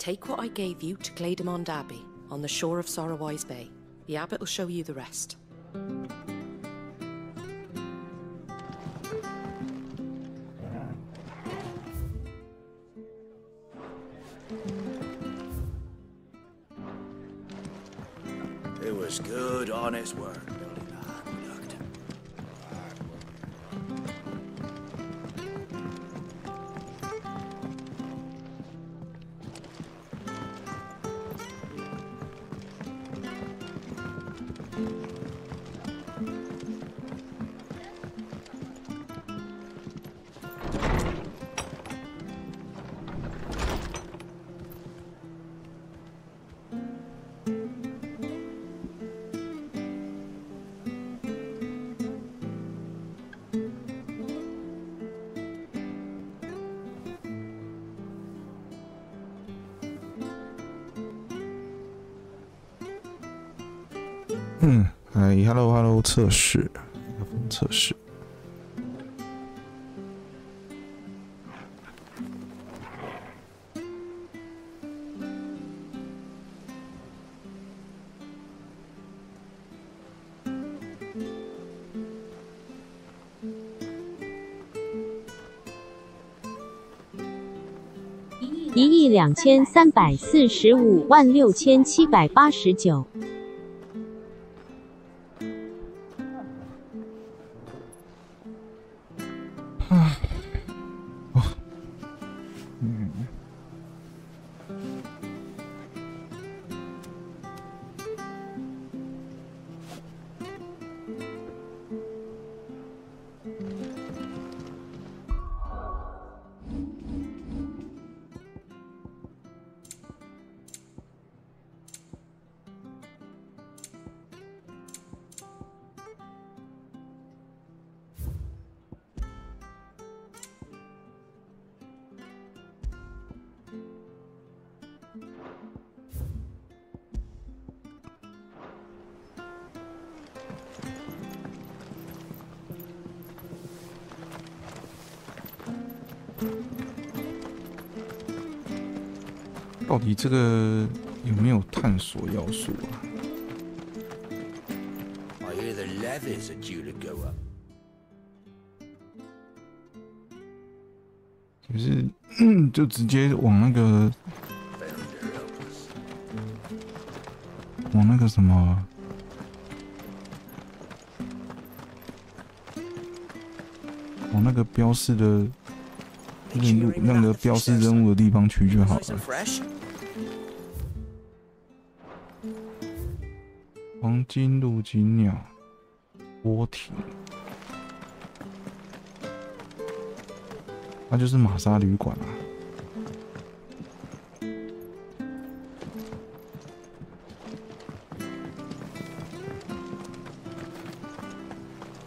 take what I gave you to Glaidemond Abbey, on the shore of Sorrowwise Bay. The abbot will show you the rest. It was good, honest work building a aqueduct. Hello， 测试，测试。1,245,6,789。到底这个有没有探索要素啊？ I hear the levies are due to go up. 就是就直接往那个什么，往那个标示的任务，那个标示任务的地方去就好了。黄金陆金鸟波艇，那就是玛莎旅馆啊。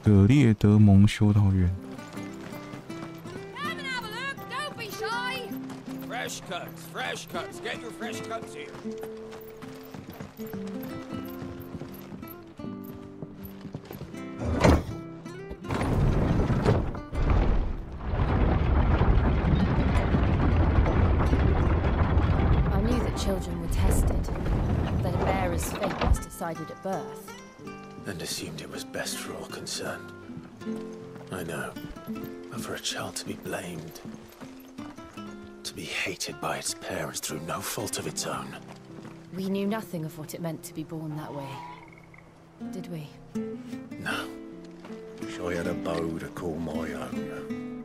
葛列德蒙修道院。 Fresh cuts, get your fresh cuts here. I knew that children were tested, that a bearer's fate was decided at birth. And assumed it was best for all concerned. I know, but for a child to be blamed, to be hated by its parents through no fault of its own. We knew nothing of what it meant to be born that way, did we? No. Wish I had a bow to call my own.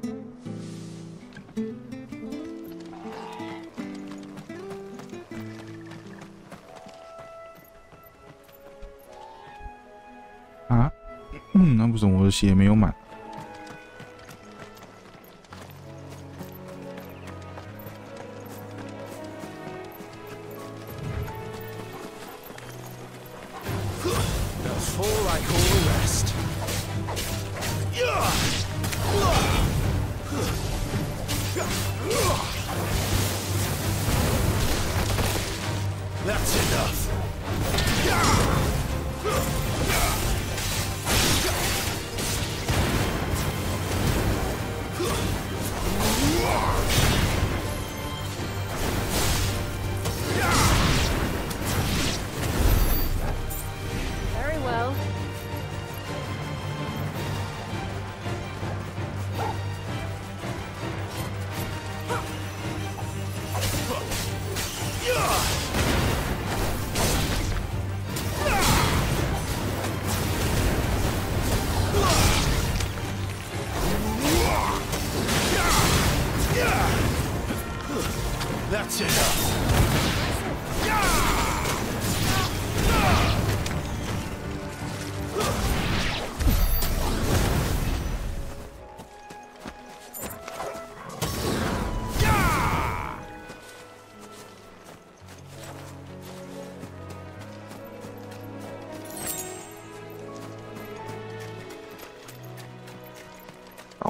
Ah? 那为什么我的血没有满？ That's enough.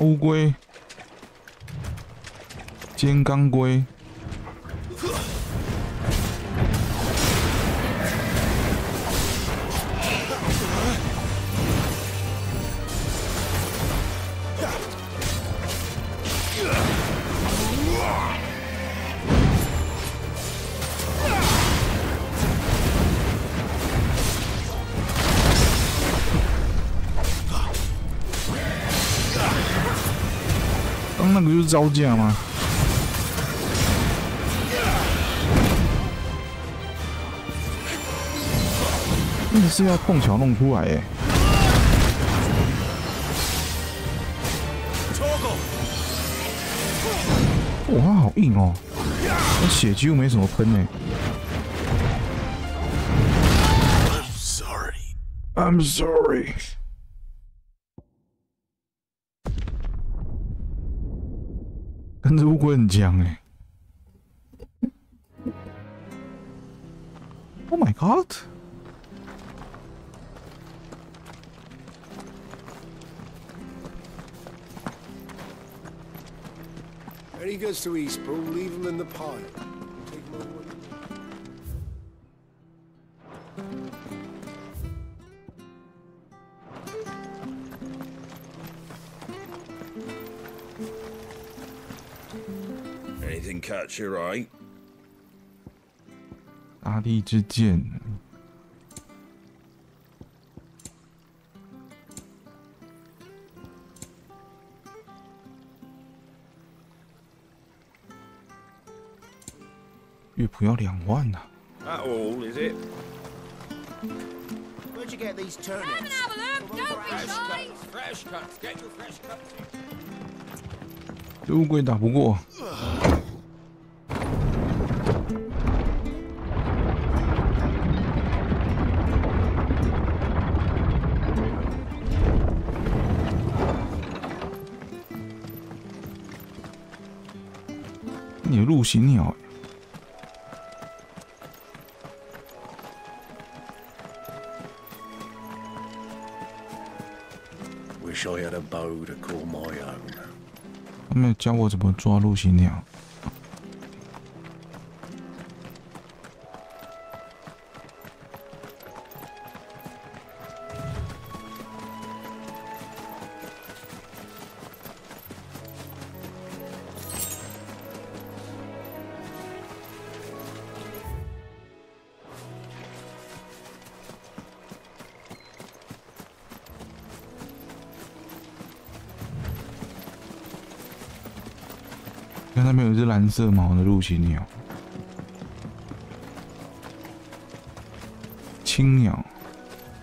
乌龟，尖钢龟。刚那个就是招架吗？那是要碰巧弄出来哎。哇，它好硬哦，那血几乎没什么喷哎。I'm sorry. 跟这乌龟很强哎。Oh my god. When he goes to Eastpool, leave him in the pile. Take him over. Anything catch your eye? 大地之剑。乐谱要2万呐、That all, is it? Where'd you get these turnips? Fresh cuts. Get your fresh cuts. 这乌龟打不过。你有陆行鸟。 Wish I had a bow to call my own. 他们教我怎么抓陆行鸟。看那边有一只蓝色毛的陆行鸟，青鸟，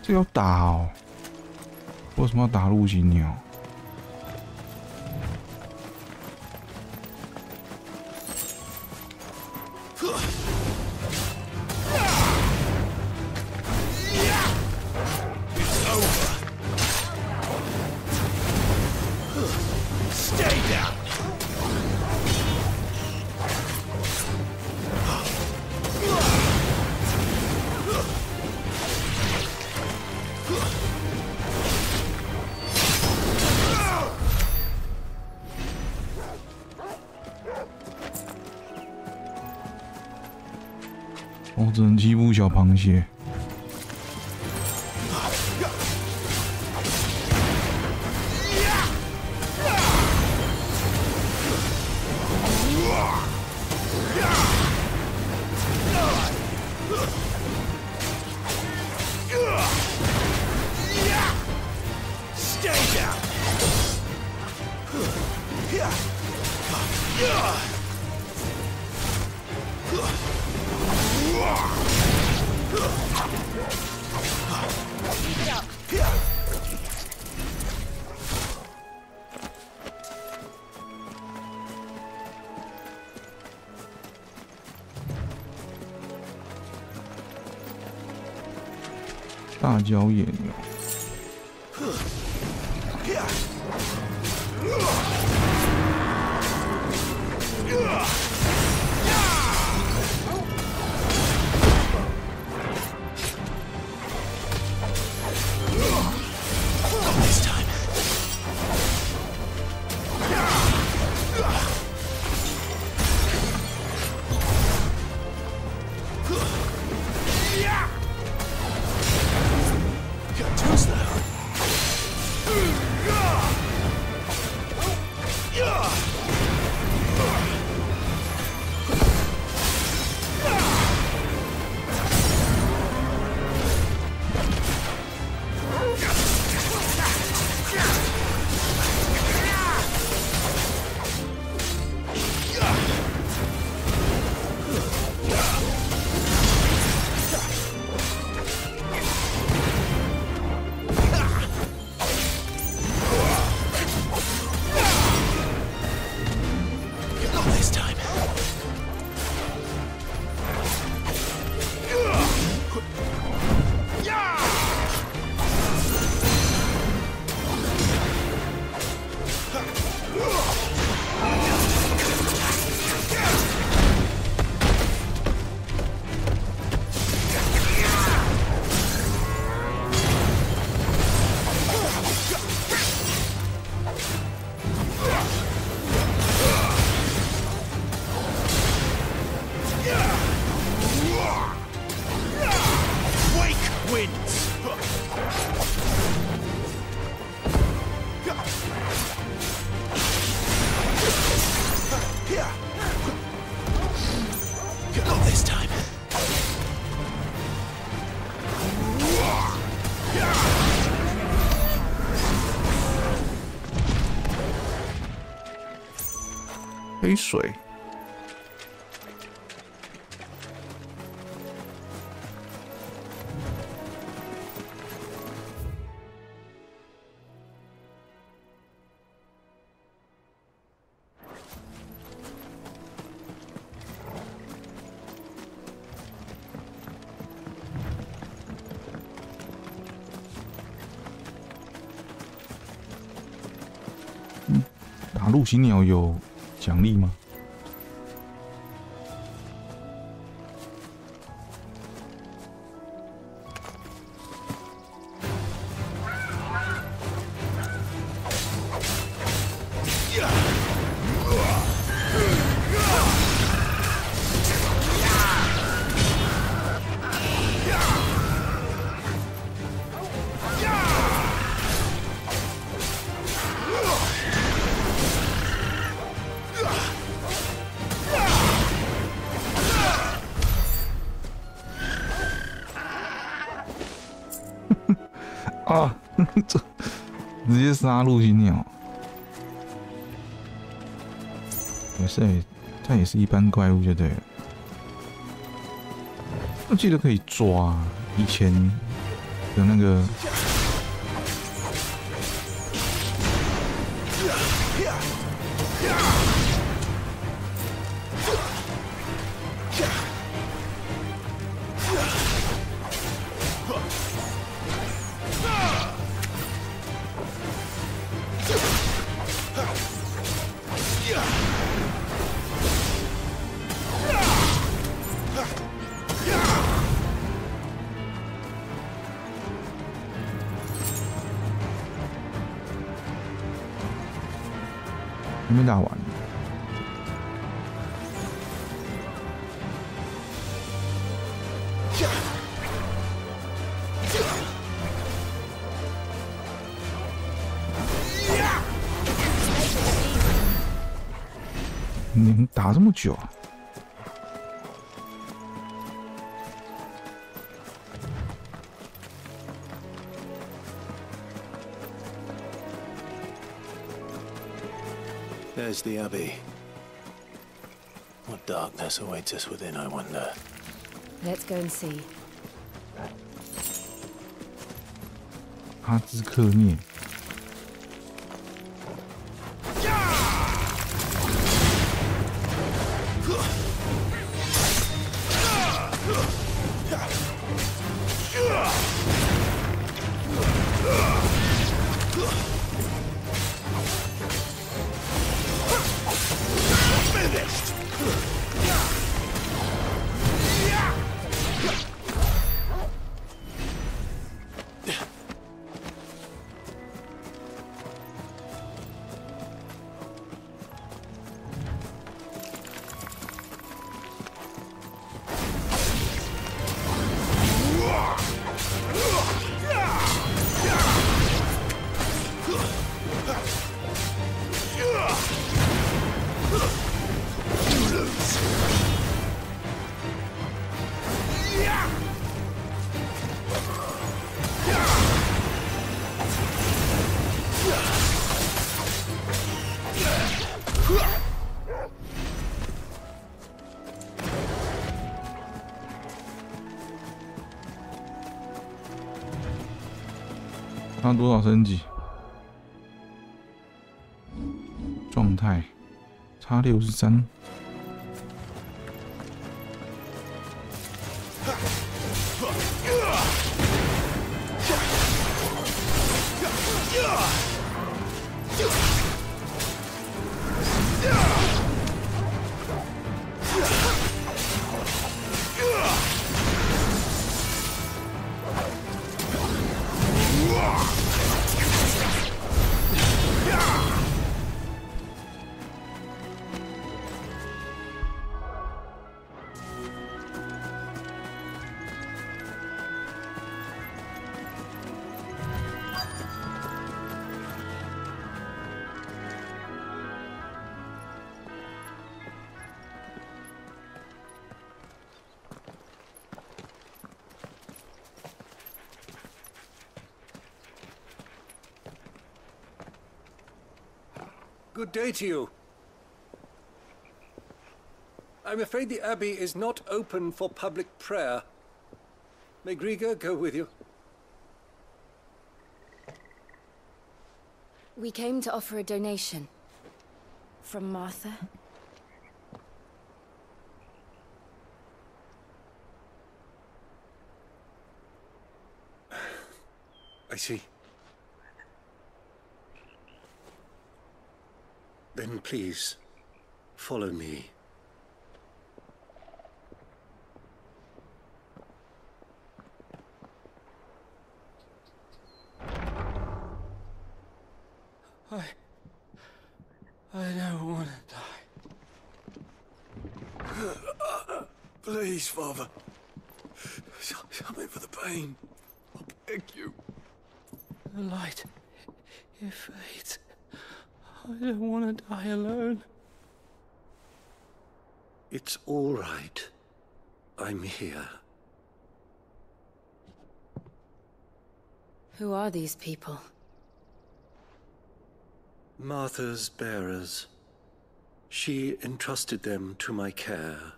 这要打哦？为什么要打陆行鸟？哦，只能欺负小螃蟹。大角野鸟。杯水。打陆行鸟有奖励吗？啊，这直接杀陆行鸟，也是，它也是一般怪物就对了。我记得可以抓，以前有那个。还没打完。你们打这么久啊？There's the Abbey. What darkness awaits us within, I wonder. Let's go and see. 阿兹克涅。他多少升级？状态差63。Good day to you. I'm afraid the Abbey is not open for public prayer. May Grieger go with you? We came to offer a donation. From Martha. I see. Then please, follow me. I don't want to die. Please, Father. Show me for the pain. I beg you. The light, it fades. I don't want to die alone. It's all right. I'm here. Who are these people? Martha's bearers. She entrusted them to my care,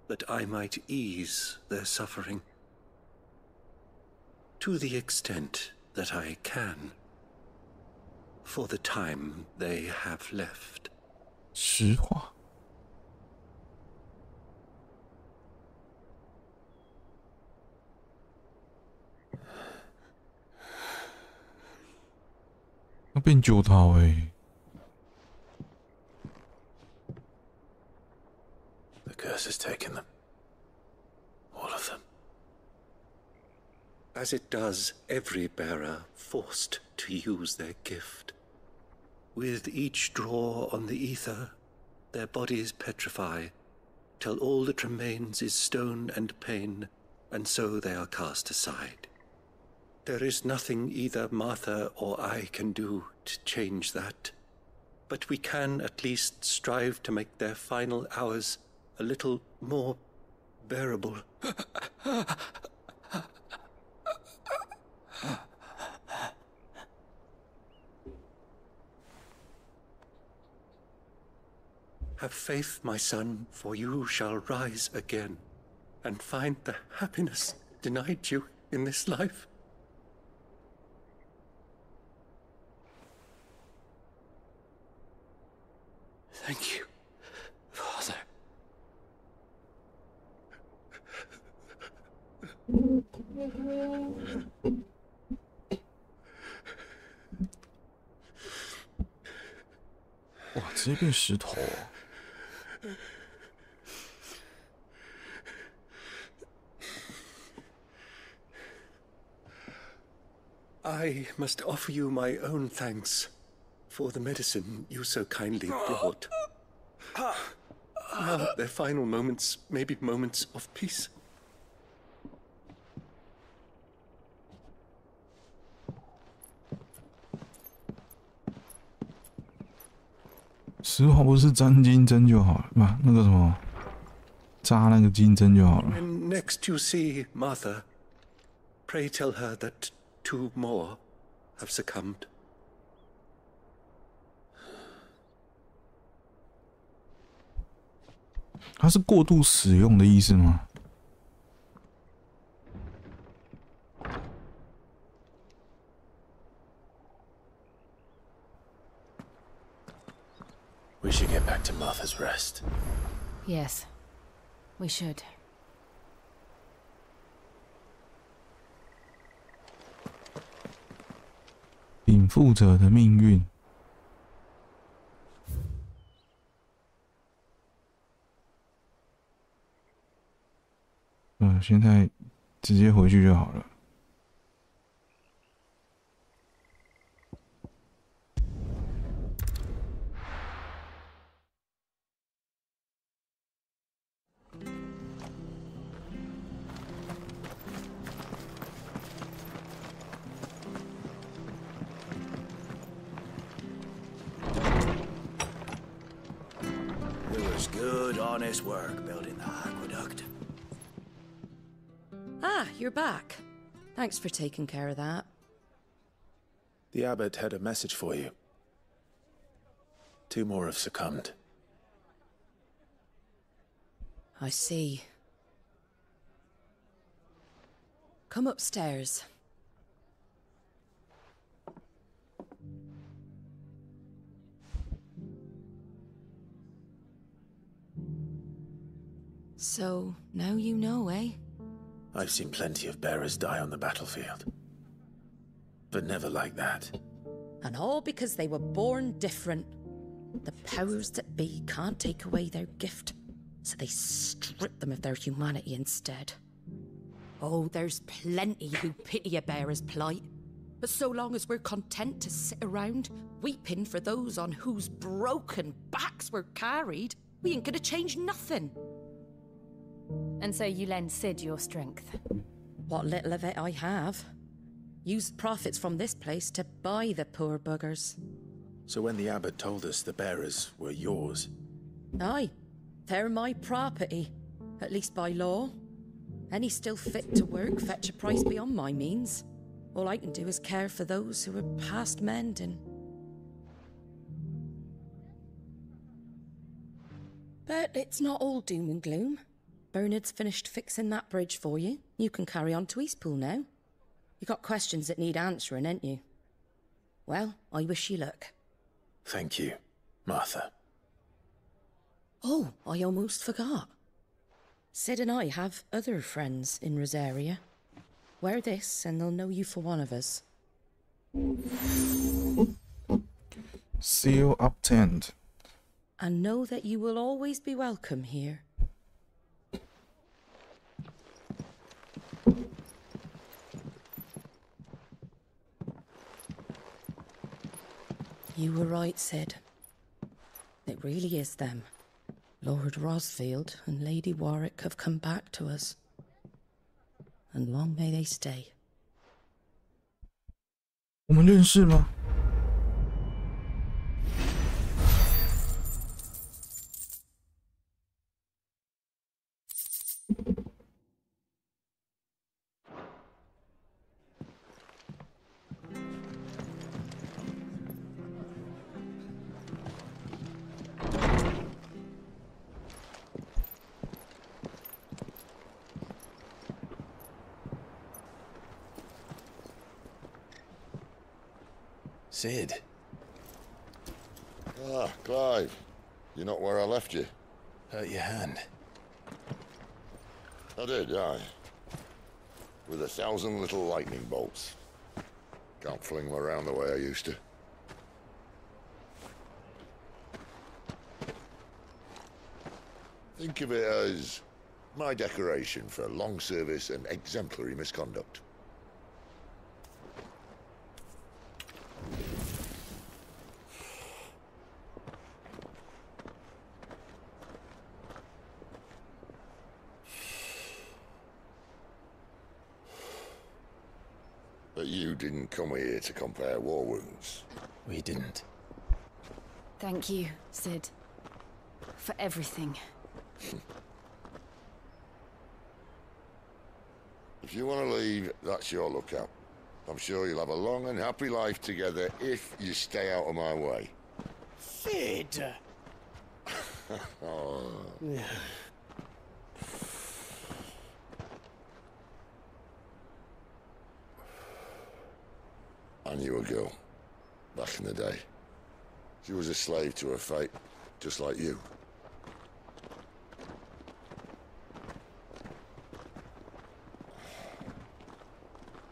that I might ease their suffering. To the extent that I can. For the time they have left. 实话。要变九桃欸。 The curse has taken them. All of them. As it does every bearer forced to use their gift. With each draw on the ether, their bodies petrify, till all that remains is stone and pain, and so they are cast aside. There is nothing either Martha or I can do to change that, but we can at least strive to make their final hours a little more bearable. Have faith, my son, for you shall rise again, and find the happiness denied you in this life. Thank you, Father.哇，直接变石头。 I must offer you my own thanks for the medicine you so kindly brought. Now their final moments may be moments of peace. 实话不是沾金针就好了，不，那个什么，扎那个金针就好了。 When next you see Martha, pray tell her that 2 more have succumbed. 它是过度使用的意思吗？ We should get back to Martha's Rest. Yes, we should. 禀赋者的命运。现在直接回去就好了。It was good, honest work building the aqueduct. Ah, you're back. Thanks for taking care of that. The abbot had a message for you. 2 more have succumbed. I see. Come upstairs. So, now you know, eh? I've seen plenty of bearers die on the battlefield. But never like that. And all because they were born different. The powers that be can't take away their gift, so they strip them of their humanity instead. Oh, there's plenty who pity a bearer's plight. But so long as we're content to sit around, weeping for those on whose broken backs we're carried, we ain't gonna change nothing. And so you lend Sid your strength. What little of it I have. Use profits from this place to buy the poor buggers. So when the abbot told us the bearers were yours... Aye, they're my property, at least by law. Any still fit to work fetch a price beyond my means. All I can do is care for those who are past mending. But it's not all doom and gloom. Bernard's finished fixing that bridge for you. You can carry on to Eastpool now. You got questions that need answering, ain't you? Well, I wish you luck. Thank you, Martha. Oh, I almost forgot. Sid and I have other friends in Rosaria. Wear this and they'll know you for one of us. Seal obtained. And know that you will always be welcome here. You were right, Sid. It really is them. Lord Rosfield and Lady Warwick have come back to us. And long may they stay. 我们认识吗？ Sid. Ah, Clive. You're not where I left you. Hurt your hand. I did, aye. With 1,000 little lightning bolts. Can't fling them around the way I used to. Think of it as my decoration for long service and exemplary misconduct. But you didn't come here to compare war wounds. We didn't. Thank you, Sid. For everything. If you want to leave, that's your lookout. I'm sure you'll have a long and happy life together if you stay out of my way. Sid! Oh. I knew a girl, back in the day. She was a slave to her fate, just like you.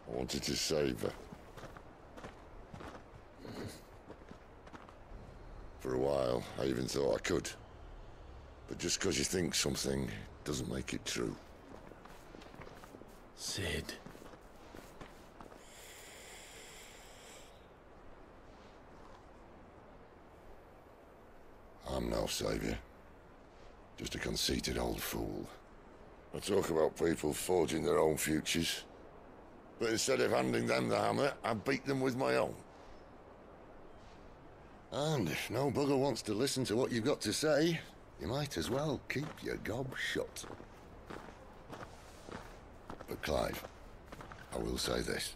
I wanted to save her. For a while, I even thought I could. But just because you think something doesn't make it true. Sid. I'm no savior. Just a conceited old fool. I talk about people forging their own futures. But instead of handing them the hammer, I beat them with my own. And if no bugger wants to listen to what you've got to say, you might as well keep your gob shut. But Clive, I will say this.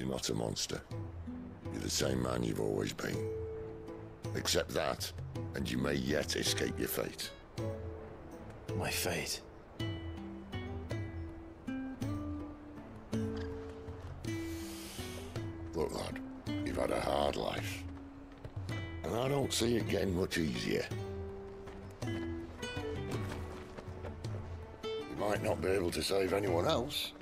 You're not a monster. You're the same man you've always been. Accept that, and you may yet escape your fate. My fate? Look, lad, you've had a hard life. And I don't see it getting much easier. You might not be able to save anyone else,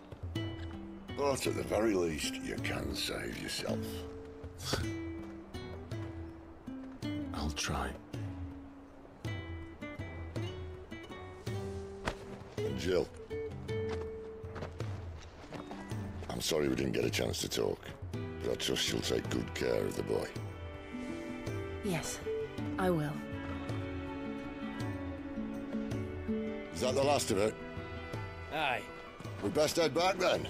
but at the very least, you can save yourself. I'll try. And Jill, I'm sorry we didn't get a chance to talk, but I trust you'll take good care of the boy. Yes, I will. Is that the last of it? Aye. We best head back then.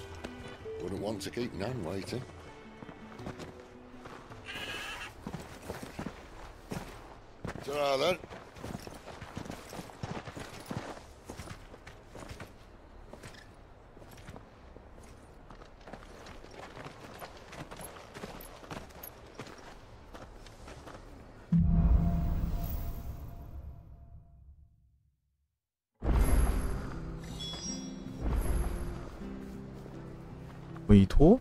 Wouldn't want to keep Nan waiting. Ta-ra then.委托？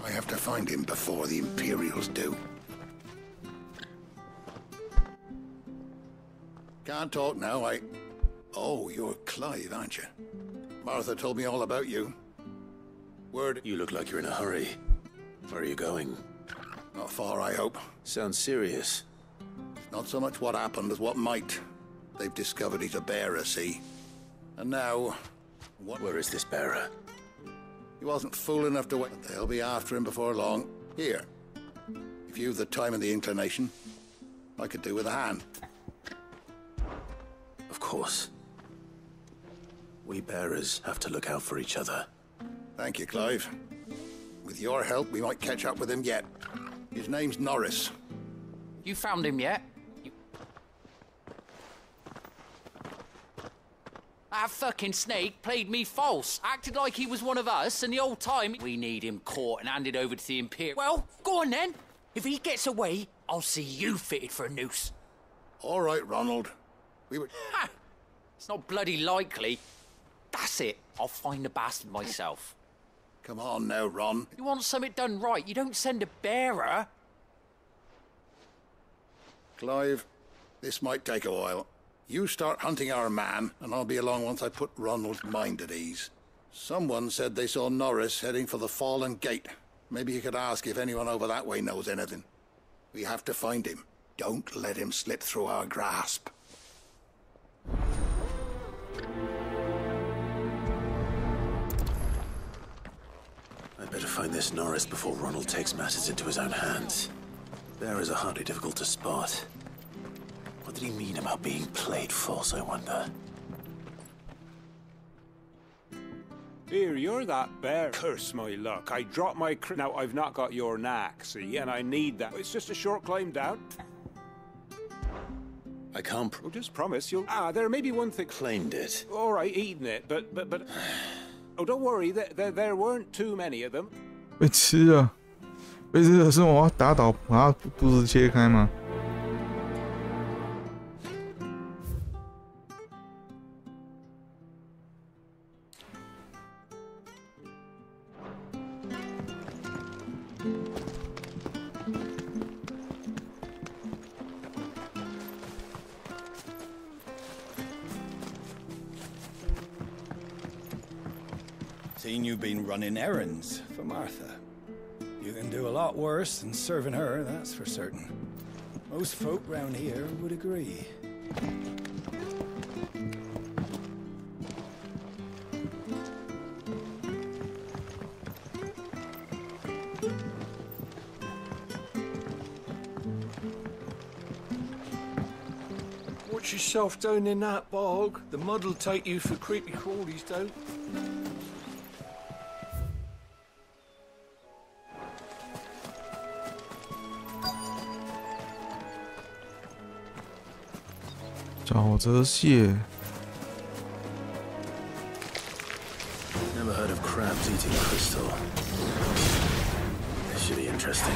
I have to find him before the Imperials do. Can't talk now, Oh, you're Clive, aren't you? Martha told me all about you. Word... You look like you're in a hurry. Where are you going? Not far, I hope. Sounds serious. Not so much what happened as what might. They've discovered he's a bearer, see? And now... What? Where is this bearer? He wasn't fool enough to wait. They'll be after him before long. Here. If you've the time and the inclination, I could do with a hand. Of course. We bearers have to look out for each other. Thank you, Clive. With your help, we might catch up with him yet. His name's Norris. You found him yet? That fucking snake played me false, acted like he was one of us, and the whole time we need him caught and handed over to the Imperial. Well, go on then. If he gets away, I'll see you fitted for a noose. All right, Ronald. We were... Ha! It's not bloody likely. That's it. I'll find the bastard myself. Come on now, Ron. You want something done right, you don't send a bearer. Clive, this might take a while. You start hunting our man, and I'll be along once I put Ronald's mind at ease. Someone said they saw Norris heading for the Fallen Gate. Maybe you could ask if anyone over that way knows anything. We have to find him. Don't let him slip through our grasp. I'd better find this Norris before Ronald takes matters into his own hands. Bearers are hardly difficult to spot. What did he mean about being played false, I wonder? Here, you're that bear. Curse my luck. I dropped my Now, I've not got your knack, see, and I need that. It's just a short climb down. I can't Oh, just promise you'll... there may be one thing... Claimed it. All right, eating it, but... Oh, don't worry, there weren't too many of them. 被吃了，被吃了是我要打倒，把他肚子切开吗？ Seen you've been running errands for Martha. You can do a lot worse than serving her, that's for certain. Most folk round here would agree. Watch yourself down in that bog. The mud'll take you for creepy crawlies, don't. 沼泽蟹。Never heard of crabs eating crystal. This should be interesting.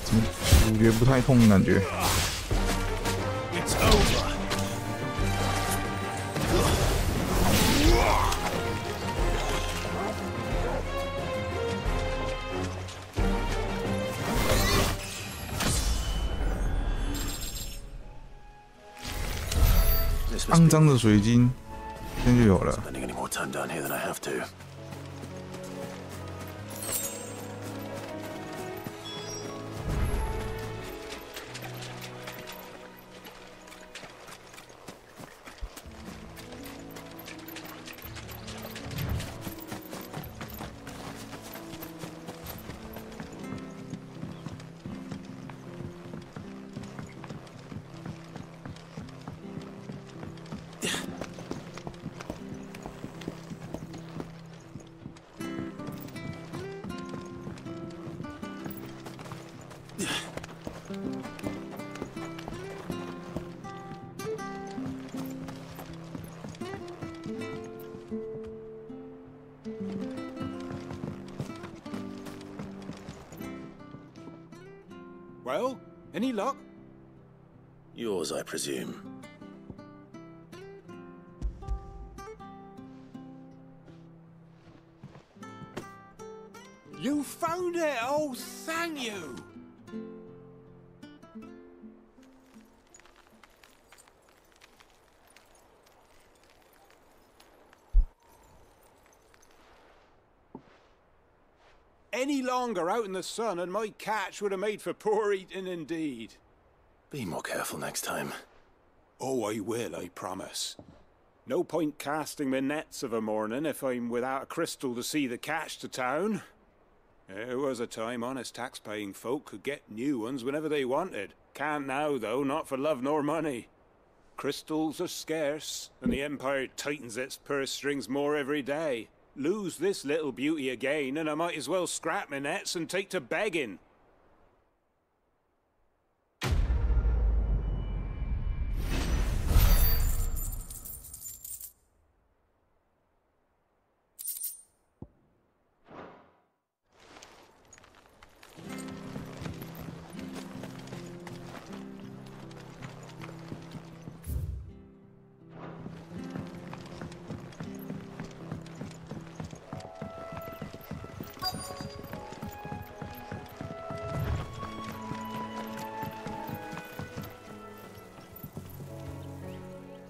怎么主角不太痛的感觉。It's over. This must 肮 be 脏的水晶，现在就有了。 spending any more time down here than I have to. Well, any luck? Yours, I presume. You found it! Oh, thank you! Any longer out in the sun and my catch would have made for poor eating indeed. Be more careful next time. Oh, I will, I promise. No point casting my nets of a morning if I'm without a crystal to see the catch to town. There was a time honest tax-paying folk could get new ones whenever they wanted. Can't now, though, not for love nor money. Crystals are scarce, and the Empire tightens its purse strings more every day. Lose this little beauty again, and I might as well scrap my nets and take to begging.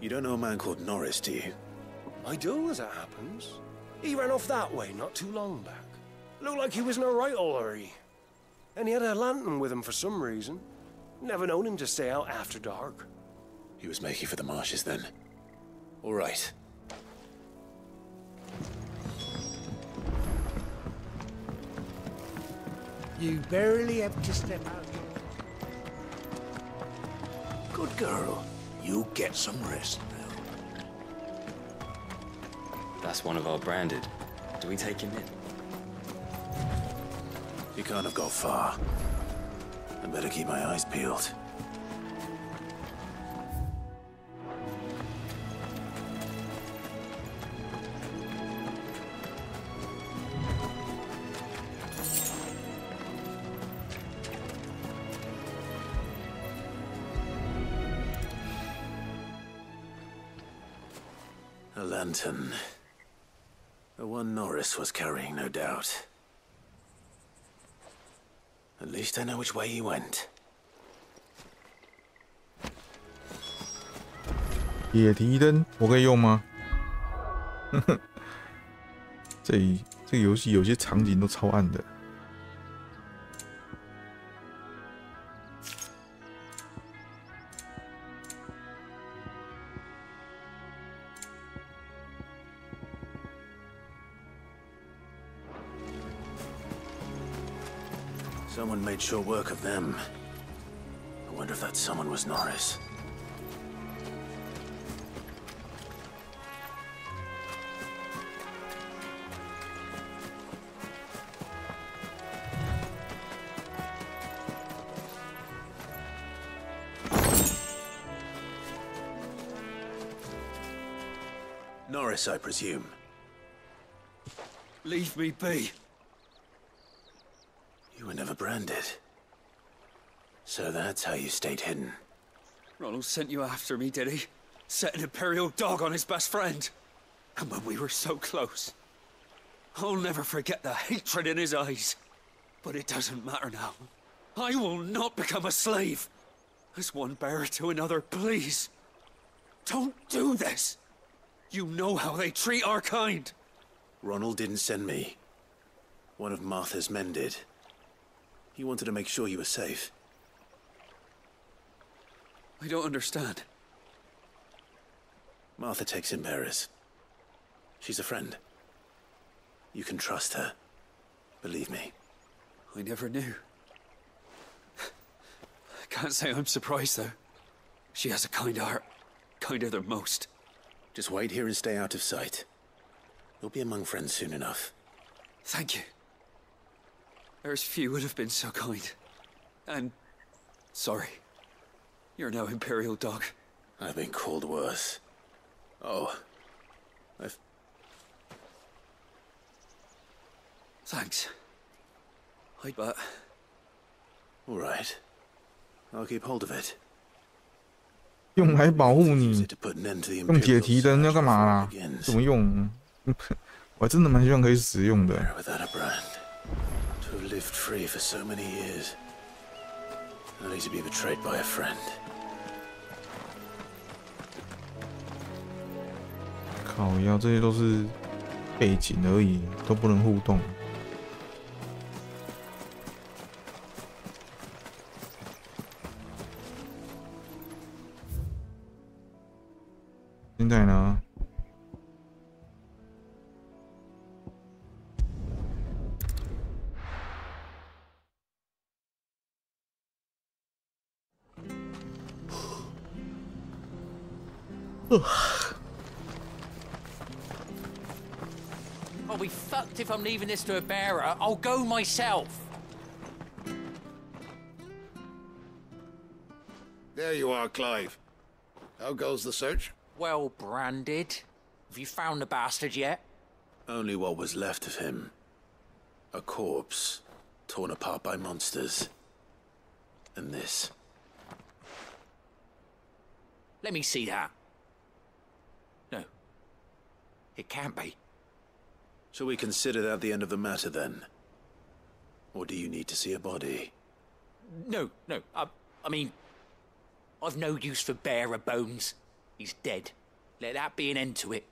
You don't know a man called Norris, do you? I do, as it happens. He ran off that way not too long back. Looked like he was in a right old hurry. And he had a lantern with him for some reason. Never known him to stay out after dark. He was making for the marshes then. All right. You barely have to step out. Good girl. You get some rest now. That's one of our branded. Do we take him in? He can't have got far. I better keep my eyes peeled. A lantern. The one Norris was carrying, no doubt. At least I know which way he went. 铁蹄灯，我可以用吗？这个游戏有些场景都超暗的。Someone made short work of them. I wonder if that someone was Norris. Norris, I presume. Leave me be. You were never branded. So that's how you stayed hidden. Ronald sent you after me, did he? Set an Imperial dog on his best friend. And when we were so close. I'll never forget the hatred in his eyes. But it doesn't matter now. I will not become a slave. As one bearer to another, please. Don't do this. You know how they treat our kind. Ronald didn't send me. One of Martha's men did. He wanted to make sure you were safe. I don't understand. Martha takes in bearers. She's a friend. You can trust her. Believe me. I never knew. I can't say I'm surprised, though. She has a kind heart. Kinder than most. Just wait here and stay out of sight. You'll be among friends soon enough. Thank you. There's few would have been so kind. And... sorry. You're no Imperial dog. I've been called worse. Oh. Thanks. I bet. All right. I'll keep hold of it. 用来保护你，用铁蹄灯要干嘛啦？怎么用？我真的蛮希望可以使用的。To have lived free for so many years, only to be betrayed by a friend. 靠腰，这些都是背景而已，都不能互动。现在呢？I'll be fucked if I'm leaving this to a bearer. I'll go myself. There you are, Clive. How goes the search? Well branded. Have you found the bastard yet? Only what was left of him. A corpse, torn apart by monsters. And this. Let me see that. No. It can't be. Shall we consider that the end of the matter, then? Or do you need to see a body? No. I mean... I've no use for bearer bones. He's dead. Let that be an end to it.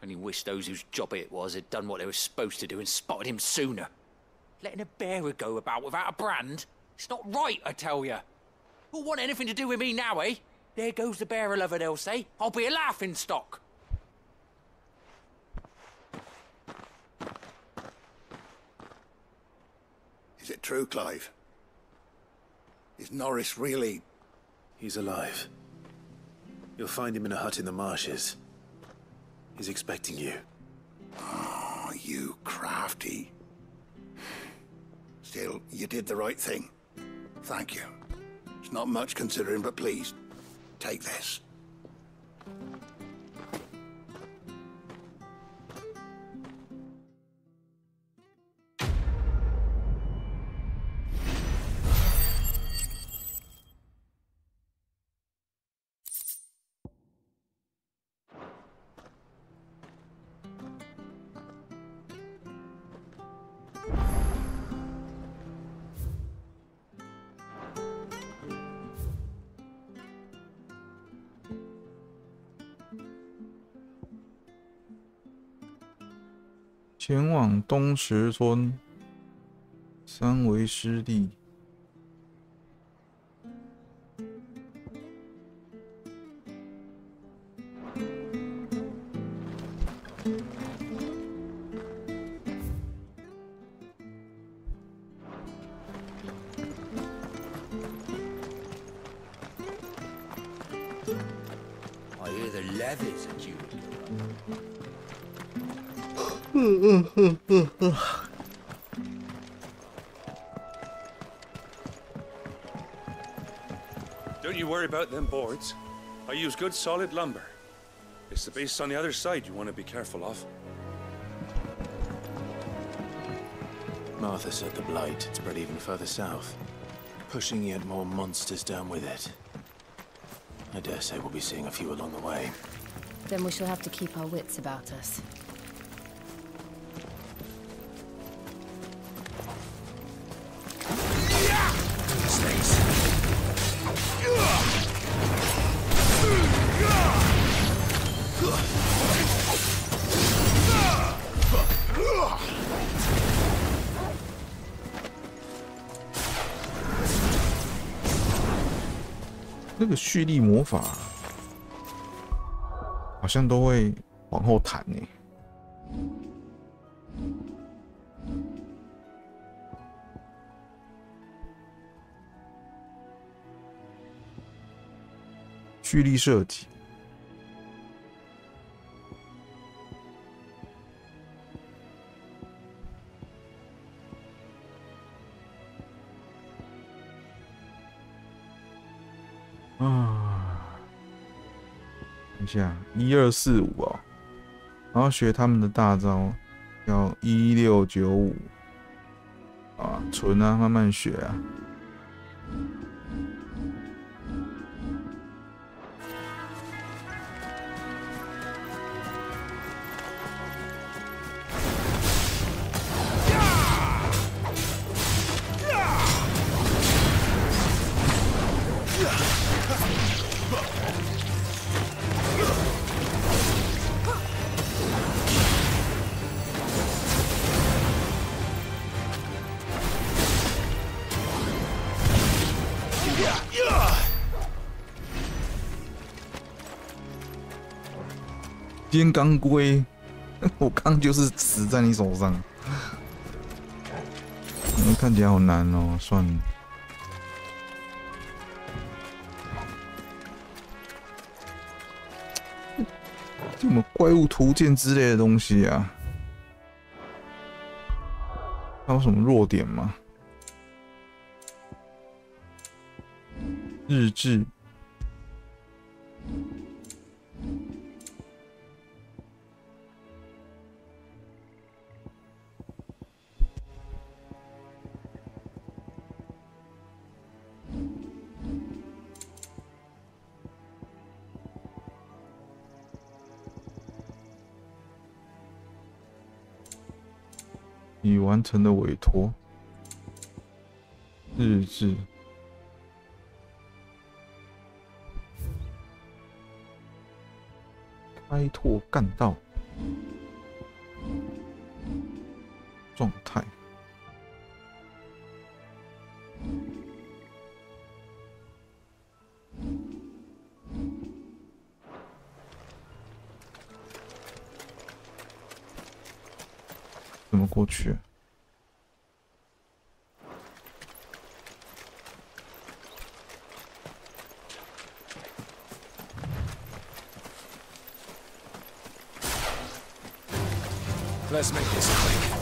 Only wish those whose job it was had done what they were supposed to do and spotted him sooner. Letting a bearer go about without a brand? It's not right, I tell you. Who'll want anything to do with me now, eh? There goes the bearer lover, they'll say. I'll be a laughingstock. Is it true, Clive? Is Norris really... He's alive. You'll find him in a hut in the marshes. He's expecting you. Oh, you crafty. Still, you did the right thing. Thank you. It's not much considering, but please, take this.前往东石村，三维湿地。leathers that you would Don't you worry about them boards. I use good solid lumber. It's the base on the other side you want to be careful of. Martha said the blight had spread even further south, pushing yet more monsters down with it. I dare say we'll be seeing a few along the way. Then we shall have to keep our wits about us.那个蓄力魔法好像都会往后弹呢。蓄力射击。等一下，1245哦，然后学他们的大招，要1695啊，存啊，慢慢学啊。天罡龟，我刚就是死在你手上。看起来好难哦，算了。什么怪物图鉴之类的东西啊？它有什么弱点吗？日志。已完成的委托，日志，开拓干道，状态，怎么过去啊Let's make this quick.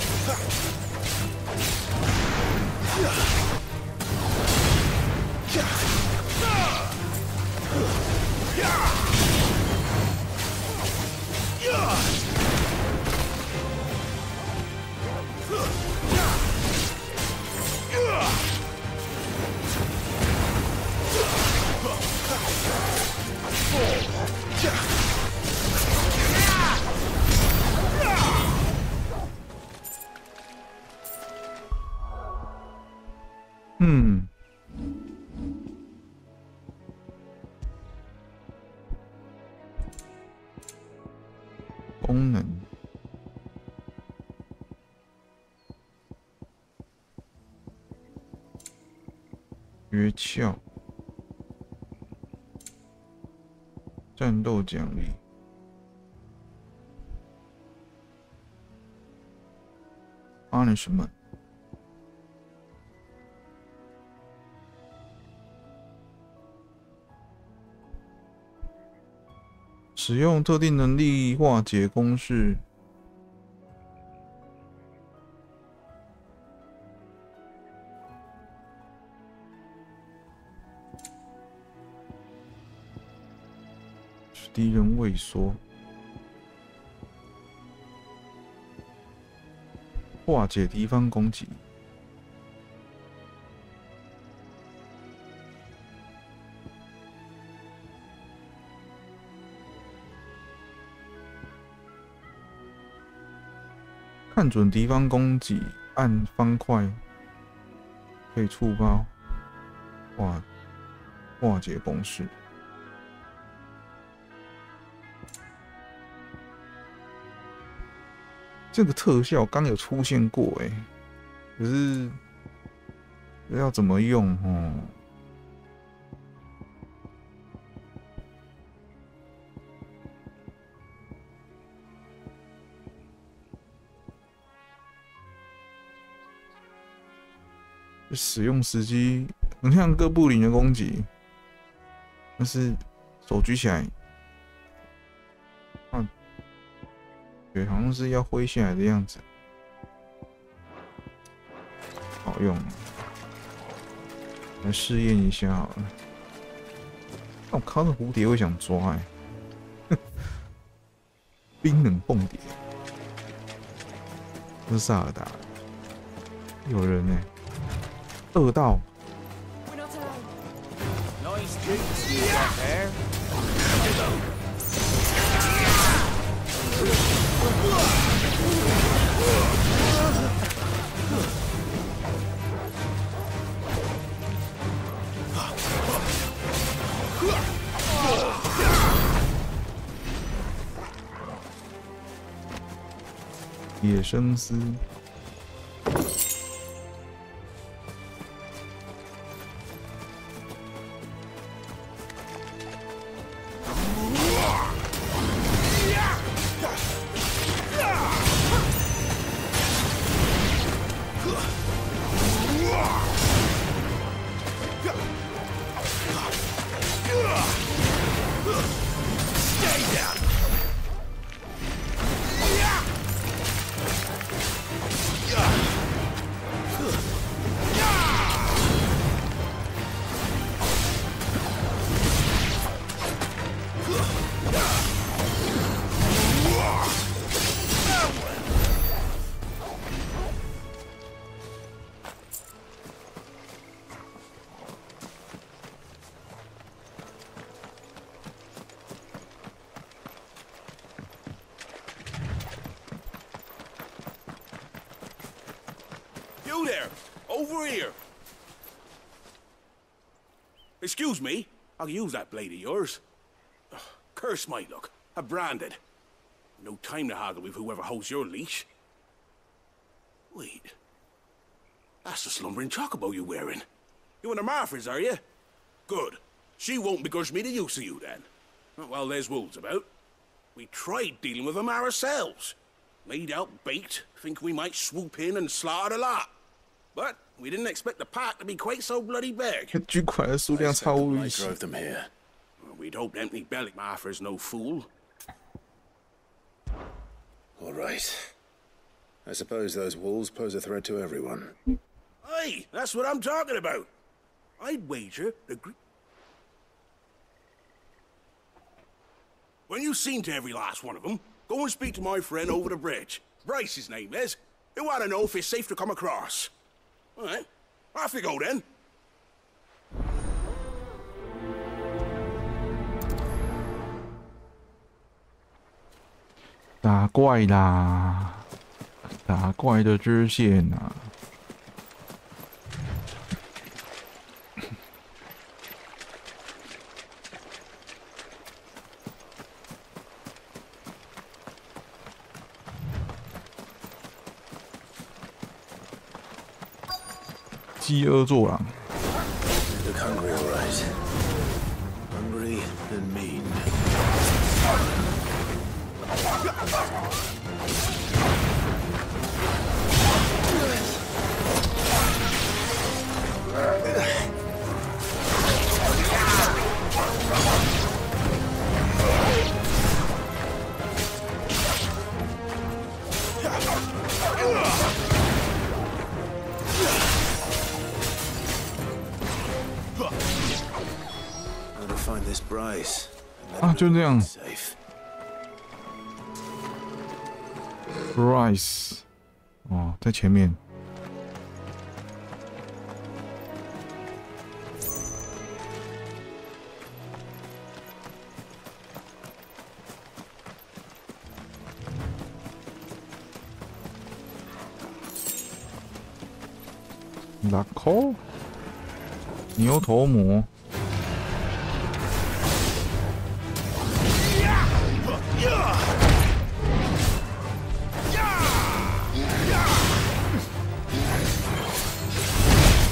功能，诀窍，战斗奖励，punishment，使用特定能力化解公式。使敌人畏缩。化解敌方攻击。看准敌方攻击，按方块可以触发化解公式。这个特效刚有出现过可是要怎么用哦？使用时机很像哥布林的攻击，但是手举起来，对，好像是要挥下来的样子，好用，来试验一下好了。但我看到蝴蝶会想抓冰冷蹦蝶，这是萨尔达，有人2道。野生丝。You there! Over here! Excuse me, I'll use that blade of yours. Ugh, curse my luck. I'm branded. No time to haggle with whoever holds your leash. Wait. That's the slumbering chocobo you're wearing. You one of Martha's, are you? Good. She won't begrudge me the use of you, then. Well, there's wolves about. We tried dealing with them ourselves. Laid out bait, thinking we might swoop in and slaughter the lot. But we didn't expect the pack to be quite so bloody big. 巨款的数量超无理。 drove them here. We'd hoped empty belly Martha's no fool. All right. I suppose those wolves pose a threat to everyone. Hey, that's what I'm talking about. I'd wager the when you seen to every last one of them, go and speak to my friend over the bridge. Bryce, his name is. He want to know if it's safe to come across. All right, off you go then. 打怪啦！打怪的支线啊！饥饿作狼。 You look hungry, all right. Hungry and mean. find this Bryce. 啊，就这样。Bryce， 哦，在前面。拉扣，牛头魔。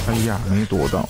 哎呀，没躲到。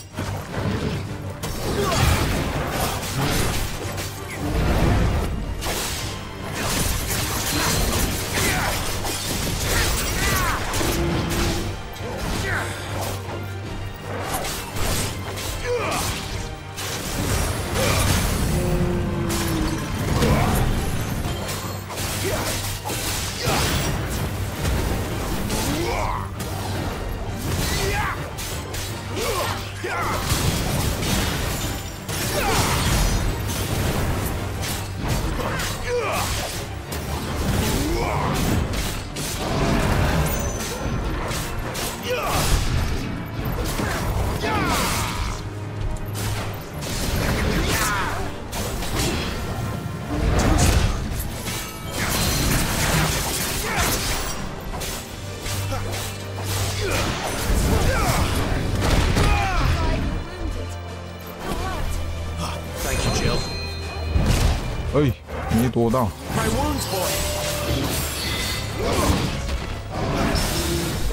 哎，没躲到。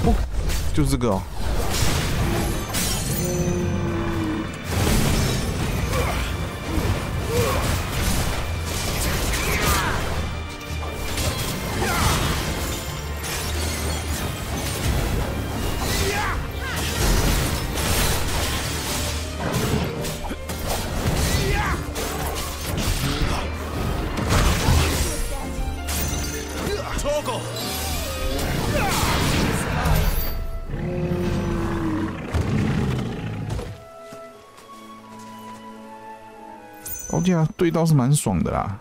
哦，就这个哦。刀架对刀是蛮爽的啦，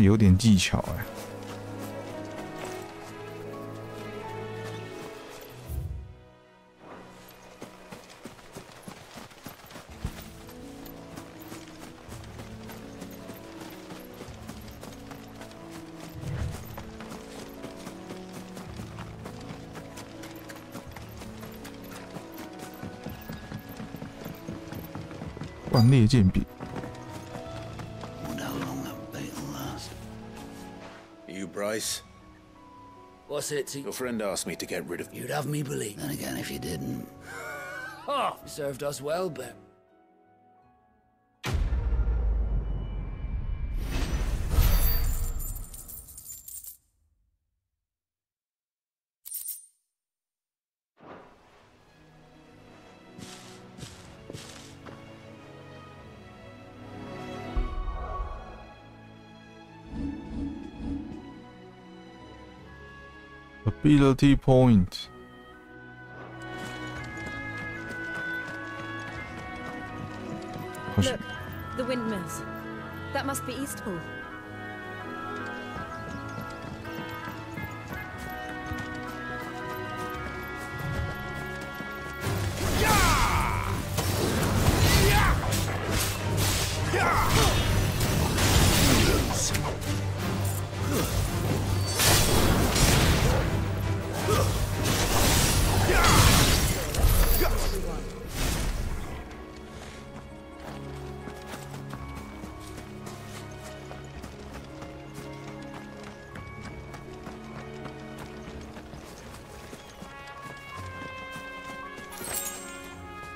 有点技巧哎。万裂剑柄。You, Bryce? What's it? Your friend asked me to get rid of you. You'd have me believe. Then again, if you didn't. Oh, you served us well, but. Ability point. Look, the windmills. That must be Eastpool.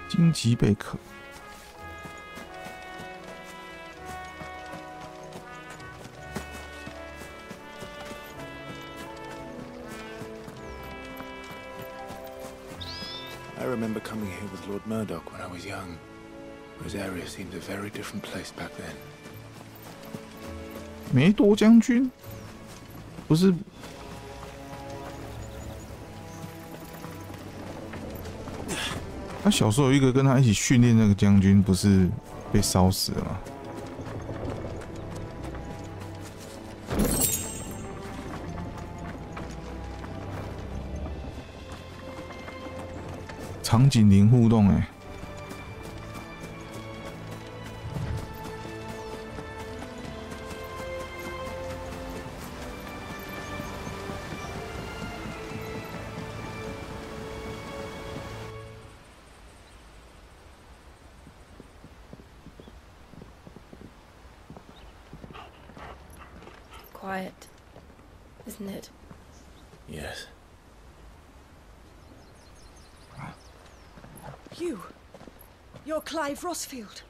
荆棘贝壳。I remember coming here with Lord Murdoch when I was young. This area seemed a very different place back then. 梅多将军，不是？他小时候有一个跟他一起训练那个将军，不是被烧死了吗？场景零互动哎。Quiet, isn't it? Yes. You're Clive Rossfield.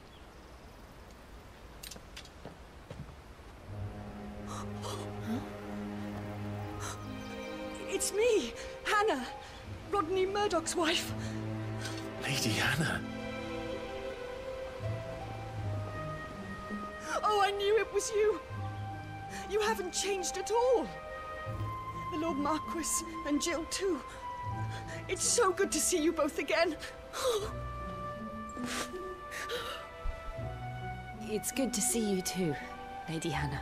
It's me, Hannah, Rodney Murdoch's wife. Lady Hannah. Oh, I knew it was you. You haven't changed at all. The Lord Marquis and Jill too. It's so good to see you both again. It's good to see you too, Lady Hannah.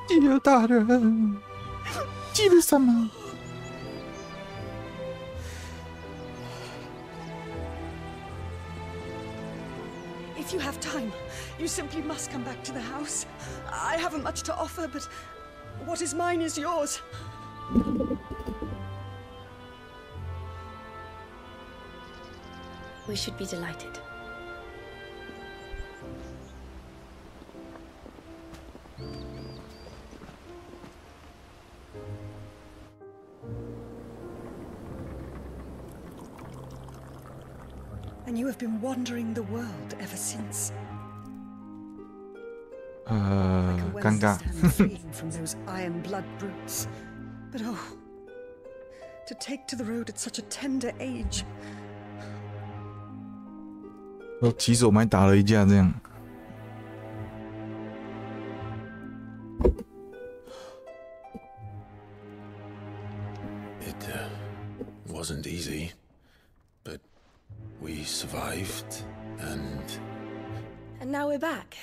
吉尔大人，吉尔什么？ If you have time, you simply must come back to the house. I haven't much to offer, but what is mine is yours. We should be delighted. And you have been wandering the world ever since. 尴尬。 freeing from those iron blood brutes. But oh, to take to the road at such a tender age. 我起手还打了一架这样。 It wasn't easy, but we survived, and now we're back.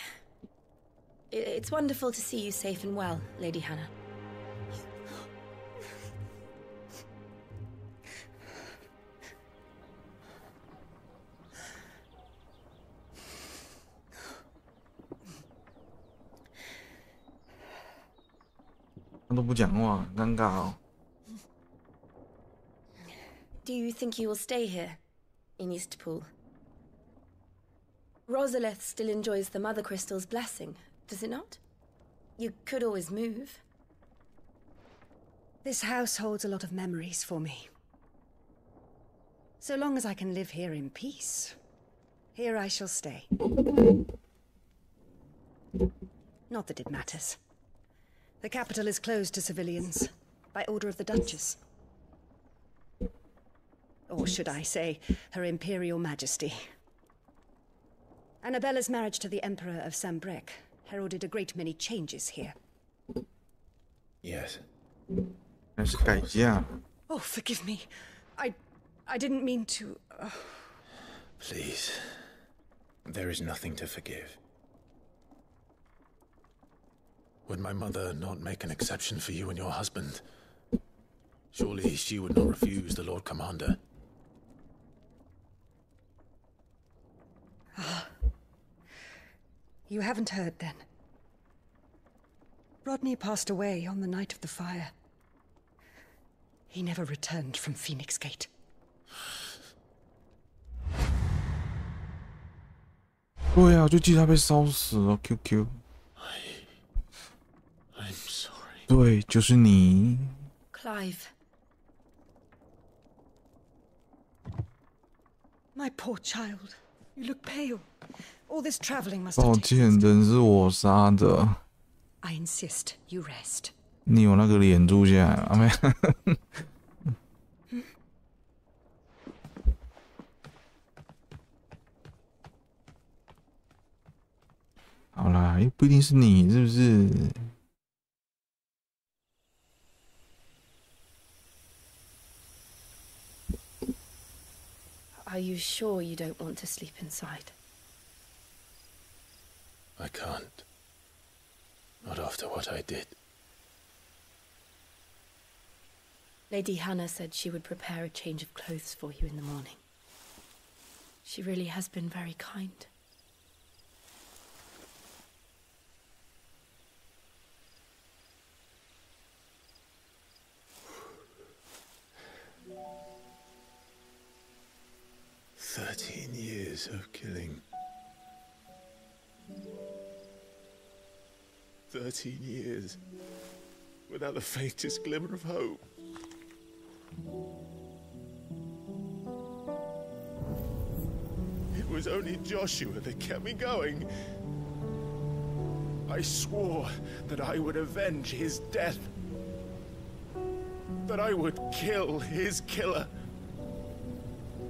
It's wonderful to see you safe and well, Lady Hannah. Do you think you will stay here, in Eastpool? Rosalith still enjoys the Mother Crystal's blessing, does it not? You could always move. This house holds a lot of memories for me. So long as I can live here in peace, here I shall stay. Not that it matters. The capital is closed to civilians, by order of the Duchess. Or should I say, Her Imperial Majesty. Annabella's marriage to the Emperor of Sambrec heralded a great many changes here. yes. 那是改嫁。 Oh, forgive me. I didn't mean to... Please. There is nothing to forgive. Would my mother not make an exception for you and your husband? Surely she would not refuse the Lord Commander. You haven't heard, then. Rodney passed away on the night of the fire. He never returned from Phoenix Gate. 对啊，我就记得他被烧死了。QQ。 I'm sorry. 对，就是你。 Clive. My poor child. You look pale. All this traveling must 抱 have taken... 歉，人是我杀的。 I insist you rest. 你有那个脸住下来了没？好啦，又不一定是你，是不是？ Are you sure you don't want to sleep inside? I can't. Not after what I did. Lady Hannah said she would prepare a change of clothes for you in the morning. She really has been very kind. Years of killing. 13 years without the faintest glimmer of hope. It was only Joshua that kept me going. I swore that I would avenge his death. That I would kill his killer.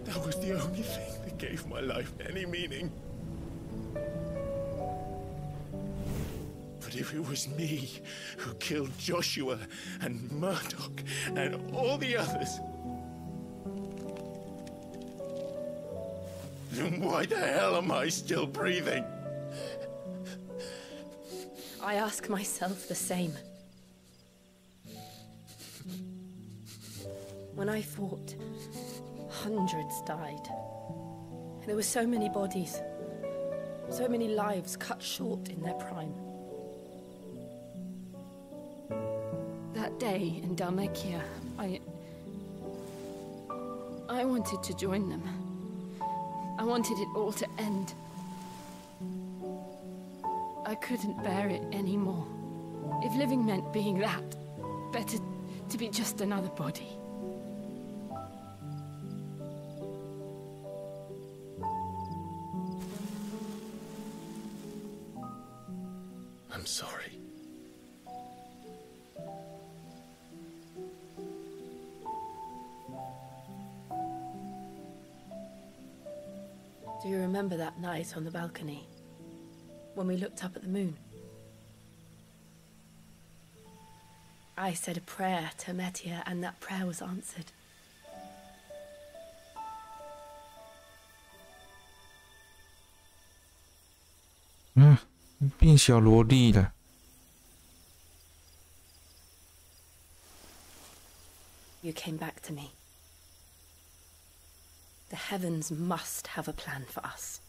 That was the only thing that gave my life any meaning. But if it was me who killed Joshua and Murdoch and all the others, then why the hell am I still breathing? I ask myself the same. When I fought, hundreds died. There were so many bodies, so many lives cut short in their prime. That day in Dalmekia, I wanted to join them. I wanted it all to end. I couldn't bear it anymore. If living meant being that, better to be just another body. I'm sorry. Do you remember that night on the balcony, when we looked up at the moon? I said a prayer to Metia, and that prayer was answered. Mm. 变小萝莉了。You came back to me. The heavens must have a plan for us.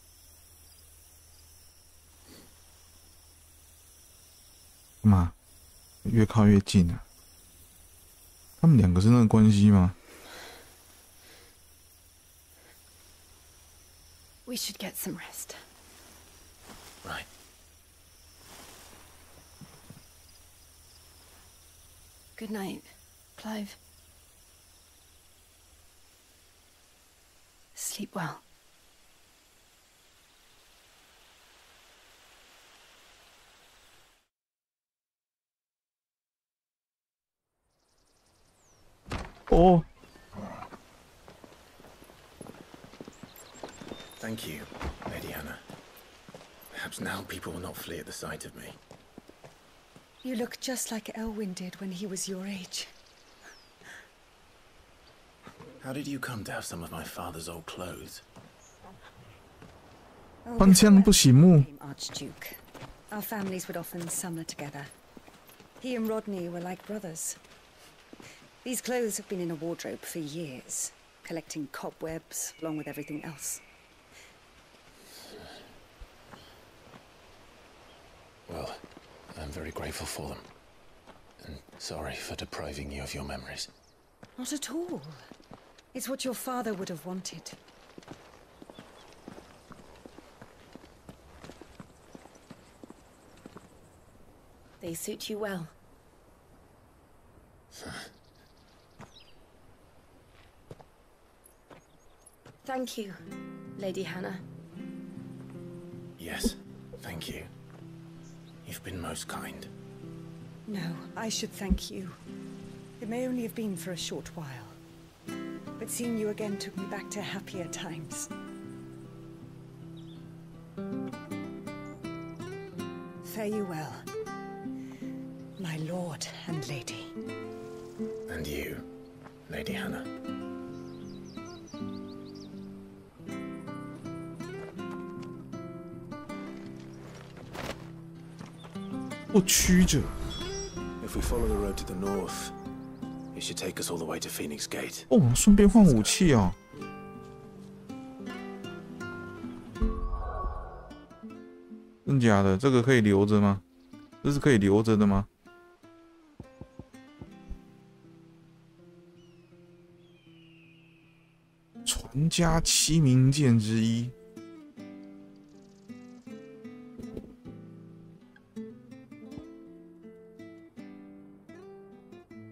干嘛？越靠越近啊！他们两个是那个关系吗？ We should get some rest. Right. Good night, Clive. Sleep well. Oh. Thank you, Lady Hannah. Perhaps now people will not flee at the sight of me. You look just like Elwyn did when he was your age. How did you come to have some of my father's old clothes? 换枪不醒目。 Archduke. Our families would often summer together. He and Rodney were like brothers. These clothes have been in a wardrobe for years, collecting cobwebs along with everything else. Well, I'm very grateful for them. And sorry for depriving you of your memories. Not at all. It's what your father would have wanted. They suit you well. Thank you, Lady Hannah. Yes, thank you. You've been most kind. No, I should thank you. It may only have been for a short while, but seeing you again took me back to happier times. Fare you well, my lord and lady. And you, Lady Hannah. 不曲折。 If we follow the road to the north, it should take us all the way to Phoenix Gate. 哦，顺便换武器哦。真假的？这个可以留着吗？这是可以留着的吗？传家7名剑之一。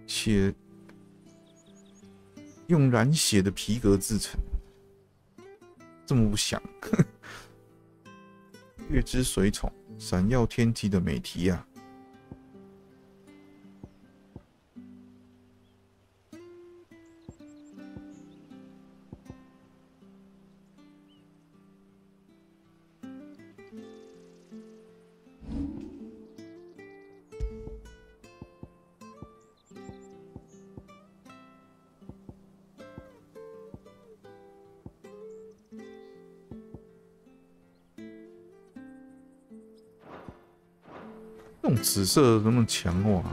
且用染血的皮革制成，这么不想。月之水宠，闪耀天际的美题啊！这种紫色能不能强化？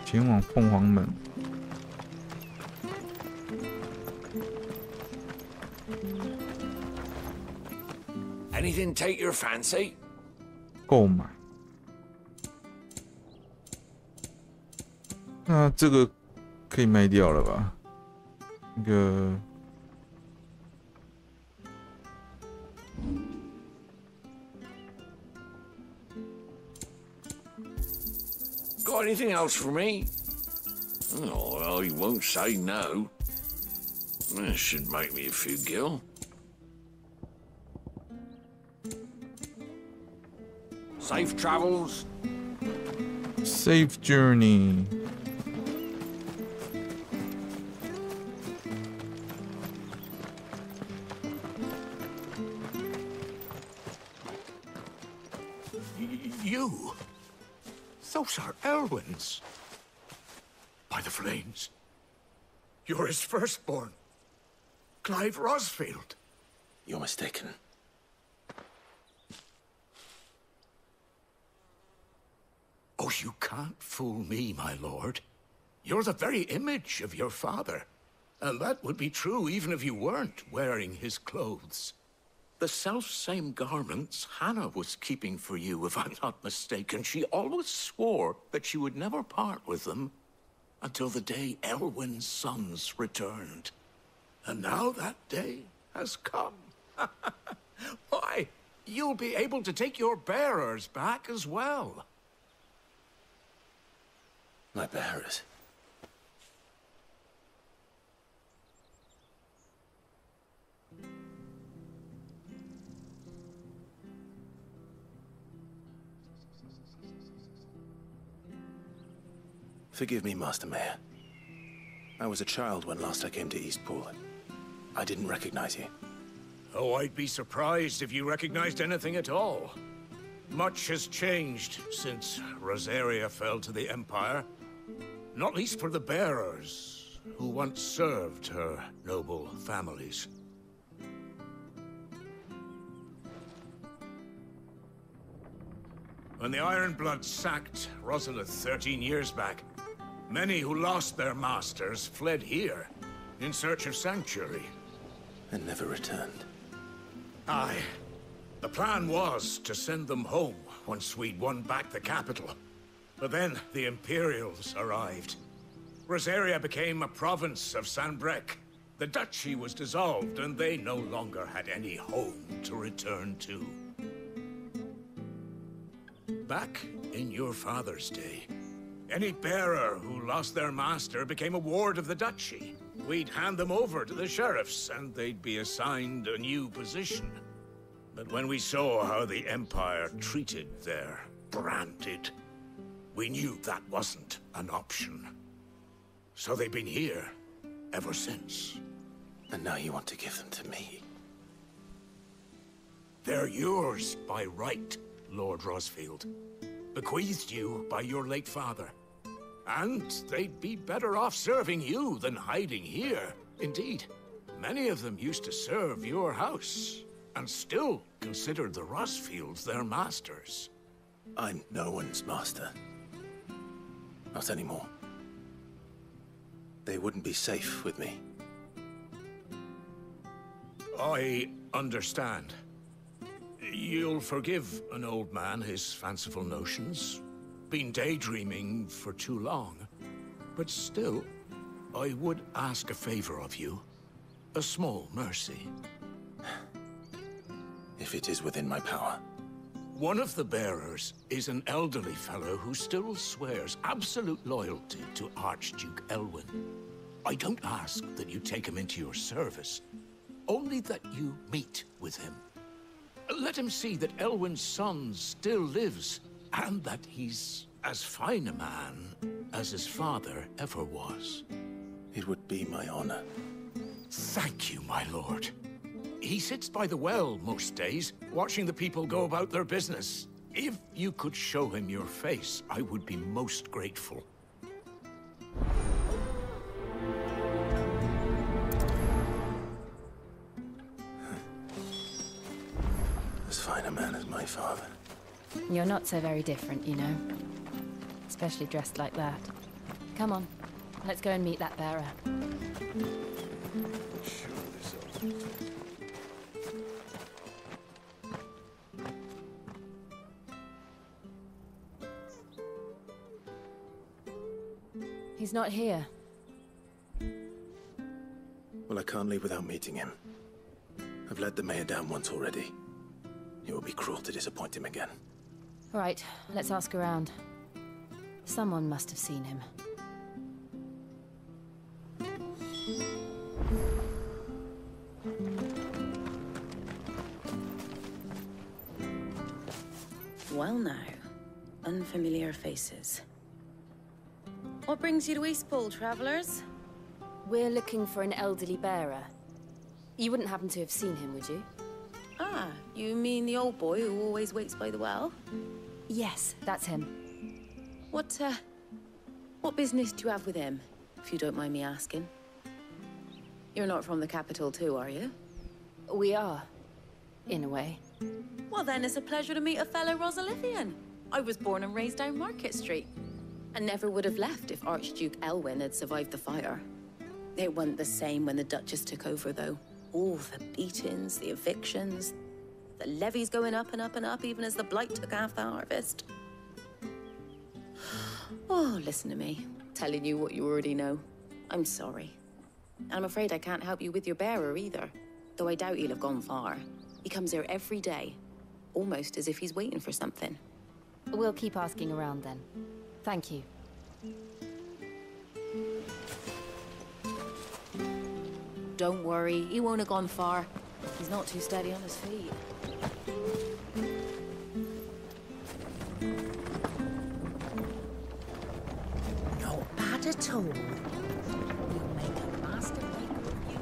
前往凤凰门。Anything take your fancy? 购买。那这个可以卖掉了吧？那个。 Got anything else for me? Oh, well, you won't say no. This should make me a few gil. Safe travels. Safe journey. You? Those are Elwyn's. By the flames. You're his firstborn. Clive Rosfield. You're mistaken. Oh, you can't fool me, my lord. You're the very image of your father. And that would be true even if you weren't wearing his clothes. The self-same garments Hannah was keeping for you, if I'm not mistaken. She always swore that she would never part with them until the day Elwyn's sons returned. And now that day has come. Why, you'll be able to take your bearers back as well. My bearers? Forgive me, Master Mayor. I was a child when last I came to Eastpool. I didn't recognize you. Oh, I'd be surprised if you recognized anything at all. Much has changed since Rosaria fell to the Empire. Not least for the bearers, who once served her noble families. When the Ironbloods sacked Rosalith 13 years back, many who lost their masters fled here, in search of sanctuary. And never returned. Aye. The plan was to send them home once we'd won back the capital. But then the Imperials arrived. Rosaria became a province of Sanbreque. The duchy was dissolved, and they no longer had any home to return to. Back in your father's day, any bearer who lost their master became a ward of the duchy. We'd hand them over to the sheriffs, and they'd be assigned a new position. But when we saw how the Empire treated their branded, we knew that wasn't an option. So they've been here ever since. And now you want to give them to me? They're yours by right, Lord Rosfield. Bequeathed you by your late father. And they'd be better off serving you than hiding here. Indeed, Many of them used to serve your house, and still considered the Rosfields their masters. I'm no one's master. Not anymore. They wouldn't be safe with me. I understand. You'll forgive an old man his fanciful notions. Been daydreaming for too long. But still, I would ask a favor of you. A small mercy. If it is within my power. One of the bearers is an elderly fellow who still swears absolute loyalty to Archduke Elwyn. I don't ask that you take him into your service, only that you meet with him. Let him see that Elwyn's son still lives, and that he's as fine a man as his father ever was. It would be my honor. Thank you, my lord. He sits by the well most days, watching the people go about their business. If you could show him your face, I would be most grateful. As fine a man as my father. You're not so very different, you know. Especially dressed like that. Come on, let's go and meet that bearer. He's not here. Well, I can't leave without meeting him. I've let the mayor down once already. It would be cruel to disappoint him again. All right, let's ask around. Someone must have seen him. Well now, unfamiliar faces. What brings you to Eastpool, travelers? We're looking for an elderly bearer. You wouldn't happen to have seen him, would you? Ah, you mean the old boy who always waits by the well? Yes, that's him. What business do you have with him, if you don't mind me asking? You're not from the capital too, are you? We are, in a way. Well then, it's a pleasure to meet a fellow Rosalifian. I was born and raised down Market Street, and never would have left if Archduke Elwyn had survived the fire. It wasn't the same when the Duchess took over, though. All the beatings, the evictions, the levies going up and up and up, even as the blight took half the harvest. Oh, listen to me, telling you what you already know. I'm sorry. And I'm afraid I can't help you with your bearer either, though I doubt he'll have gone far. He comes here every day, almost as if he's waiting for something. We'll keep asking around then. Thank you. Don't worry, he won't have gone far. He's not too steady on his feet. Not bad at all. You'll make a master maker of you.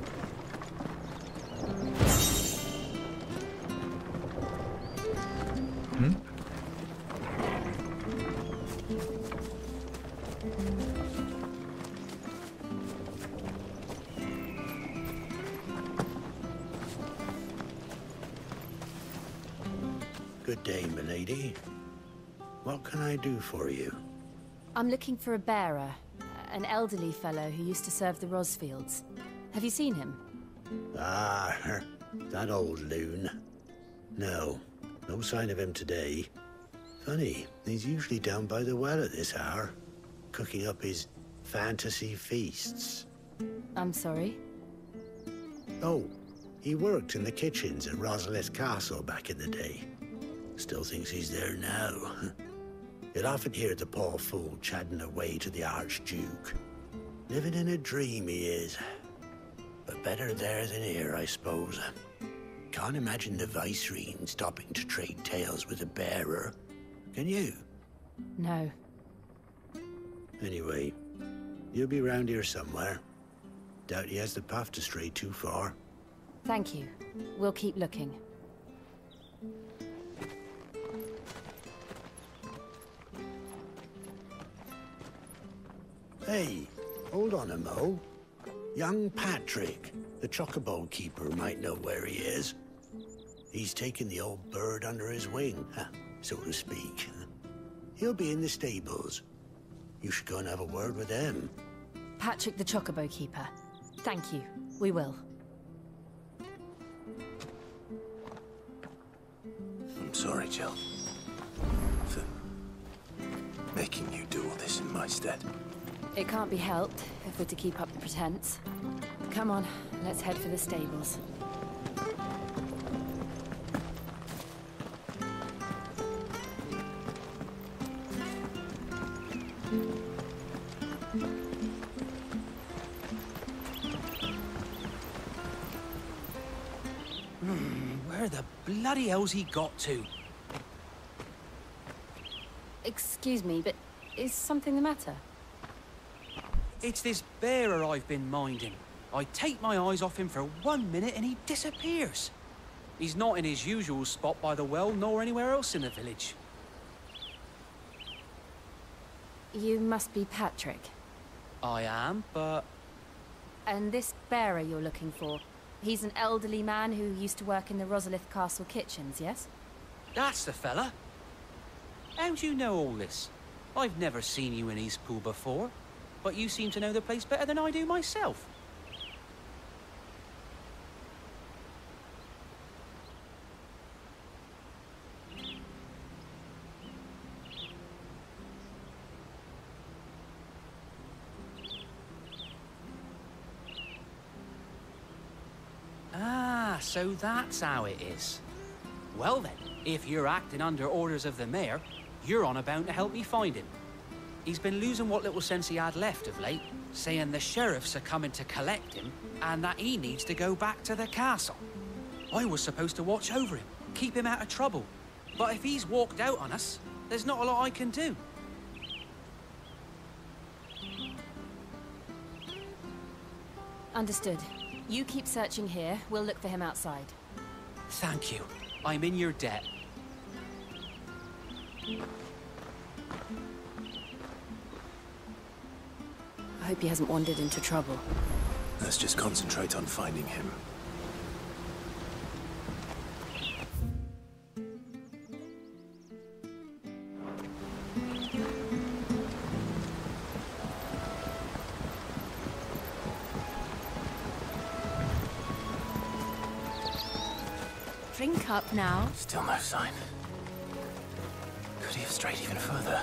Good day, milady. What can I do for you? I'm looking for a bearer. An elderly fellow who used to serve the Rosfields. Have you seen him? Ah, that old loon. No sign of him today. Funny, he's usually down by the well at this hour, cooking up his fantasy feasts. I'm sorry? Oh, he worked in the kitchens at Rosalith Castle back in the day. Still thinks he's there now. You'd often hear the poor fool chatting away to the Archduke. Living in a dream he is. But better there than here, I suppose. Can't imagine the Vicereine stopping to trade tales with a bearer. Can you? No. Anyway, you'll be round here somewhere. Doubt he has the path to stray too far. Thank you. We'll keep looking. Hey, hold on a mo. Young Patrick, the chocobo keeper, might know where he is. He's taken the old bird under his wing, so to speak. He'll be in the stables. You should go and have a word with him. Patrick the chocobo keeper. Thank you. We will. I'm sorry, Jill. For making you do all this in my stead. It can't be helped if we're to keep up the pretense. Come on, let's head for the stables. Where the bloody hell's he got to? Excuse me, but is something the matter? It's this bearer I've been minding. I take my eyes off him for 1 minute and he disappears. He's not in his usual spot by the well, nor anywhere else in the village. You must be Patrick. I am, but... And this bearer you're looking for, he's an elderly man who used to work in the Rosalith Castle kitchens, yes? That's the fella. How do you know all this? I've never seen you in Eastpool before, but you seem to know the place better than I do myself. Ah, so that's how it is. Well then, if you're acting under orders of the mayor, you're on about to help me find him. He's been losing what little sense he had left of late, saying the sheriffs are coming to collect him and that he needs to go back to the castle. I was supposed to watch over him, keep him out of trouble. But if he's walked out on us, there's not a lot I can do. Understood. You keep searching here, we'll look for him outside. Thank you. I'm in your debt. I hope he hasn't wandered into trouble. Let's just concentrate on finding him. Drink up now. Still no sign. Could he have strayed even further?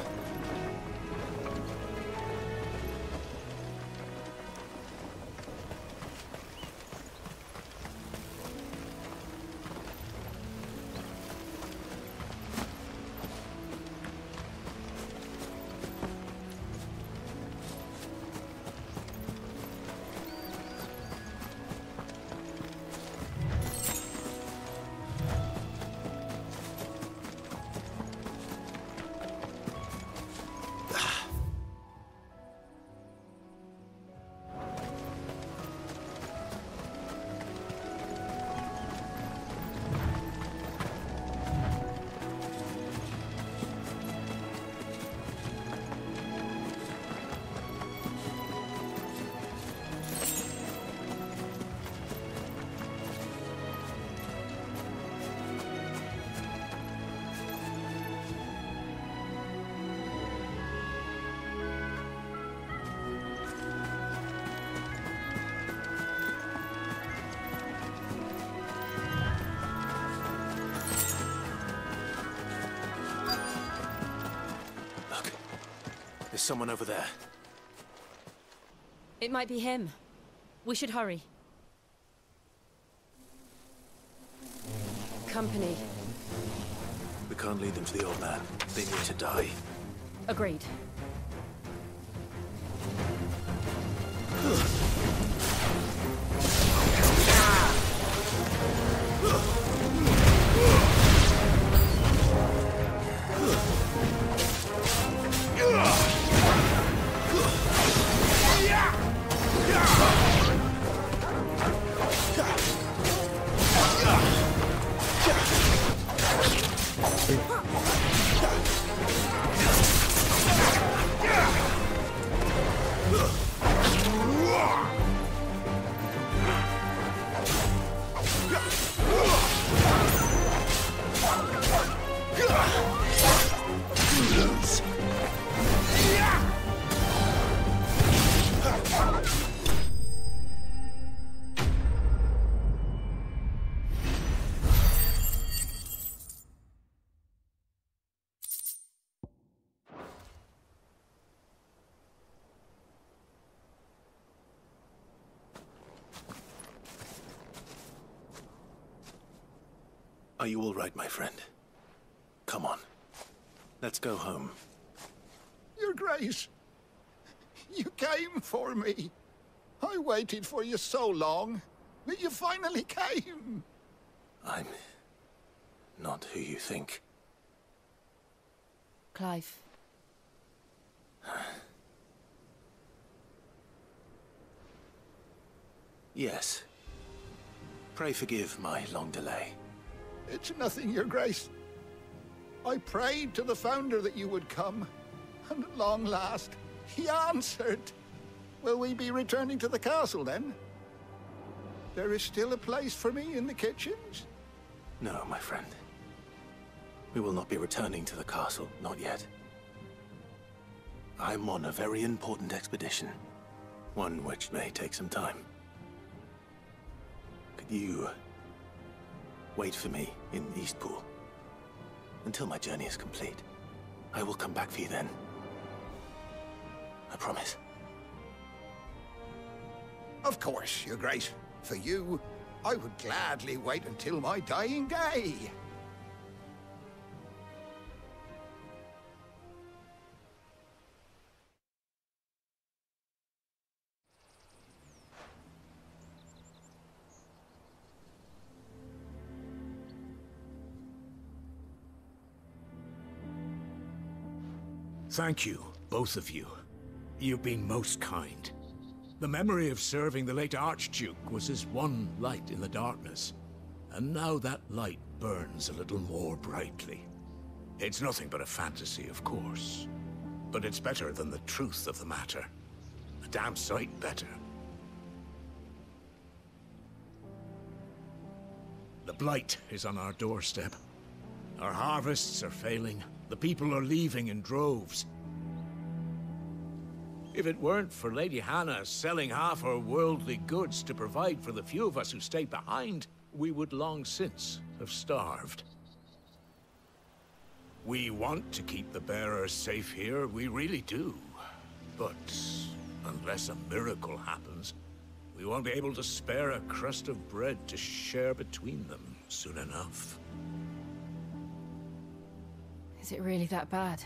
There's someone over there. It might be him. We should hurry. Company. We can't lead them to the old man. They need to die. Agreed. Are you all right, my friend? Come on. Let's go home. Your Grace, you came for me. I waited for you so long, but you finally came. I'm not who you think. Clive. Yes. Pray forgive my long delay. It's nothing, Your Grace. I prayed to the Founder that you would come, and at long last, he answered. Will we be returning to the castle, then? There is still a place for me in the kitchens? No, my friend. We will not be returning to the castle, not yet. I'm on a very important expedition, one which may take some time. Could you wait for me in Eastpool until my journey is complete? I will come back for you then. I promise. Of course, Your Grace. For you, I would gladly wait until my dying day. Thank you, both of you. You've been most kind. The memory of serving the late Archduke was his one light in the darkness, and now that light burns a little more brightly. It's nothing but a fantasy, of course, but it's better than the truth of the matter. A damn sight better. The blight is on our doorstep. Our harvests are failing. The people are leaving in droves. If it weren't for Lady Hannah selling half her worldly goods to provide for the few of us who stayed behind, we would long since have starved. We want to keep the bearers safe here, we really do. But unless a miracle happens, we won't be able to spare a crust of bread to share between them soon enough. Is it really that bad?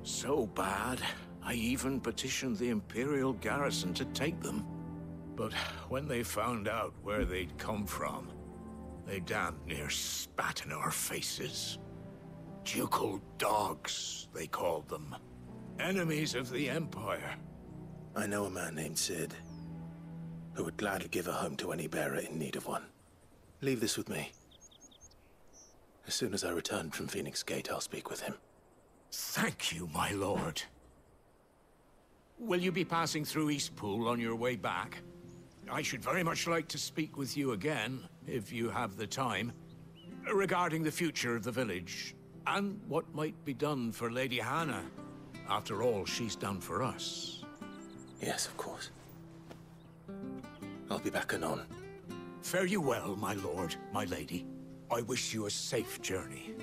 So bad, I even petitioned the Imperial garrison to take them. But when they found out where they'd come from, they damn near spat in our faces. Ducal dogs, they called them. Enemies of the Empire. I know a man named Sid, who would gladly give a home to any bearer in need of one. Leave this with me. As soon as I return from Phoenix Gate, I'll speak with him. Thank you, my lord. Will you be passing through Eastpool on your way back? I should very much like to speak with you again, if you have the time, regarding the future of the village, and what might be done for Lady Hannah. After all, she's done for us. Yes, of course. I'll be back anon. Fare you well, my lord, my lady. I wish you a safe journey.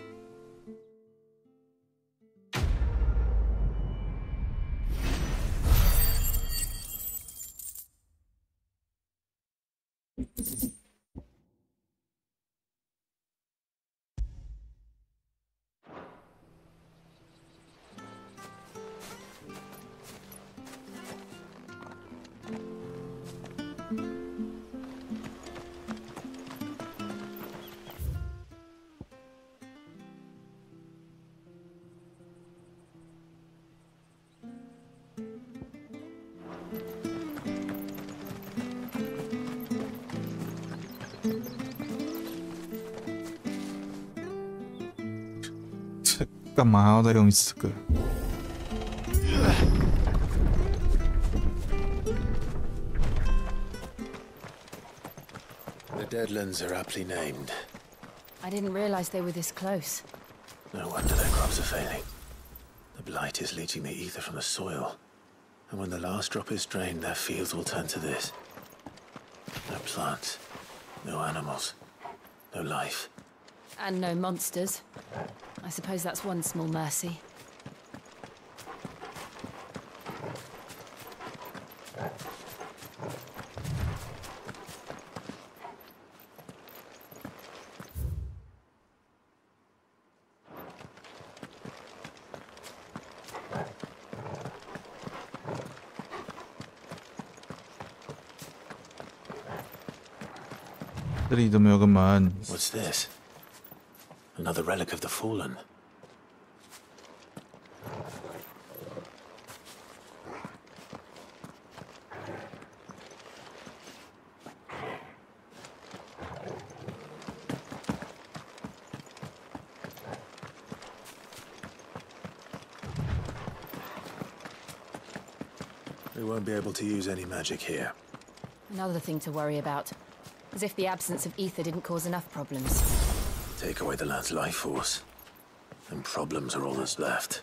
干嘛还要再用一次这个？ The Deadlands are aptly named. I didn't realize they were this close. No wonder their crops are failing. The blight is leaching the ether from the soil. And when the last drop is drained, their fields will turn to this. No plants, no animals, no life. And no monsters. I suppose that's one small mercy. 这里怎么有个门 What's this? Another relic of the fallen. We won't be able to use any magic here. Another thing to worry about. As if the absence of ether didn't cause enough problems. Take away the lad's life force, and problems are all that's left.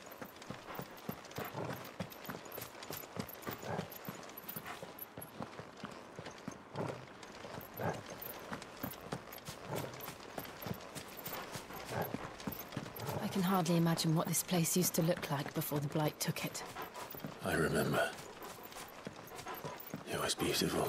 I can hardly imagine what this place used to look like before the Blight took it. I remember. It was beautiful.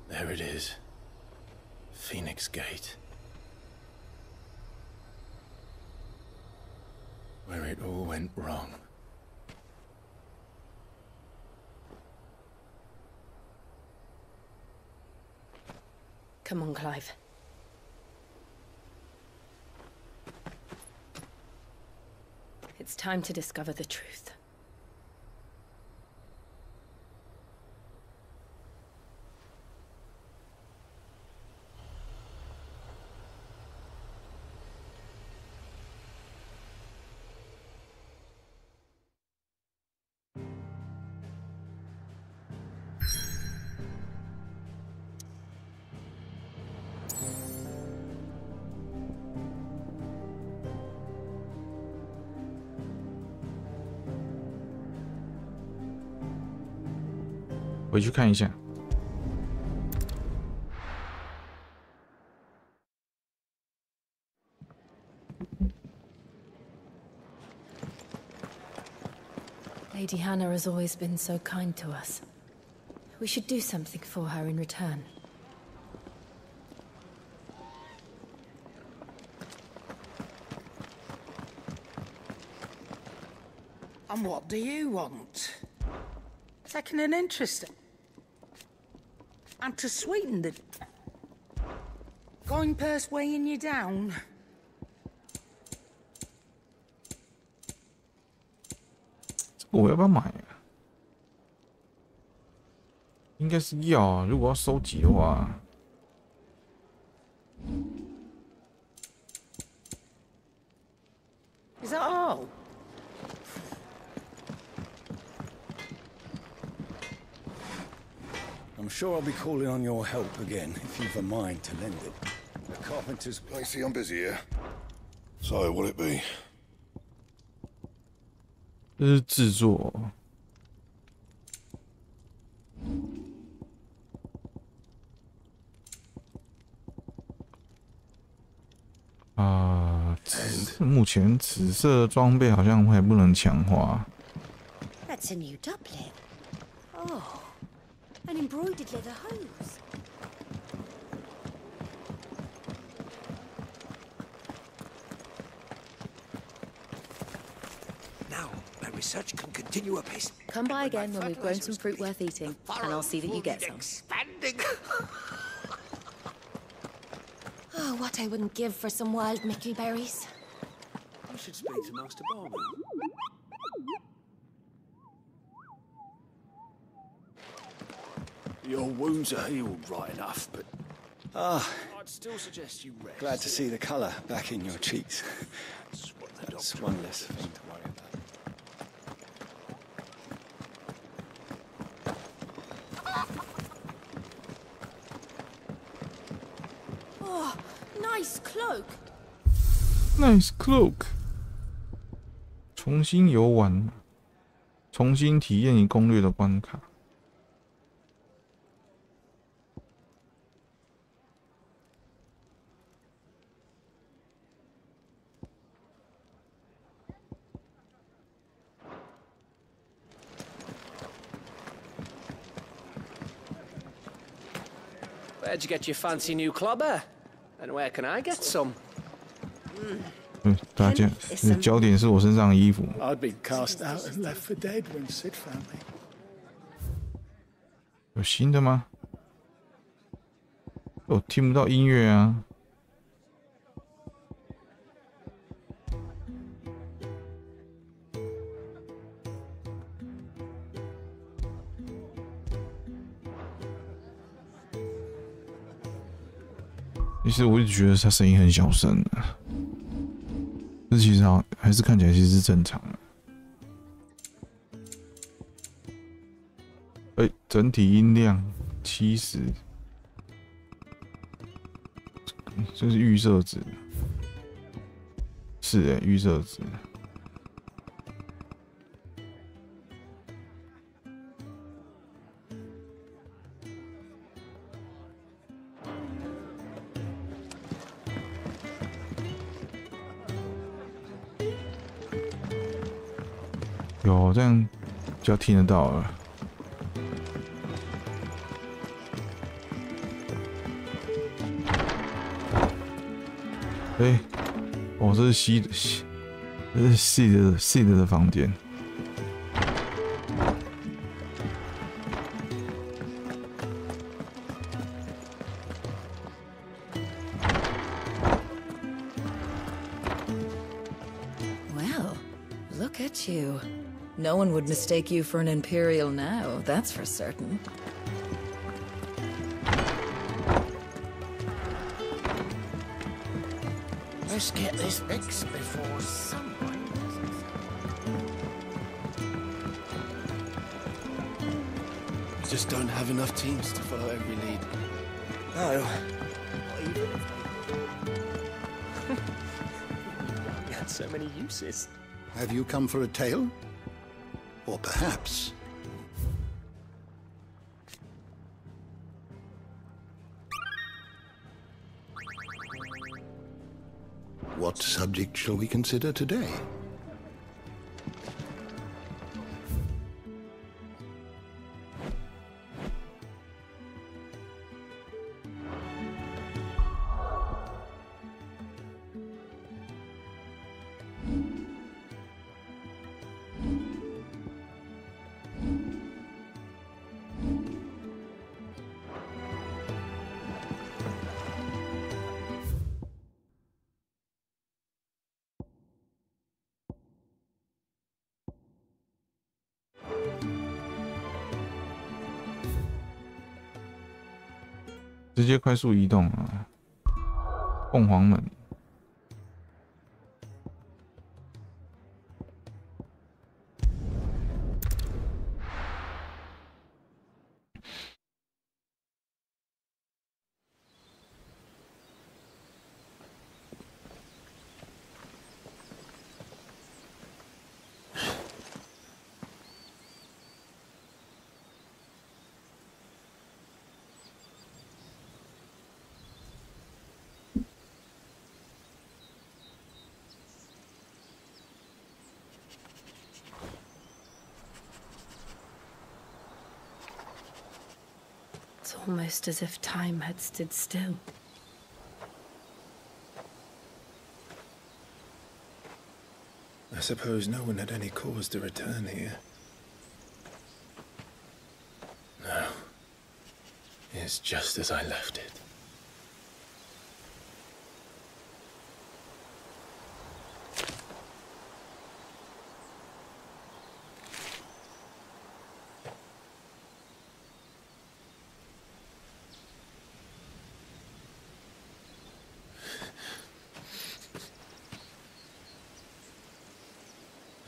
There it is. Phoenix Gate. Where it all went wrong. Come on, Clive. It's time to discover the truth. "回去看一下。Lady Hannah has always been so kind to us. We should do something for her in return. And what do you want? Taking an interest in... And to sweeten the... Going purse weighing you down? 我要不要买啊？应该是要啊，如果要收集的话。Is that all? I'm sure I'll be calling on your help again if you've a mind to lend it. The carpenter's... I see I'm busy here. So, what'll it be? 这是制作。目前紫色装备好像还不能强化。That's a new doublet. Oh, an embroidered leather hose. Now, my research can continue apace. Come by again when we've grown some fruit worth eating, and I'll see that you get some. Expanding. Oh, what I wouldn't give for some wild Mickey berries. You should speak to Master Barman. Your wounds are healed right enough, but... I'd still suggest you rest. Glad to see the colour back in your cheeks. That's one less thing to worry about. Oh, nice cloak. Nice cloak。重新游玩，重新体验已攻略的关卡。Where'd you get your fancy new clobber? And where can I get some? 大家焦点是我身上的衣服。 I'd been cast out and left for dead when Sid found me. 有新的吗？我听不到音乐啊。其实我一直觉得他声音很小声啊，这其实还是看起来其实是正常的。整体音量70，这是预设值，是预设值。有这样就要听得到了。哦，这是这是 Sid 的房间。Well, look at you. No one would mistake you for an Imperial now, that's for certain. Let's get this fixed before someone We just don't have enough teams to follow every lead. No. We had so many uses. Have you come for a tale? Or perhaps... What subject shall we consider today?直接快速移动啊！凤凰门。It's almost as if time had stood still. I suppose no one had any cause to return here. No. It's just as I left it.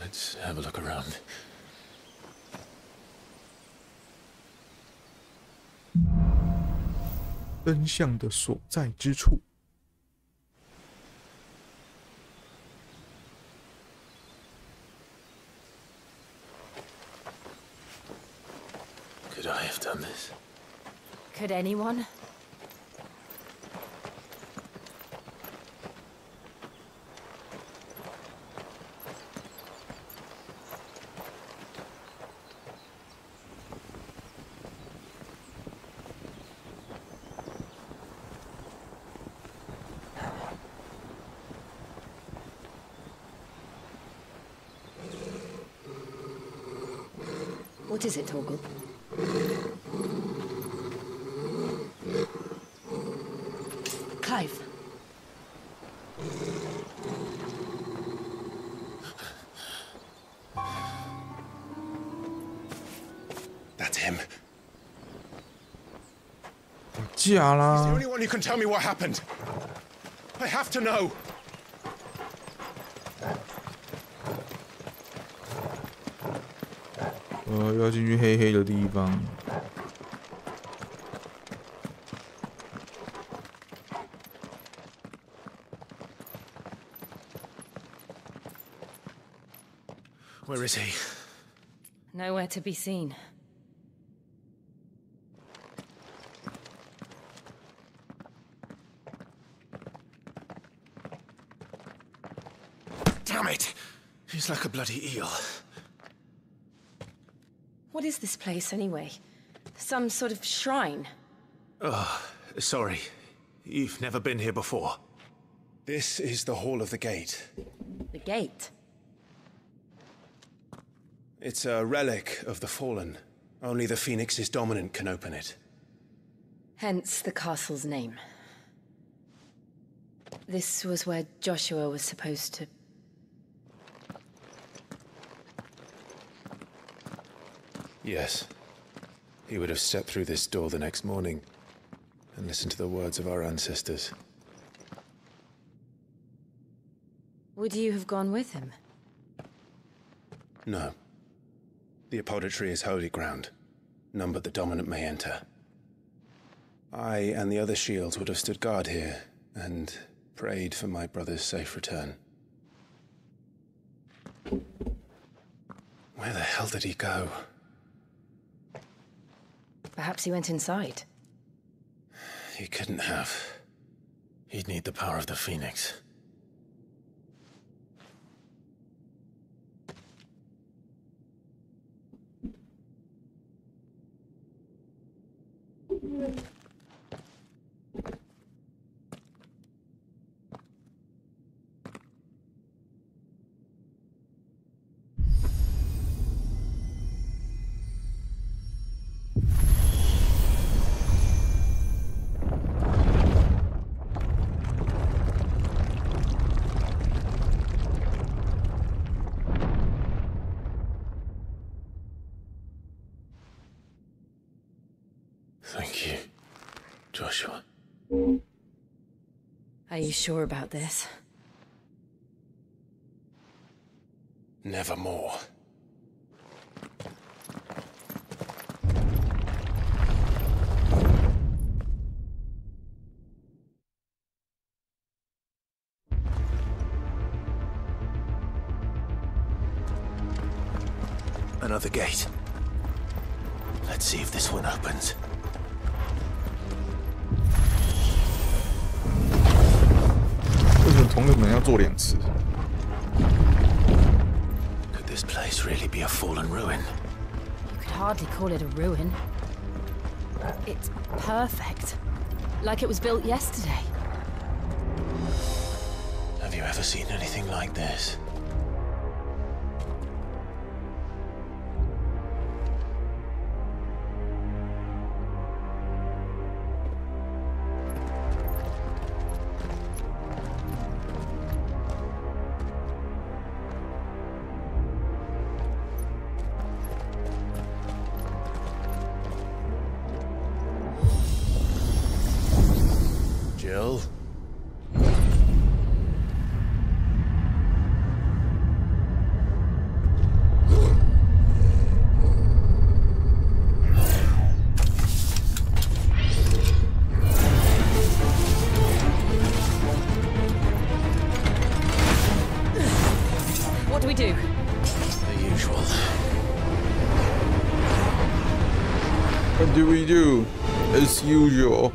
Let's have a look around. 真相的所在之处。Could I have done this? Could anyone? What is it, Torgal? Clive. That's him. He's the only one who can tell me what happened. I have to know.又要进去黑黑的地方。Where is he? Nowhere to be seen. Damn it! He's like a bloody eel. What is this place, anyway? Some sort of shrine? Oh, sorry. You've never been here before. This is the Hall of the Gate. The gate? It's a relic of the Fallen. Only the Phoenix's dominant can open it. Hence the castle's name. This was where Joshua was supposed to... Yes. He would have stepped through this door the next morning and listened to the words of our ancestors. Would you have gone with him? No. The apodatory is holy ground. None but the dominant may enter. I and the other shields would have stood guard here and prayed for my brother's safe return. Where the hell did he go? Perhaps he went inside. He couldn't have. He'd need the power of the Phoenix. Thank you, Joshua. Are you sure about this? Nevermore. Another gate. Let's see if this one opens. 为什么同一个门要做2次？ Could this place really be a fallen ruin? You could hardly call it a ruin. It's perfect. Like it was built yesterday. Have you ever seen anything like this? Jill? What do we do? The usual. What do we do? As usual.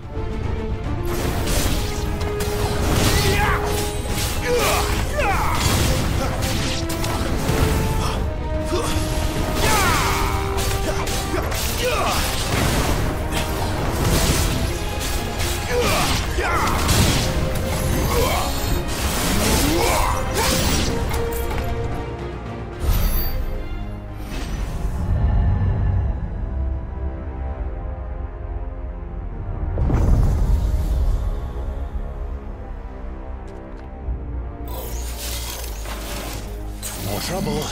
More trouble.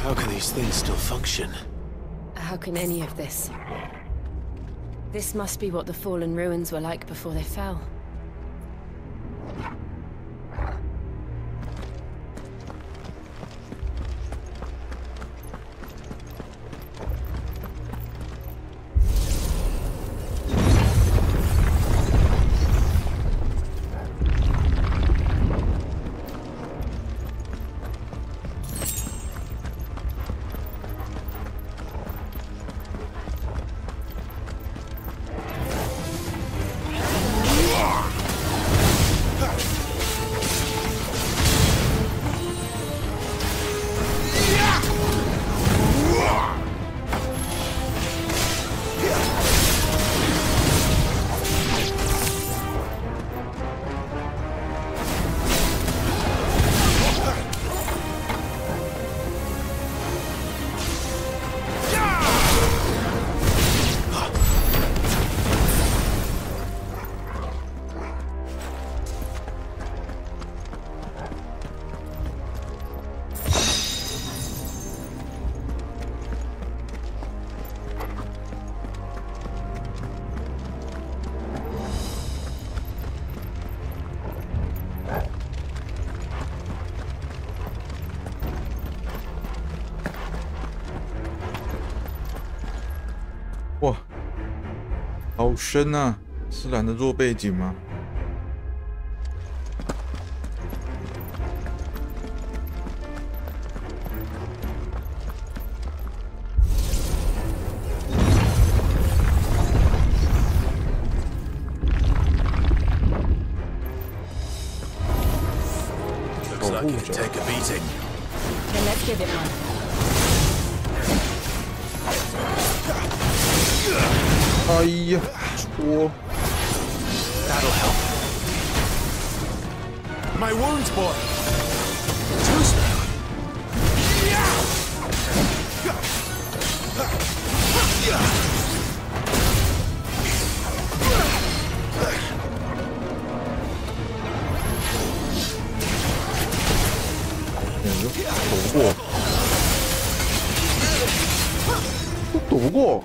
How can these things still function? How can any of this? This must be what the fallen ruins were like before they fell.哇，好深啊！是懒得做背景吗？保护者。 Then let's give it one. 哎呀，戳！ That'll help. My wounds, boy. Too slow. 躲不过，躲不过。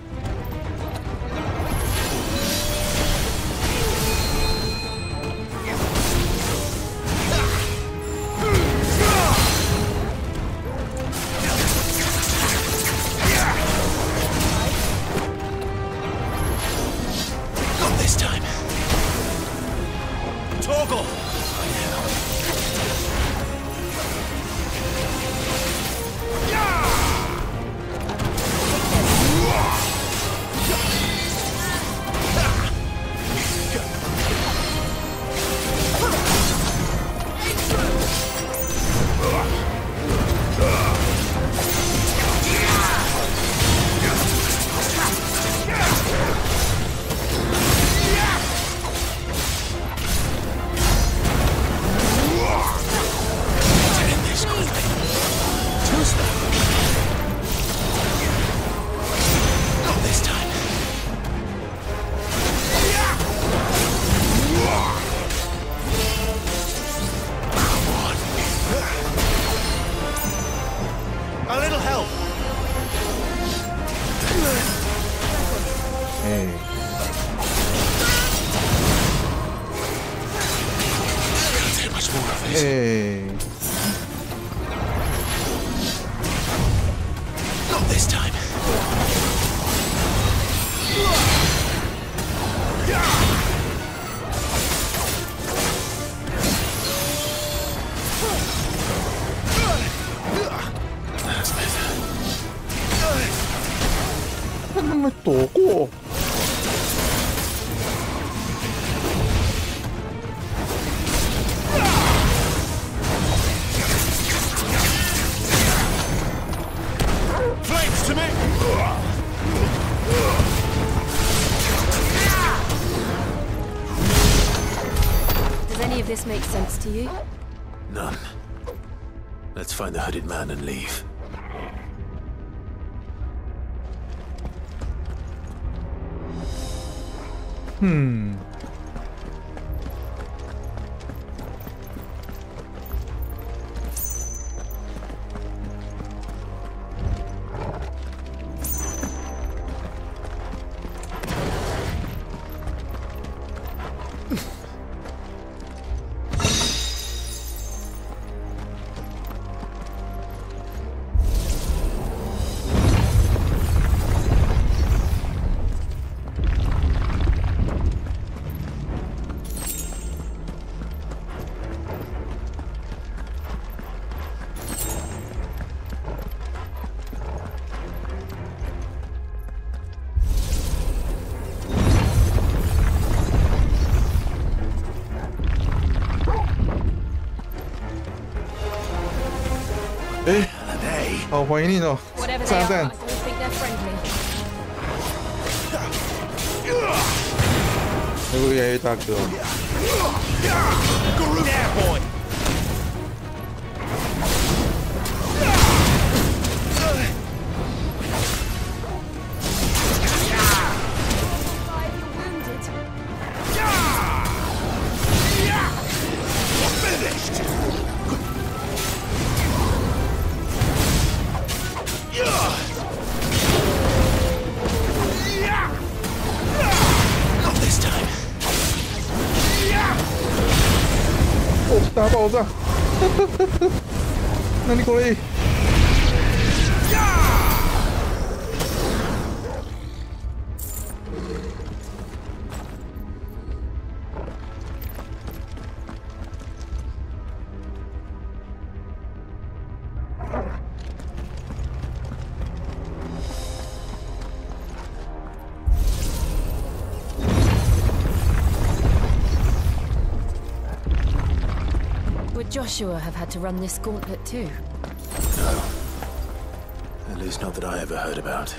Hey. Not this time. That's better. 他们躲过。this makes sense to you? None. Let's find the hooded man and leave.好怀念哦，炸弹。会不会越来越大个？ 大爆炸！那你过来！Joshua have had to run this gauntlet too? No. At least not that I ever heard about.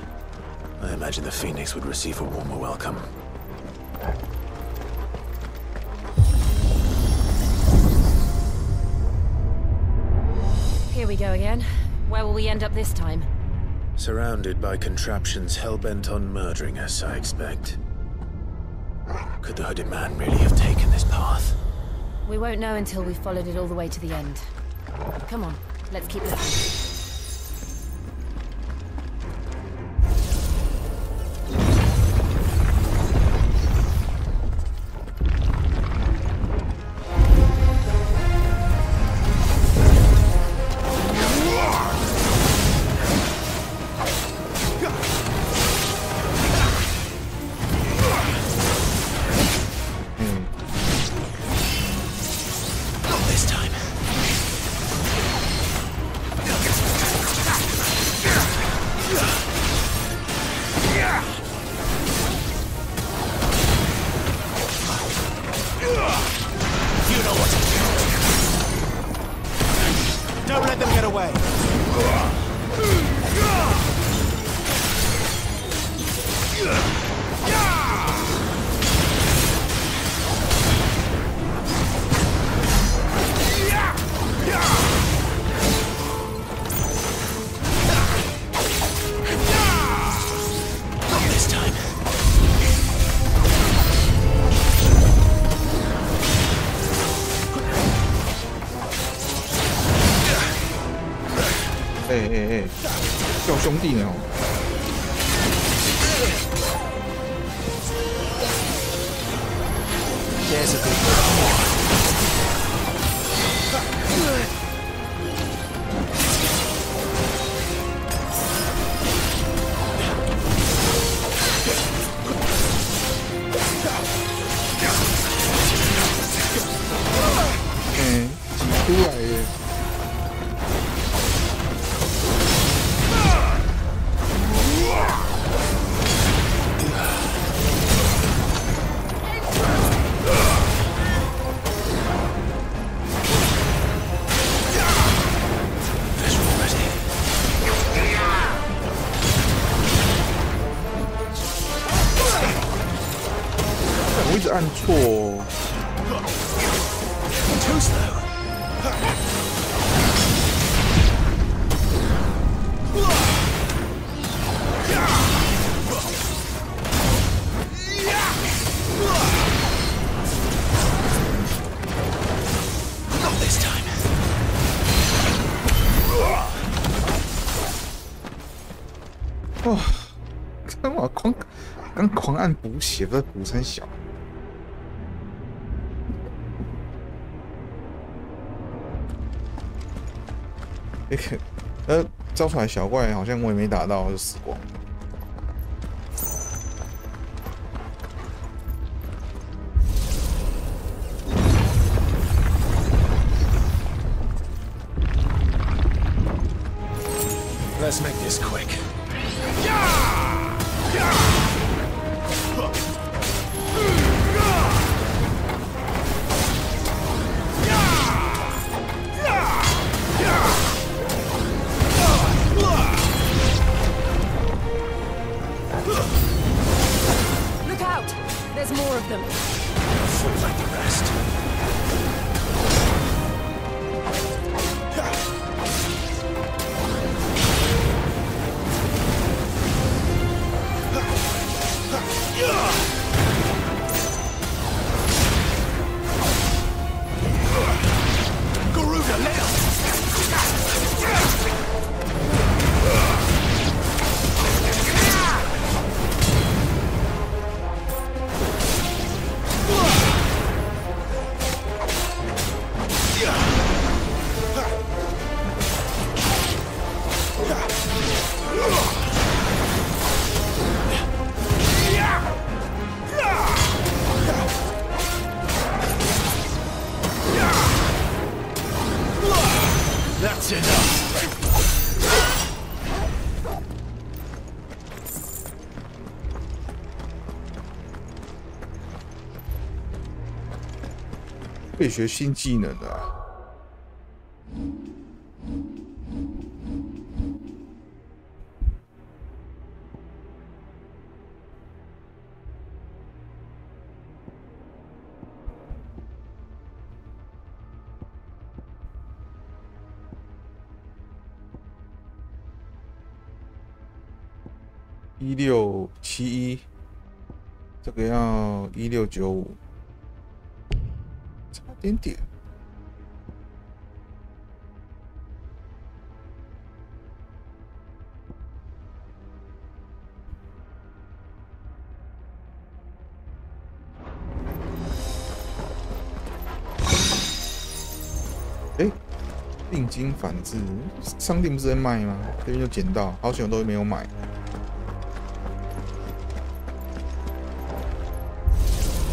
I imagine the Phoenix would receive a warmer welcome. Here we go again. Where will we end up this time? Surrounded by contraptions hell-bent on murdering us, I expect. Could the hooded man really have taken this path? We won't know until we've followed it all the way to the end. Come on, let's keep looking.叫兄弟呢？挤出来耶！ 我一直按错。Too slow. Not this time. 哇，看我狂按补血，不是补三小。招出来小怪好像我也没打到，就死光。Let's make this quick. Look out! There's more of them. Fools like the rest. Garuda, let us. That's enough. 可以学新技能的啊。1671，这个要1695，差点点。定金反制，商店不是在卖吗？这边就捡到，好险我都没有买。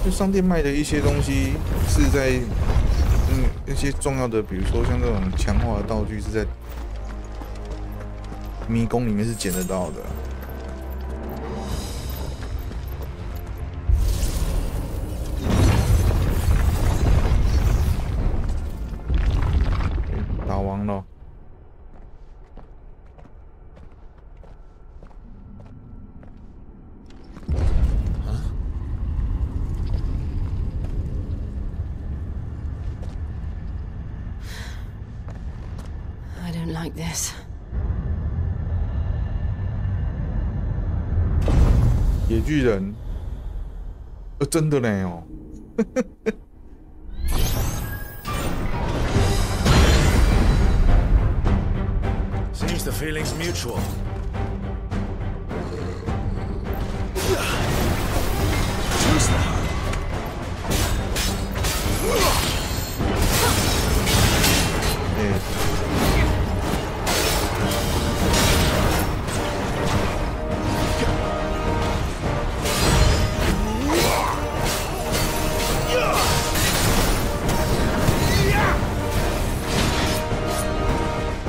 就商店卖的一些东西是在一些重要的，比如说像这种强化的道具是在迷宫里面是捡得到的。打完了。I don't like this. 野巨人，真的嘞哦。Seems the feeling's mutual. Too slow.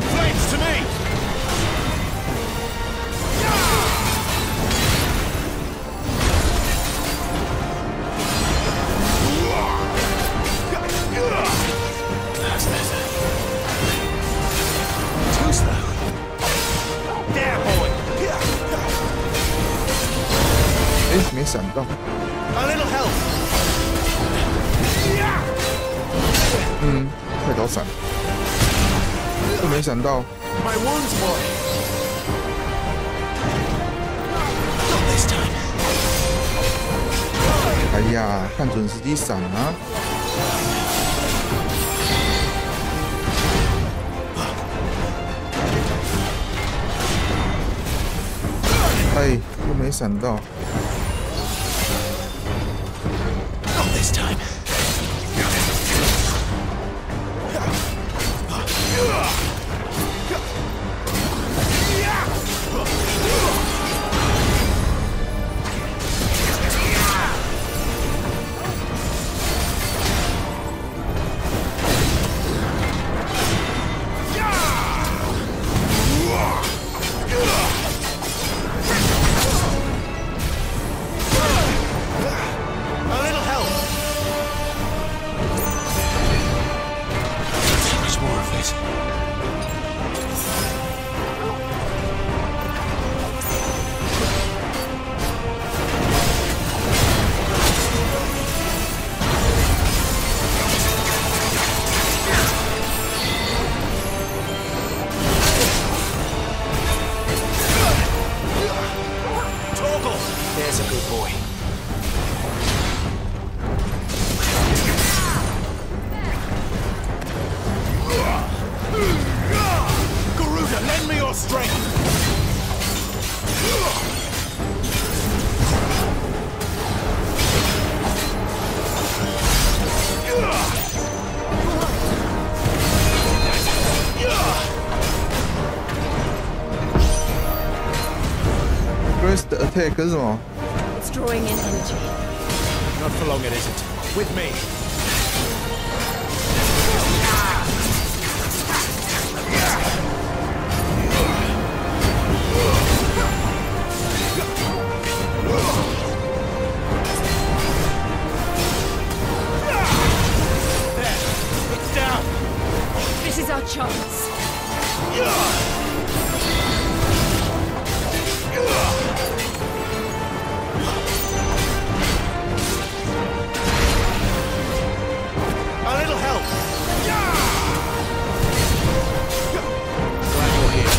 Flames to me! 快刀闪，又没闪到。 My wounds, boy. Not this time. 哎呀，看准时机闪啊！哎，又没闪到。 Not this time. There's a good boy. Garuda, lend me your strength! Press the attack 是什么？ It's drawing in energy. Not for long it isn't. With me. There, it's down. This is our chance. A little help. Glad you're here.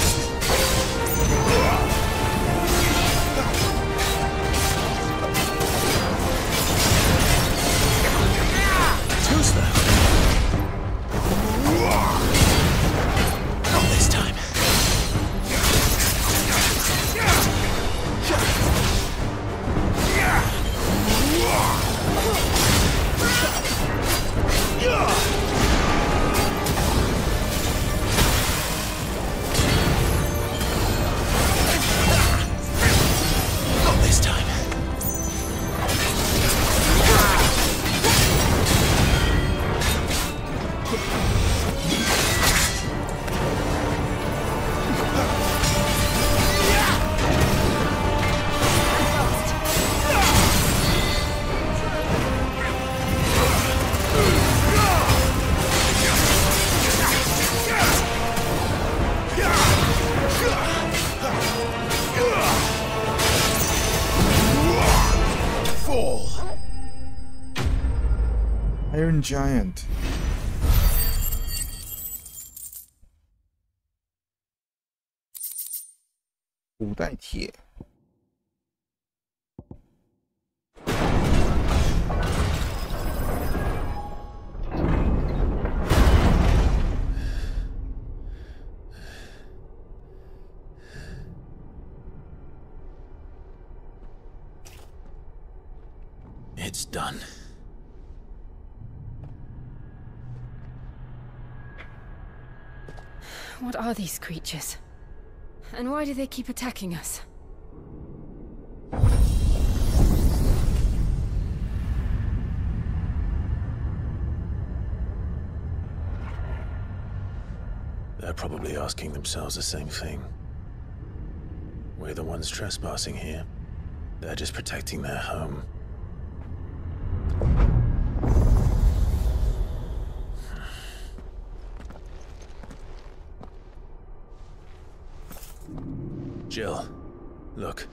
Too slow. Not this time. Not this time. Fall. Iron Giant。古代铁。 It's done. What are these creatures? And why do they keep attacking us? They're probably asking themselves the same thing. We're the ones trespassing here. They're just protecting their home. Jill, look.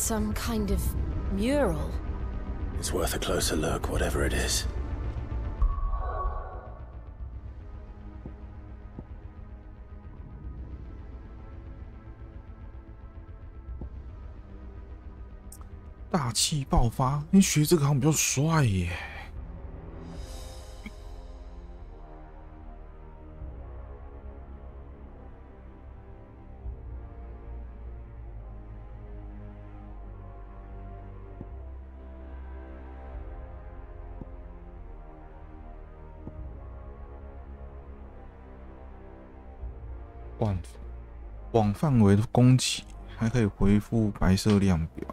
some kind of mural. It's worth a closer look, whatever it is.大气爆发，你学这个好像比较帅耶。广范围的攻击，还可以回复白色量表。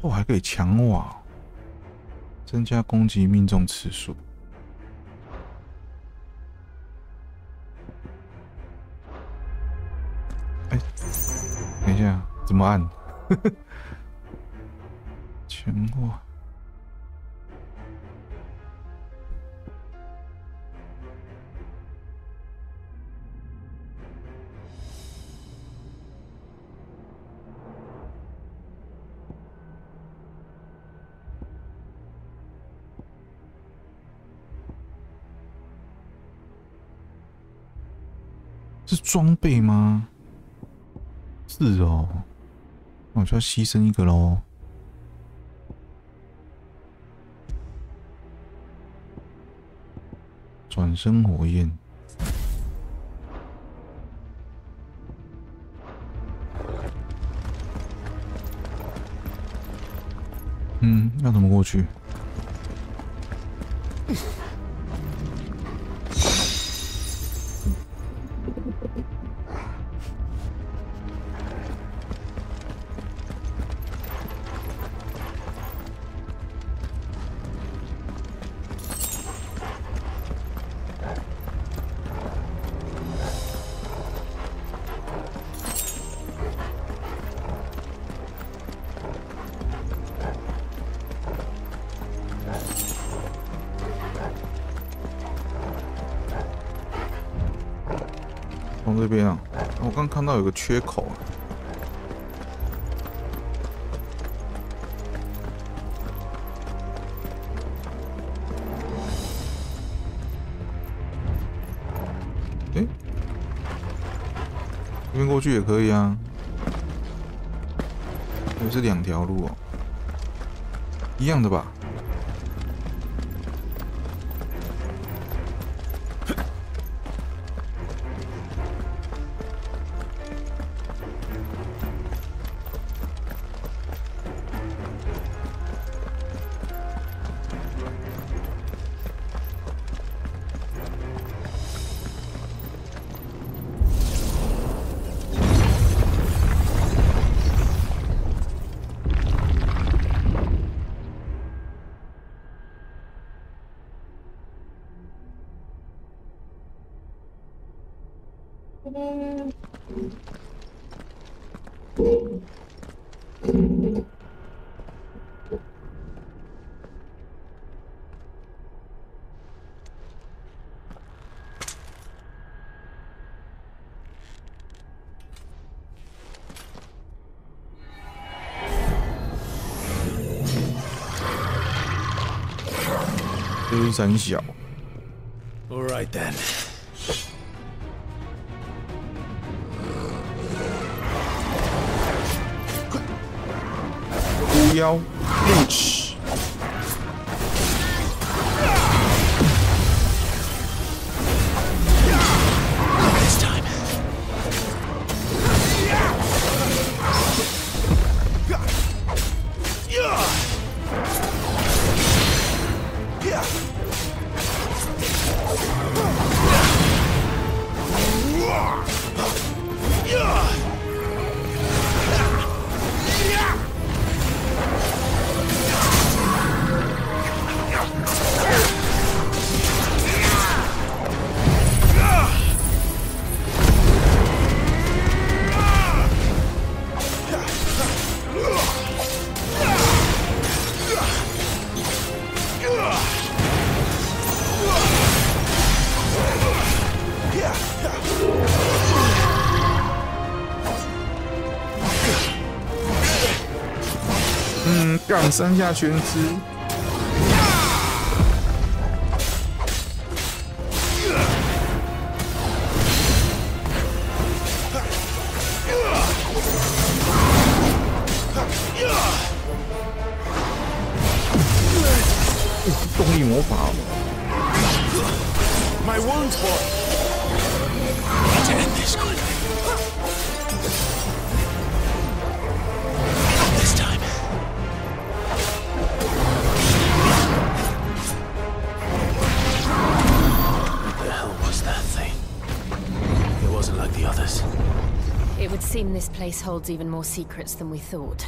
哦，还可以强化，增加攻击命中次数。哎，等一下，怎么按？强化。是装备吗？是哦，那我就要牺牲一个喽。转身火焰，要怎么过去？从这边啊，我刚看到有个缺口啊。哎，这边过去也可以啊。这是两条路哦，一样的吧？这是三小。All right then. 狐妖 H。This time. 干三下全吃。动力魔法。My wounds, boy. Need to end this quickly. Not this time. What the hell was that thing? It wasn't like the others. It would seem this place holds even more secrets than we thought.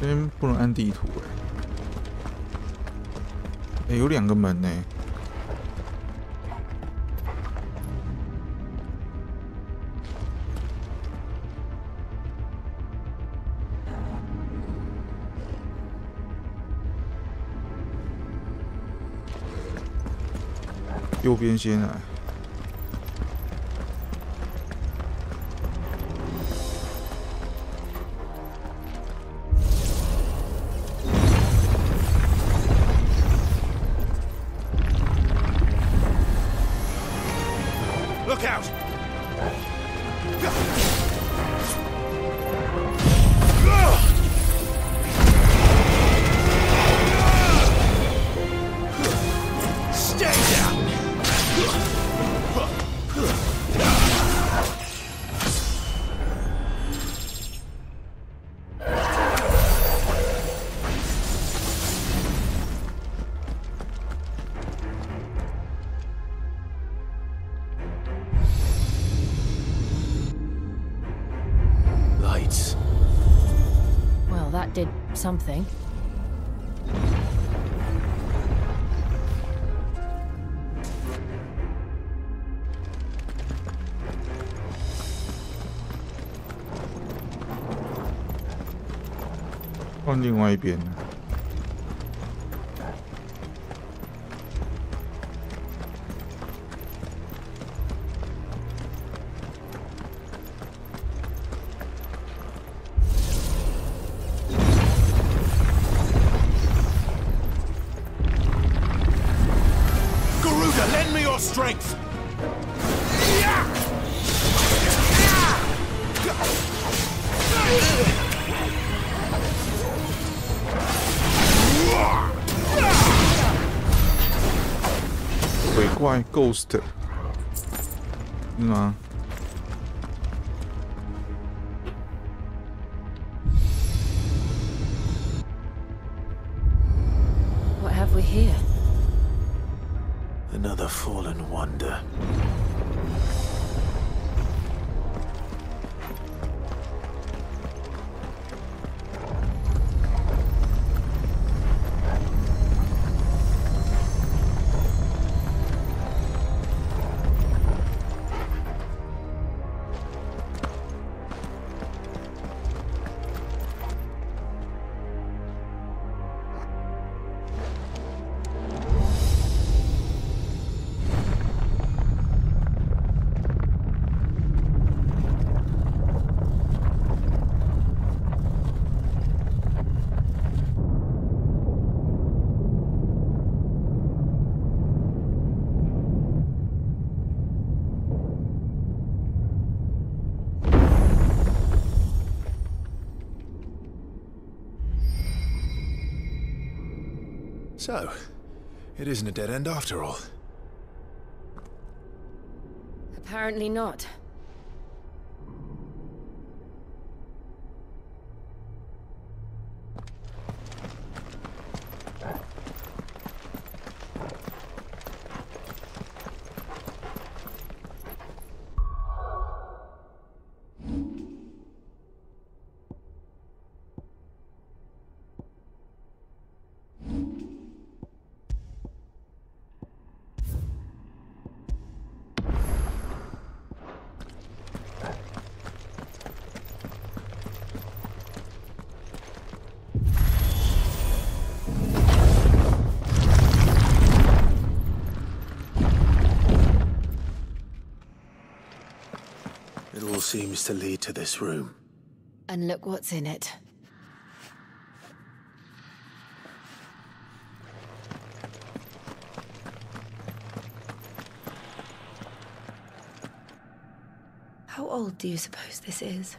这边不能按地图哎，有2个门呢。右边先来。Look out! Stay down! Lights. Well, that did something. 换另外一边。Garuda, lend me your strength! 鬼怪 Ghost 是吗？ What have we here? Another fallen wonder. So, it isn't a dead end after all. Apparently not. seems to lead to this room. And look what's in it. How old do you suppose this is?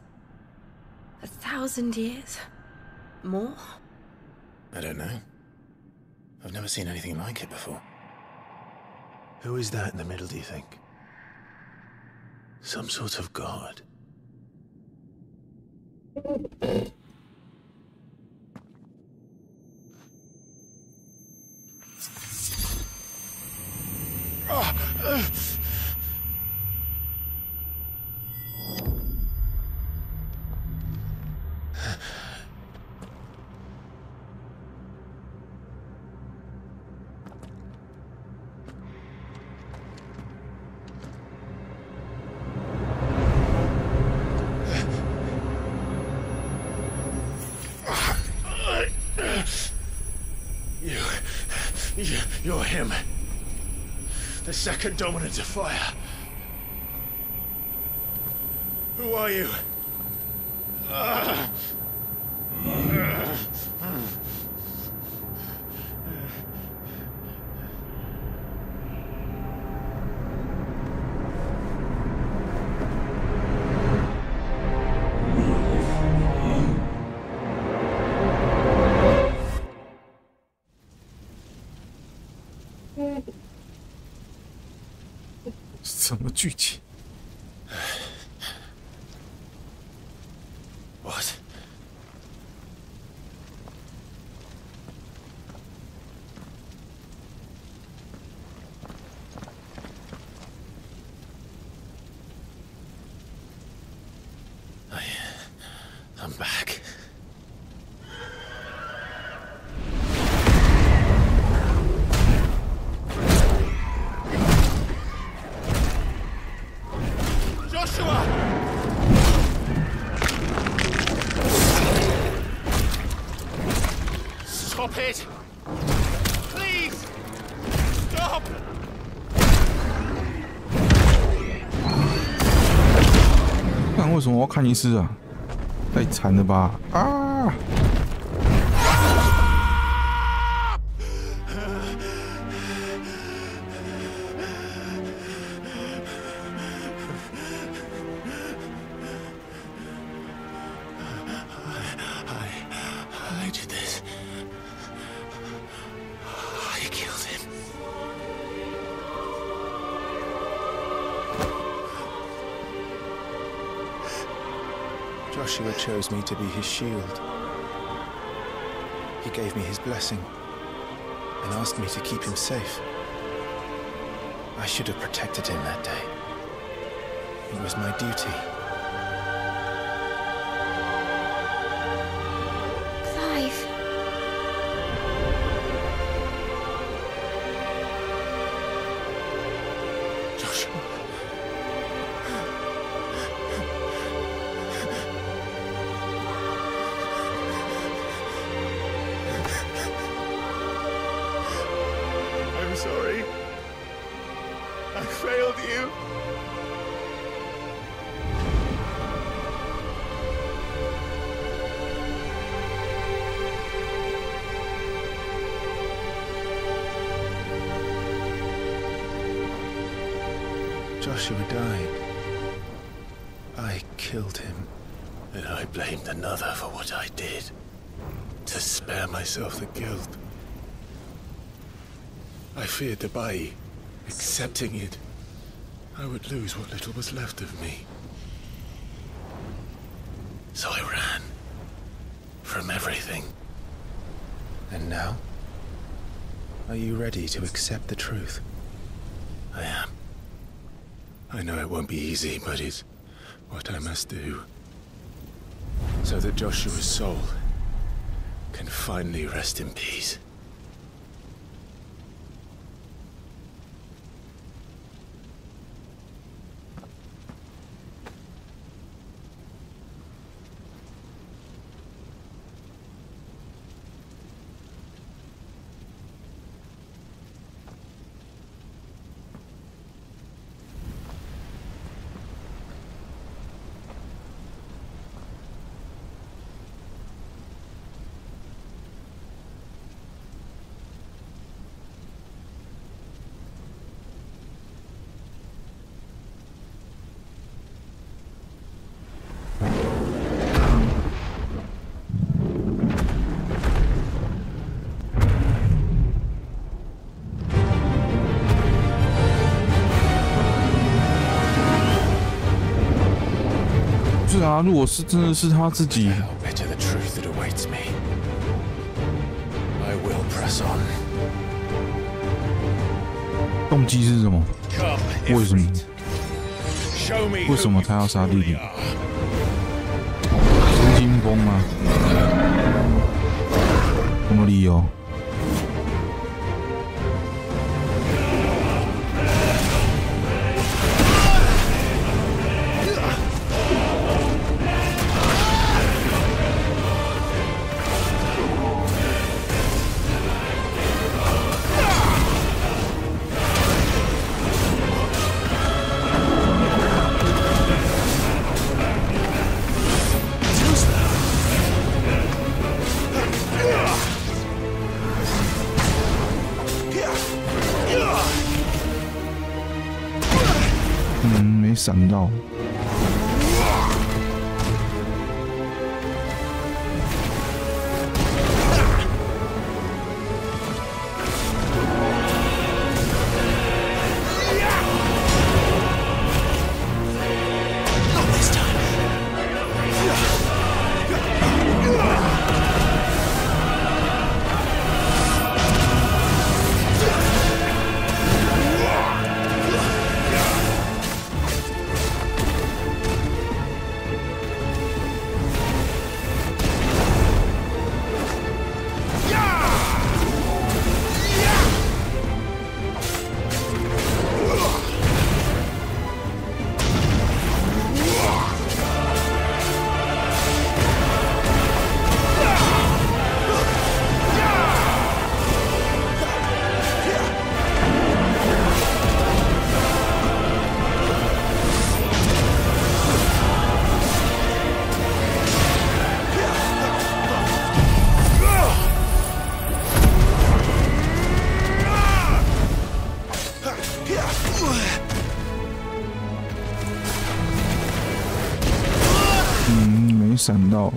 1,000 years? More? I don't know. I've never seen anything like it before. Who is that in the middle, do you think? Some sort of god? You're him. The second dominant of fire. Who are you?什么剧情？ What? I'm back. Joshua! Stop it! Please! Stop! 看为什么我要看医师啊？太惨了吧！啊！ I did this. I killed him. Joshua chose me to be his shield. He gave me his blessing and asked me to keep him safe. I should have protected him that day. It was my duty. Clive. Joshua. I'm sorry. I failed you. Joshua died. I killed him. And I blamed another for what I did. To spare myself the guilt. I feared that by accepting it, I would lose what little was left of me. So I ran. From everything. And now? Are you ready to accept the truth? I am. I know it won't be easy, but it's what I must do. So that Joshua's soul can finally rest in peace. 啊，如果是真的是他自己， Better the truth that awaits me. I will press on. 动机是什么？为什么？为什么他要杀弟弟？失心疯吗？什么理由？没闪到。没闪到。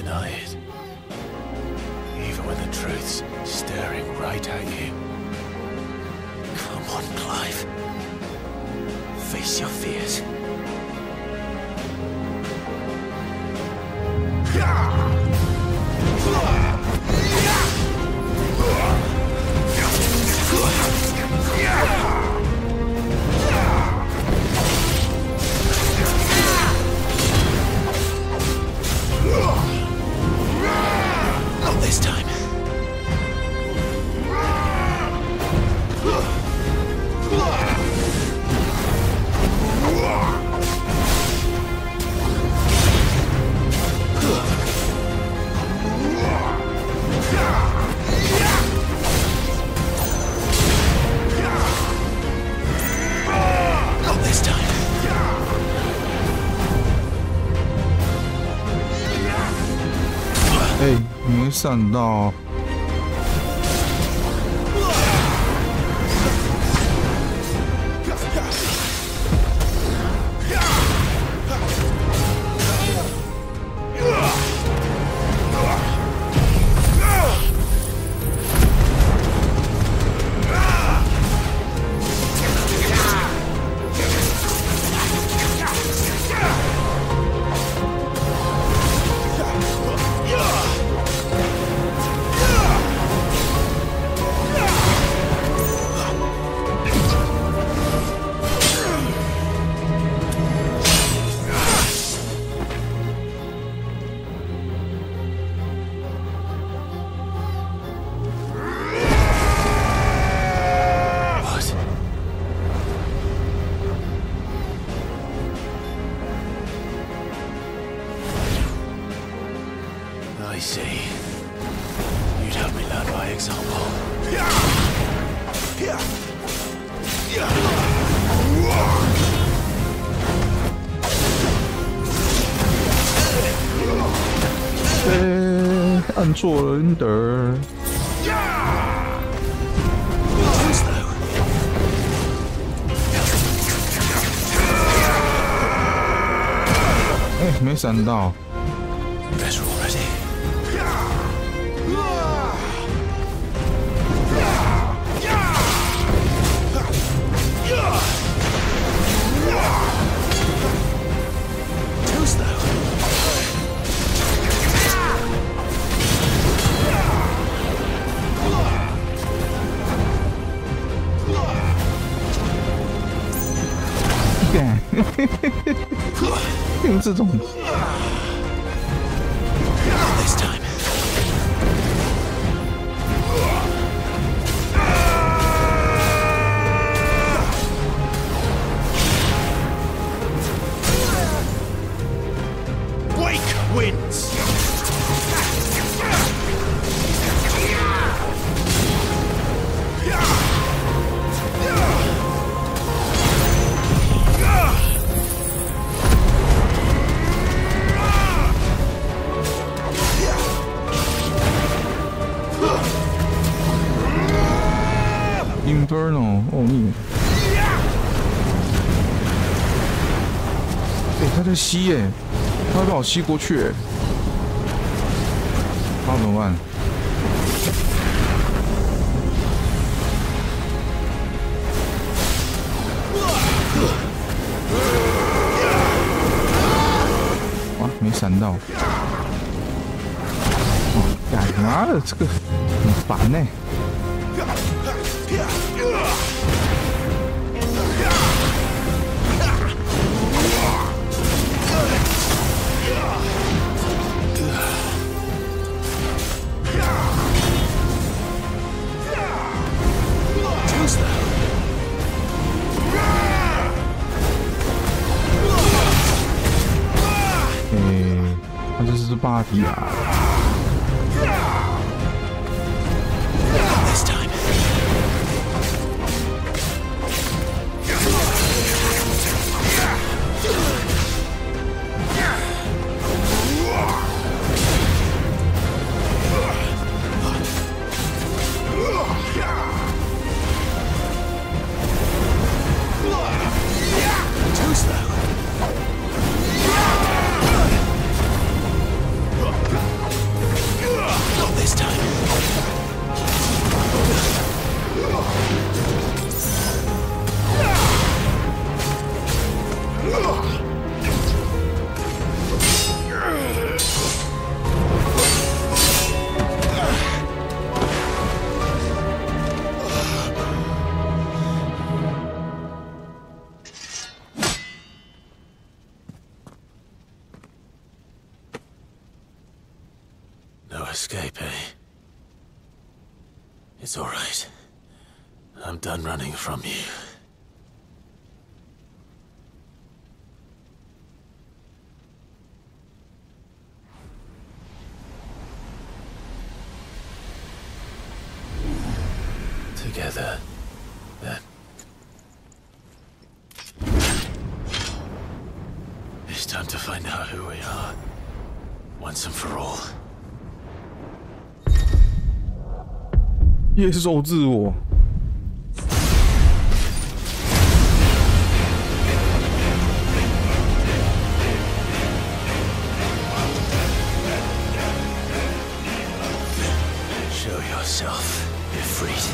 deny it. Even when the truth's staring right at you. Come on, Clive. Face your fears. Not this time. Not this time. 哎，没闪到。I see. You'd have me learn by example.按错了 Ender。哎，没闪到。 Better already. Too slow. Damn. 用这种。 This time. Wake wins. Inferno， 哦你，哎，他在吸耶，他会把我吸过去耶，那怎么办？哇，没闪到！哦，干妈的，这个很烦呢。 他这是霸体啊！ Too slow. It's all right. I'm done running from you. Together, then. It's time to find out who we are, once and for all. 野兽自我。 Show yourself, Ifrit.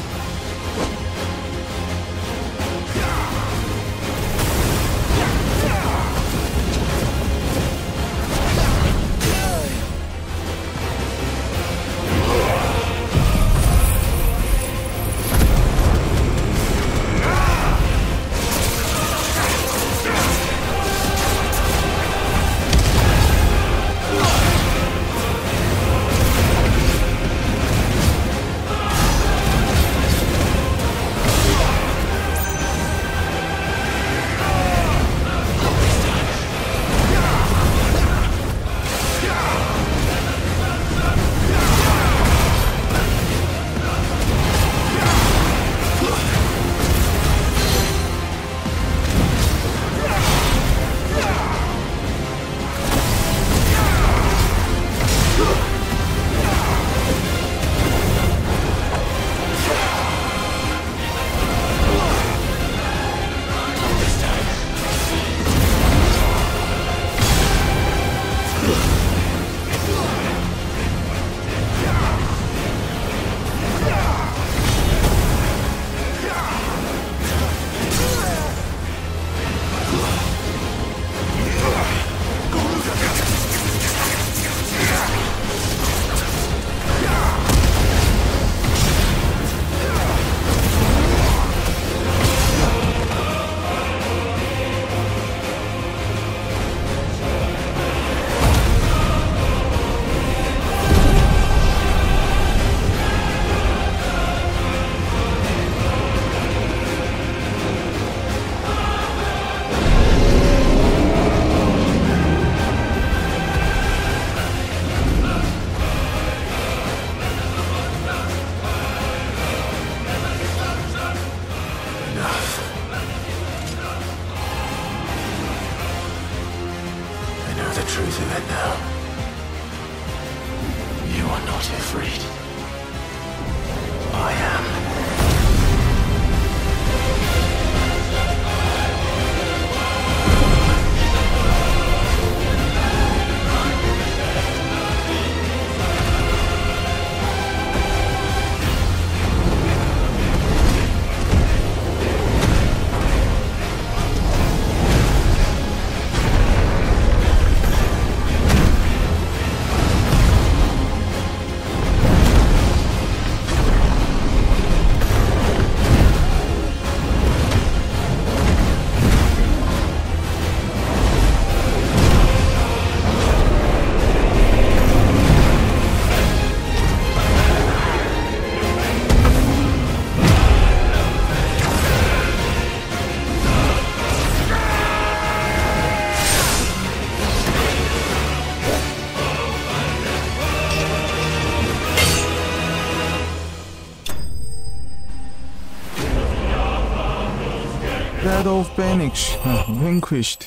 Battle of Vanquish，vanquished。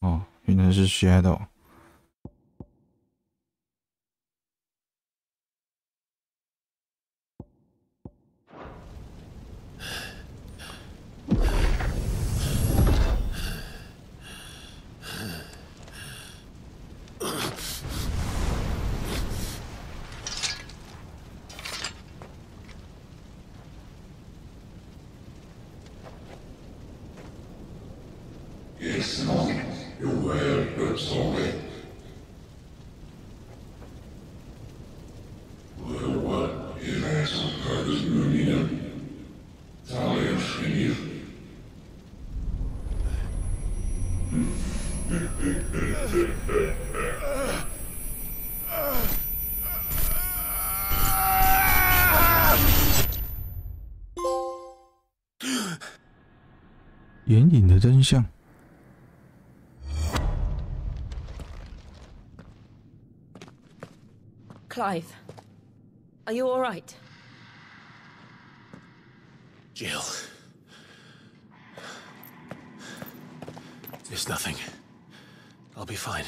哦，原来是 Shadow。It's not your word, but solid. Well, what is asshole Carter's Union? Talia Shinny. 眼影的真相。Clive, are you all right? Jill. It's nothing. I'll be fine.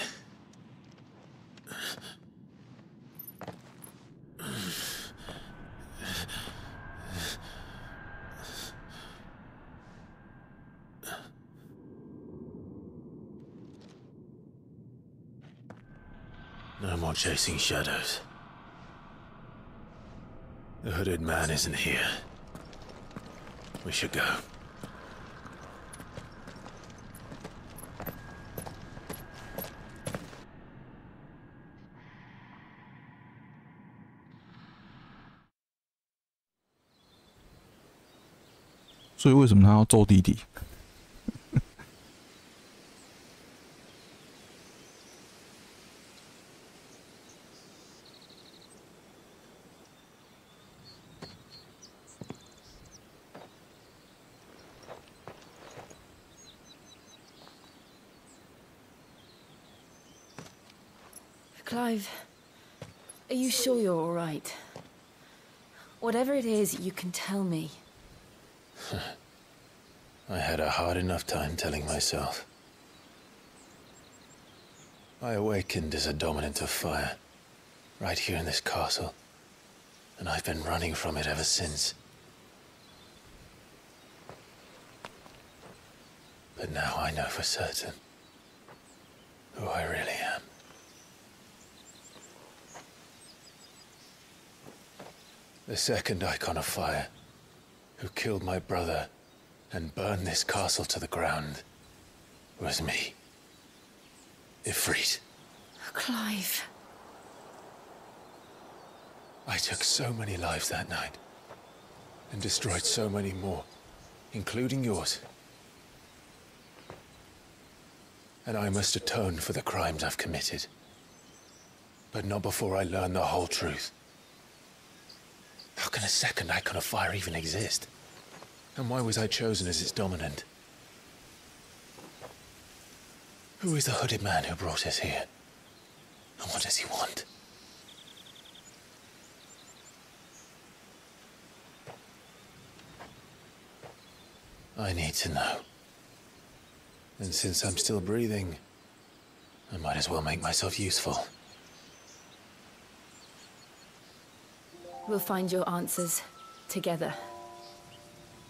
No more chasing shadows. The hooded man isn't here. We should go.所以为什么他要揍弟弟？Clive, are you sure you're all right? Whatever it is, you can tell me. I had a hard enough time telling myself. I awakened as a dominant of fire, right here in this castle, and I've been running from it ever since. But now I know for certain who I really am. The second icon of fire, who killed my brother and burned this castle to the ground, was me. Ifrit. Clive. I took so many lives that night, and destroyed so many more, including yours. And I must atone for the crimes I've committed. But not before I learn the whole truth. How can a second icon of fire even exist? And why was I chosen as its dominant? Who is the hooded man who brought us here? And what does he want? I need to know. And since I'm still breathing, I might as well make myself useful. We'll find your answers together.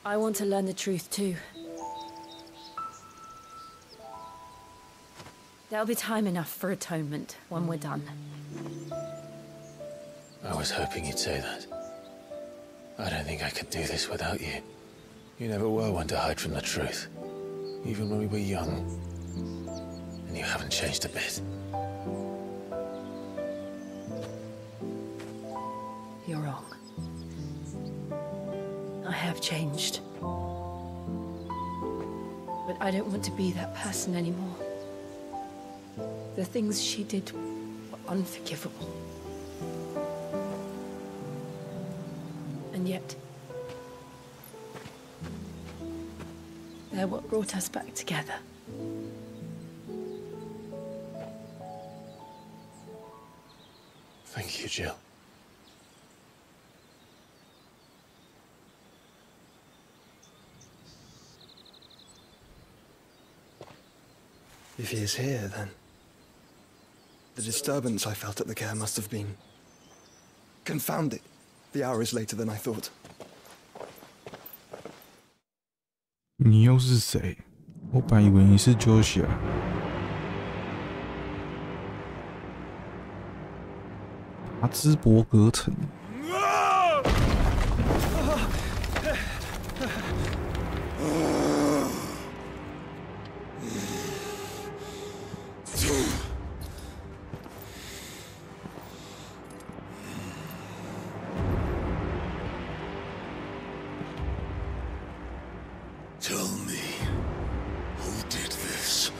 I want to learn the truth too. There'll be time enough for atonement when we're done. I was hoping you'd say that. I don't think I could do this without you. You never were one to hide from the truth, even when we were young. And you haven't changed a bit. You're wrong. I have changed. But I don't want to be that person anymore. The things she did were unforgivable. And yet, they're what brought us back together. Thank you, Jill. If he is here, then the disturbance I felt at the care must have been... Confound it. The hour is later than I thought. 你又是谁？我本以为你是 Joshua。达兹伯格城。Tell me, who did this,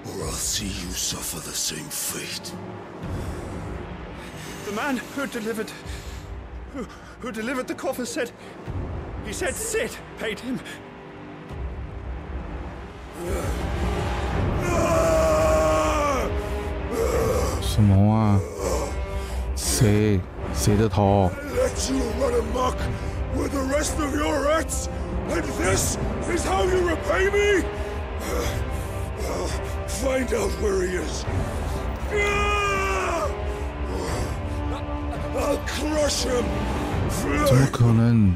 or I'll see you suffer the same fate. The man who delivered the coffer said... He said Sid paid him. 什么啊？谁的头？ Let you run amok with the rest of your rats, and this is how you repay me? Find out where he is. I'll crush him. 怎么可能？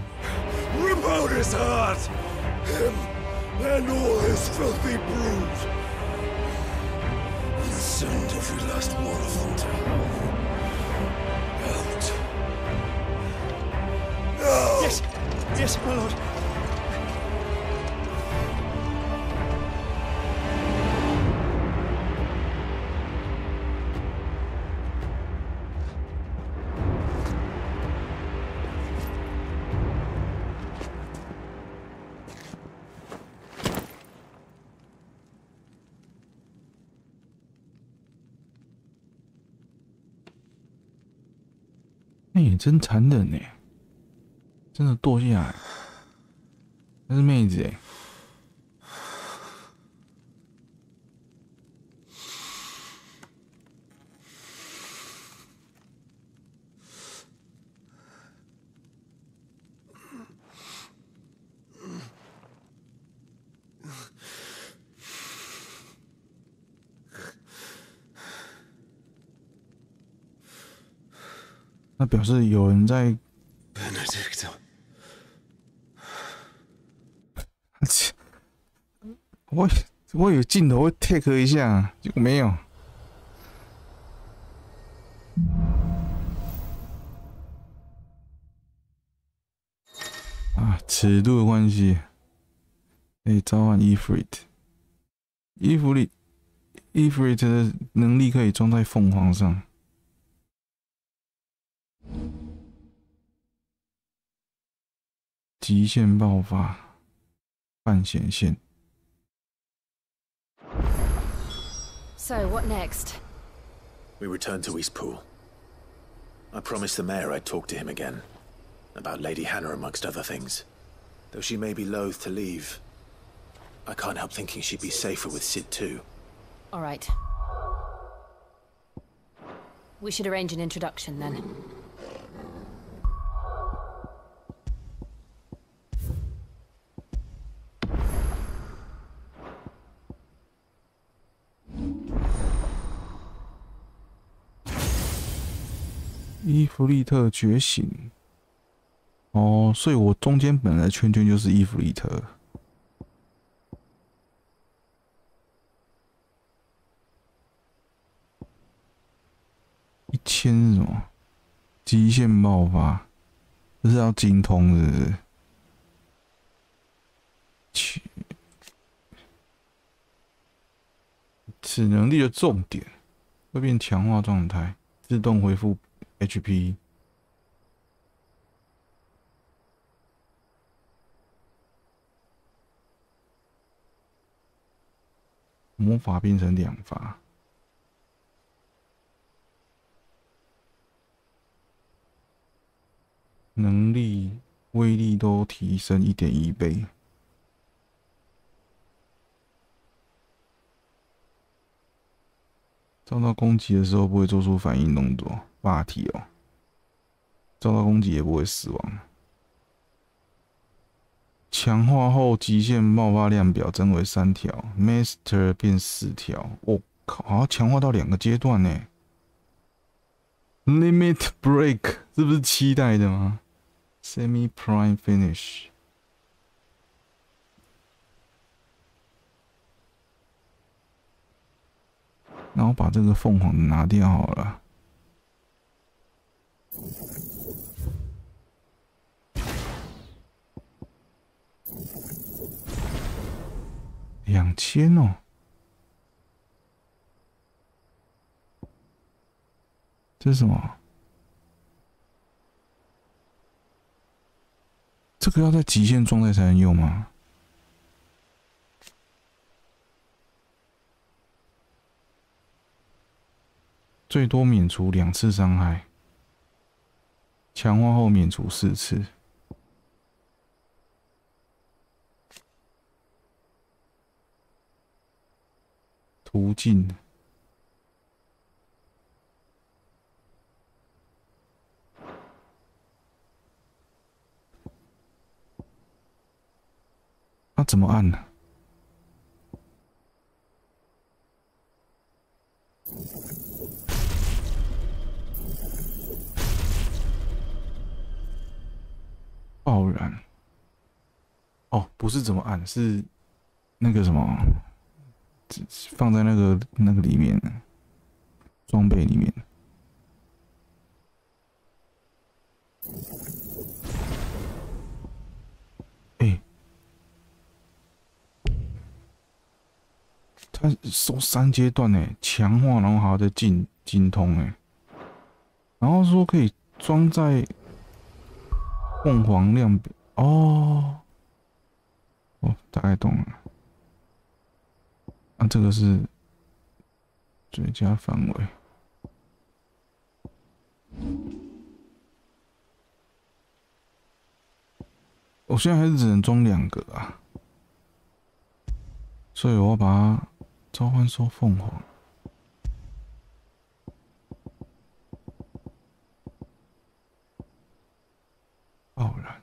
Rip out his heart. Him and all his filthy brood. And send every last one of them to out. No! Yes, yes, my lord. 哎，真残忍呢，真的剁下来，那是妹子哎。那表示有人在。Benedicto. 我以为镜头会 take 一下，结果没有。啊，尺度的关系，可以召唤 Ifrit。Ifrit 的能力可以装在凤凰上。极限爆发，半显现。 So, what next? We return to Eastpool. I promised the mayor I'd talk to him again. About Lady Hannah amongst other things. Though she may be loath to leave, I can't help thinking she'd be safer with Sid too. All right. We should arrange an introduction then. "伊芙利特觉醒"哦，所以我中间本来的圈圈就是伊芙利特。1000是什么？极限爆发，这是要精通是不是？此能力的重点会变强化状态，自动恢复 HP。魔法变成2发。 能力、威力都提升1.1倍。遭到攻击的时候不会做出反应动作，霸体哦。遭到攻击也不会死亡。强化后极限爆发量表增为3条 ，Master 变4条。我靠，好像强化到2个阶段呢。Limit Break 是不是7代的吗？ Semi Prime Finish， 然后把这个凤凰拿掉好了。2000哦，这是什么？ 这个要在极限状态才能用吗？最多免除2次伤害，强化后免除4次。途径。那怎么按呢？爆燃。哦，不是怎么按，是那个什么，放在那个里面，装备里面。它收3阶段诶，强化，然后还要再精通诶，然后说可以装在凤凰量表哦，大概懂了。啊，这个是最佳范围。我现在还是只能装2个啊，所以我要把它召唤兽凤凰。爆燃。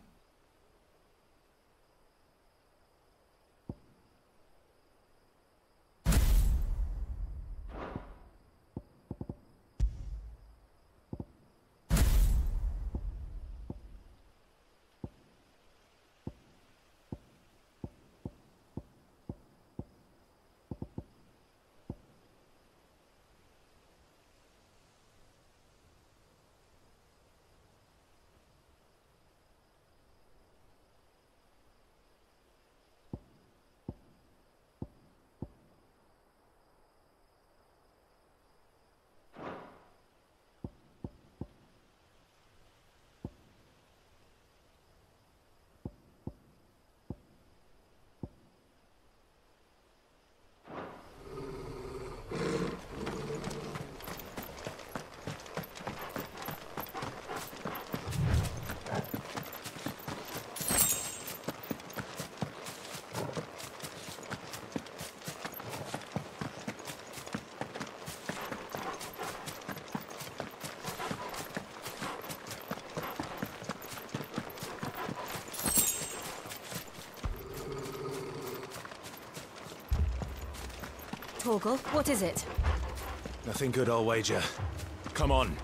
Torgal, what is it? Nothing good, I'll wager. Come on.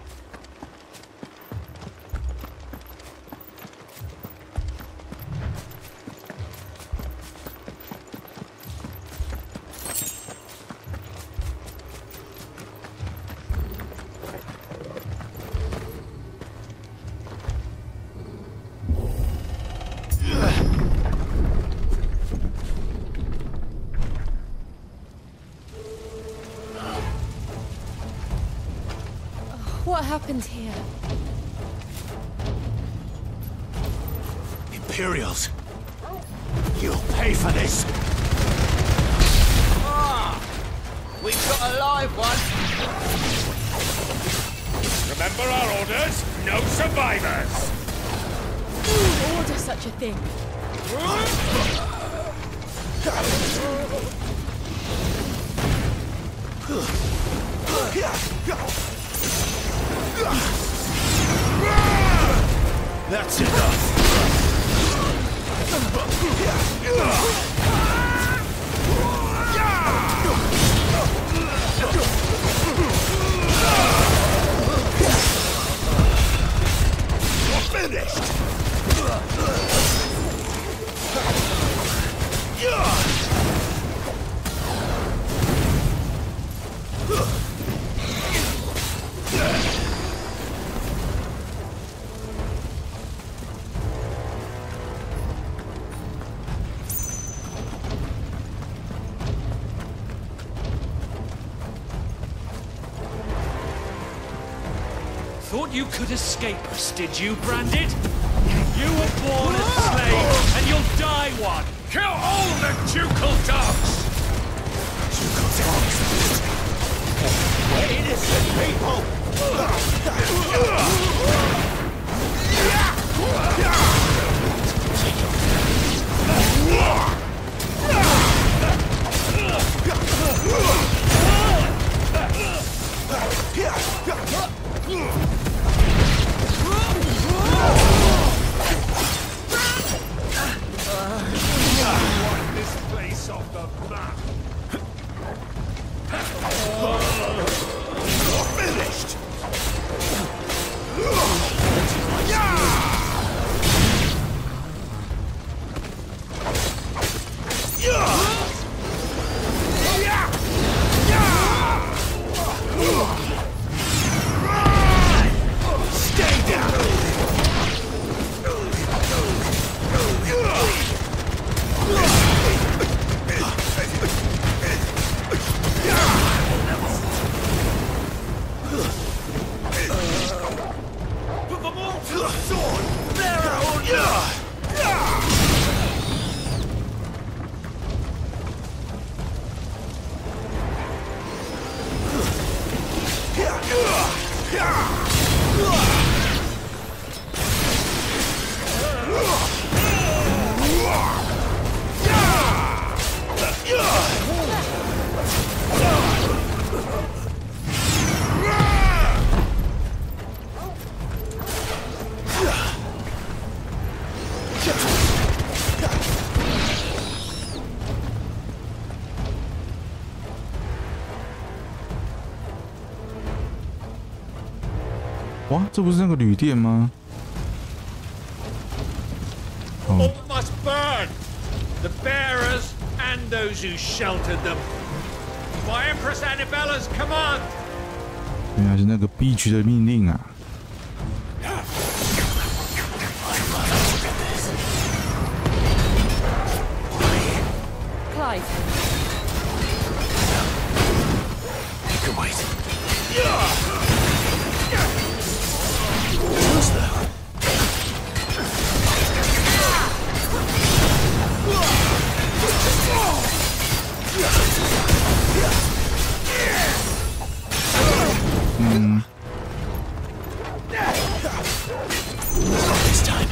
What happened here? Imperials! You'll pay for this! Ah! We've got a live one! Remember our orders? No survivors! Who ordered such a thing? That's enough! You're finished! Thought you could escape us, did you, Branded? You were born a slave, and you'll die one! Kill all the ducal dogs! Ducal dogs? We're innocent people! 哇，这不是那个旅店吗？ All must burn! The bearers and those who sheltered them. By Empress Annabella's command! 原来是那个 B 区的命令啊！ Clive. You can wait. This time.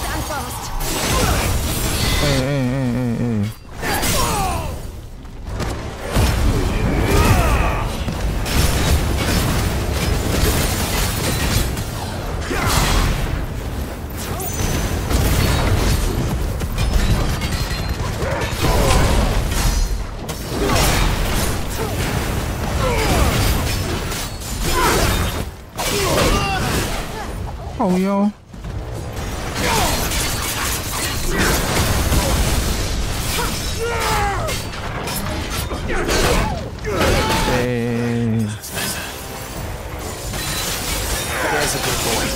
Stand fast. 好妖！哎， There's a good boy.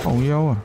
好妖啊！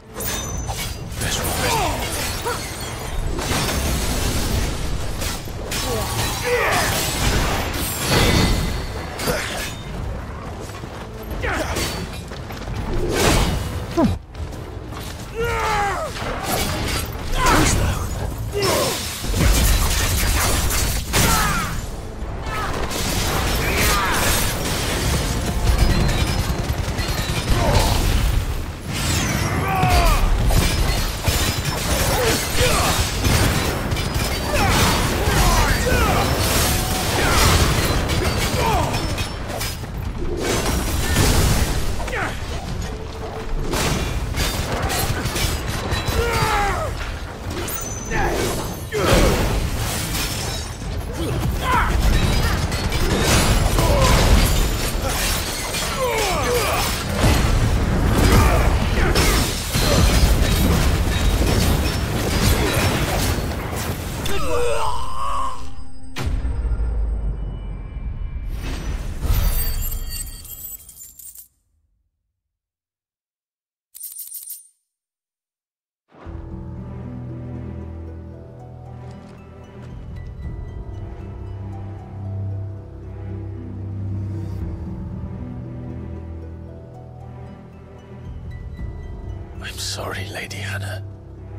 I'm sorry, Lady Hannah.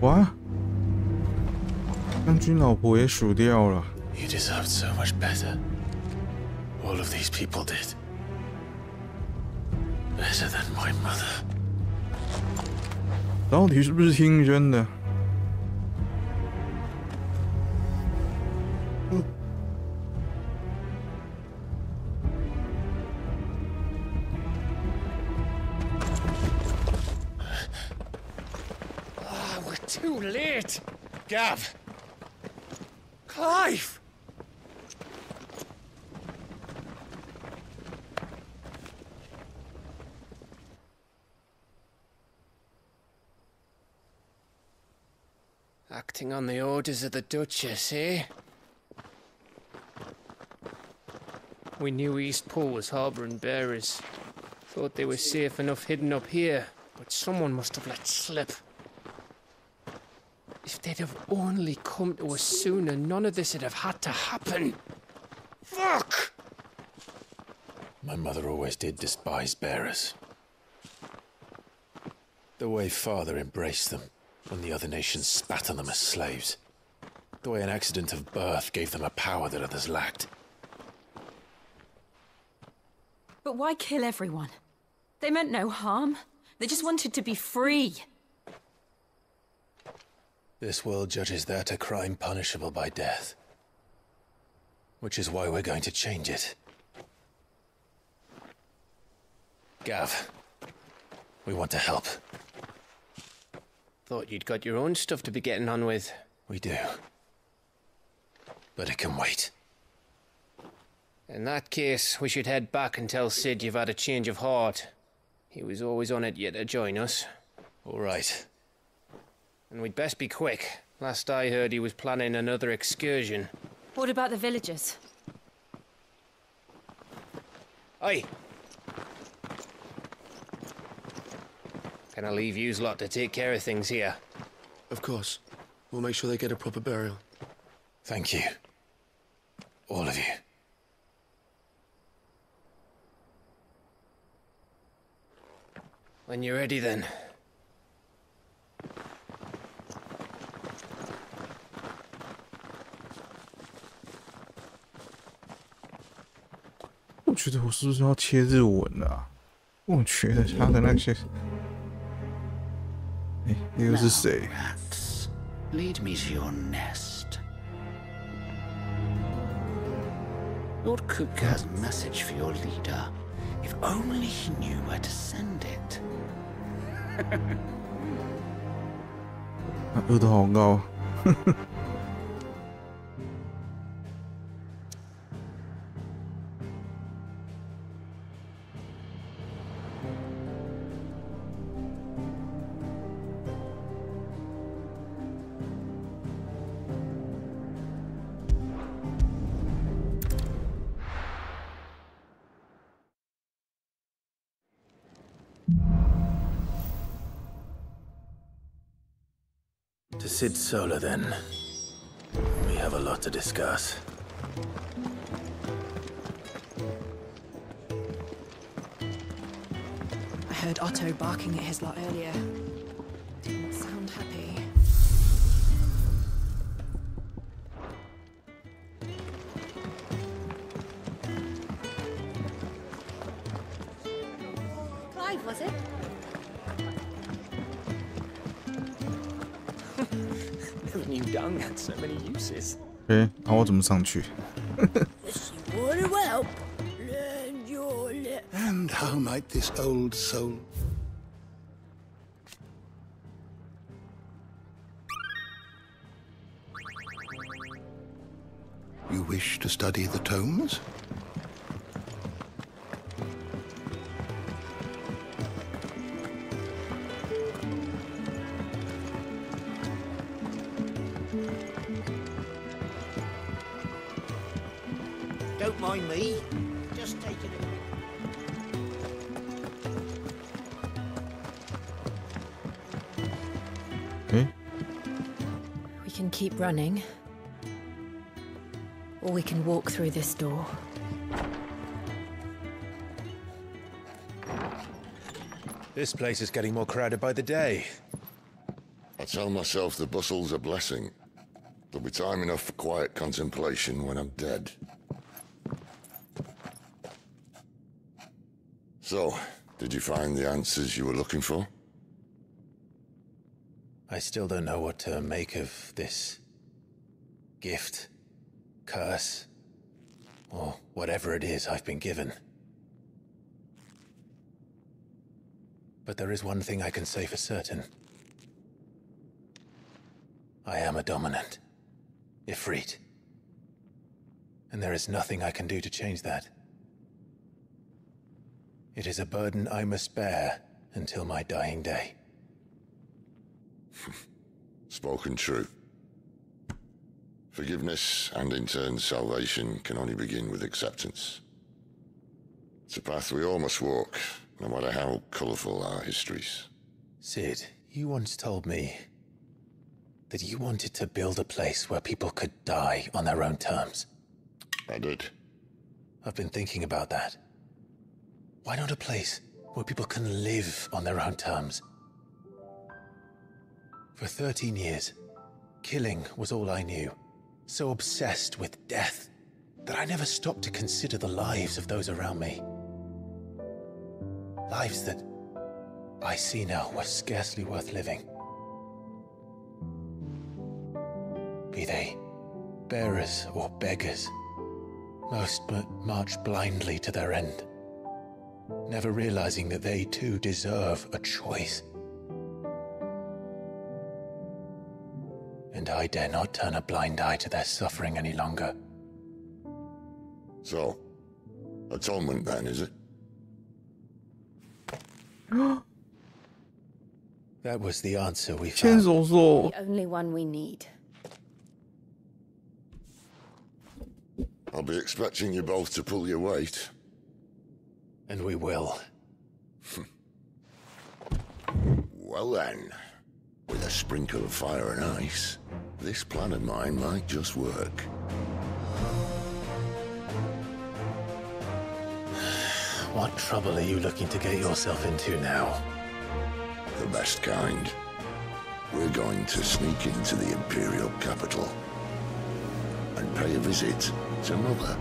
哇，将军老婆也数掉了。 You deserved so much better. All of these people did. Better than my mother. 到底是不是亲生的？ We're too late. Gav. Clive. Acting on the orders of the Duchess, eh? We knew East Pool was harbouring bearers. Thought they were safe enough hidden up here, but someone must have let slip. If they'd have only come to us sooner, none of this would have had to happen. Fuck! My mother always did despise bearers. The way Father embraced them when the other nations spat on them as slaves. The way an accident of birth gave them a power that others lacked. But why kill everyone? They meant no harm. They just wanted to be free. This world judges that a crime punishable by death. Which is why we're going to change it. Gav, we want to help. Thought you'd got your own stuff to be getting on with. We do. But it can wait. In that case, we should head back and tell Sid you've had a change of heart. He was always on it yet to join us. All right. And we'd best be quick. Last I heard, he was planning another excursion. What about the villagers? Aye. Can I leave yous lot to take care of things here? Of course. We'll make sure they get a proper burial. Thank you. All of you. When you're ready, then.我觉得我是不是要切日文啊？我觉得他的那些，哎，那又是谁？ Lead me to your nest. Lord Kupka has a message for your leader. If only he knew where to send it. 额头好高。To Sid Solar, then. We have a lot to discuss. I heard Otto barking at his lot earlier. Didn't sound happy. Clive, was it? Never knew dung had so many uses. 哎，那我怎么上去？ Water well. Lend your lip. And how might this old soul... You wish to study the tomes? Don't mind me. Just taking it. Eh? We can keep running. Or we can walk through this door. This place is getting more crowded by the day. I tell myself the bustle's a blessing. There'll be time enough for quiet contemplation when I'm dead. So, did you find the answers you were looking for? I still don't know what to make of this gift, curse, or whatever it is I've been given. But there is one thing I can say for certain. I am a dominant, Ifrit. And there is nothing I can do to change that. It is a burden I must bear until my dying day. Spoken true. Forgiveness and in turn salvation can only begin with acceptance. It's a path we all must walk, no matter how colourful our histories. Sid, you once told me that you wanted to build a place where people could die on their own terms. I did. I've been thinking about that. Why not a place where people can live on their own terms? For 13 years, killing was all I knew. so obsessed with death, that I never stopped to consider the lives of those around me. Lives that I see now were scarcely worth living. Be they bearers or beggars, most march blindly to their end, never realizing that they too deserve a choice. And I dare not turn a blind eye to their suffering any longer. So, atonement then, is it? That was the answer we 牵 found. 手说 The only one we need. I'll be expecting you both to pull your weight. And we will. Well then, with a sprinkle of fire and ice, this plan of mine might just work. What trouble are you looking to get yourself into now? The best kind. We're going to sneak into the Imperial capital and pay a visit to Mother.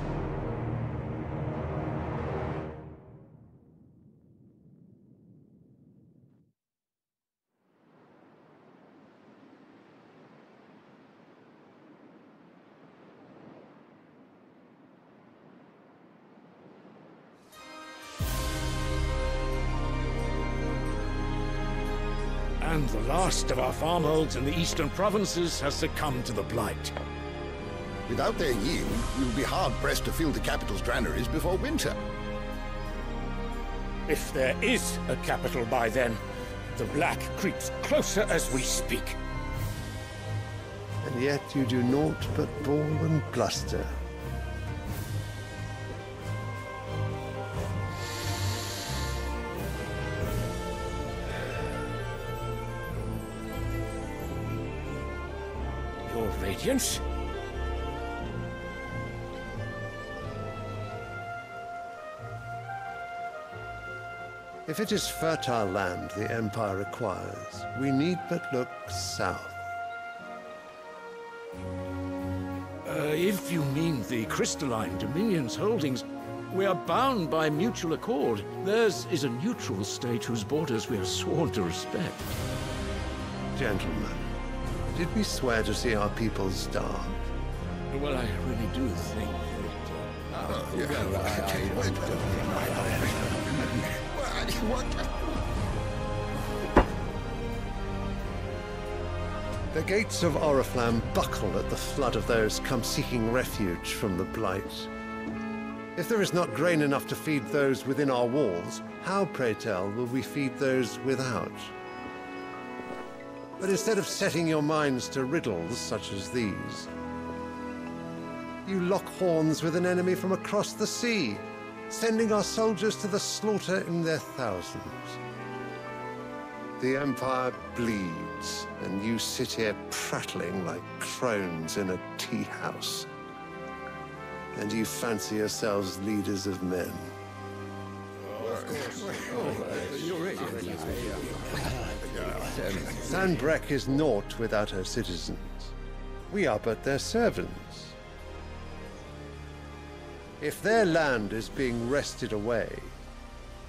And the last of our farmholds in the eastern provinces has succumbed to the blight. Without their yield, you'll be hard-pressed to fill the capital's granaries before winter. If there is a capital by then, the black creeps closer as we speak. And yet you do naught but bawl and bluster. Your Radiance? If it is fertile land the Empire requires, we need but look south. If you mean the crystalline Dominion's holdings, we are bound by mutual accord. Theirs is a neutral state whose borders we are sworn to respect. Gentlemen, did we swear to see our people starve? Well, I really do think The gates of Oriflamme buckle at the flood of those come seeking refuge from the blight. If there is not grain enough to feed those within our walls, how, pray tell, will we feed those without? But instead of setting your minds to riddles such as these, you lock horns with an enemy from across the sea, sending our soldiers to the slaughter in their thousands. The Empire bleeds, and you sit here prattling like crones in a tea house. And you fancy yourselves leaders of men. Sanbreque is naught without her citizens. We are but their servants. If their land is being wrested away,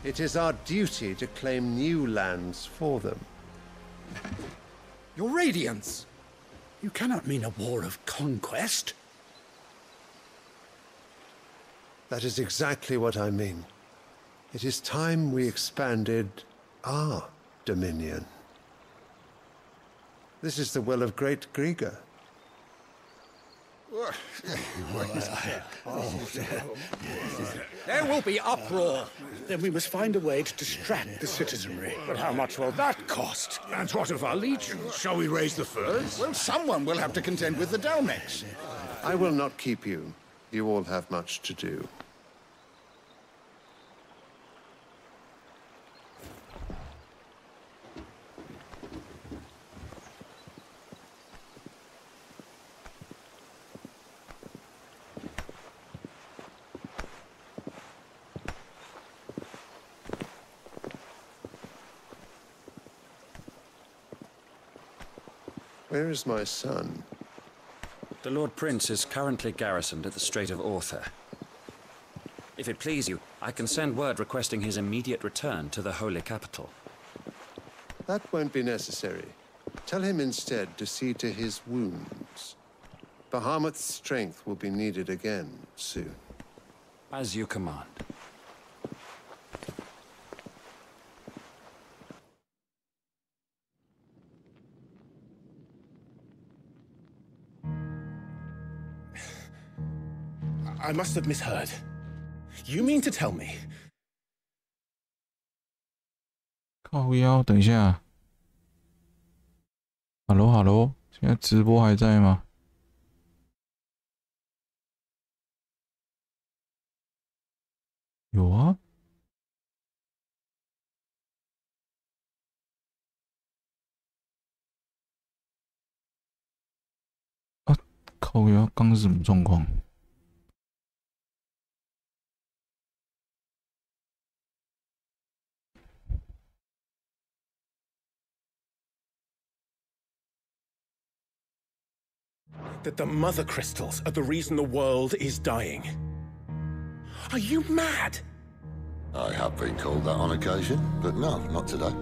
it is our duty to claim new lands for them. Your Radiance! You cannot mean a war of conquest. That is exactly what I mean. It is time we expanded our dominion. This is the will of great Grieger. There will be uproar. Then we must find a way to distract the citizenry. But how much will that cost? And what of our legions? Shall we raise the furs? Well, someone will have to contend with the Dalmex. I will not keep you. You all have much to do. Where is my son? The Lord Prince is currently garrisoned at the Strait of Arthur. If it please you, I can send word requesting his immediate return to the Holy Capital. That won't be necessary. Tell him instead to see to his wounds. Bahamut's strength will be needed again soon. As you command. I must have misheard. You mean to tell me? 靠腰，等一下。Hello， 现在直播还在吗？有啊。啊，靠腰，刚是什么状况？ That the mother crystals are the reason the world is dying. Are you mad? I have been called that on occasion, but no, not today.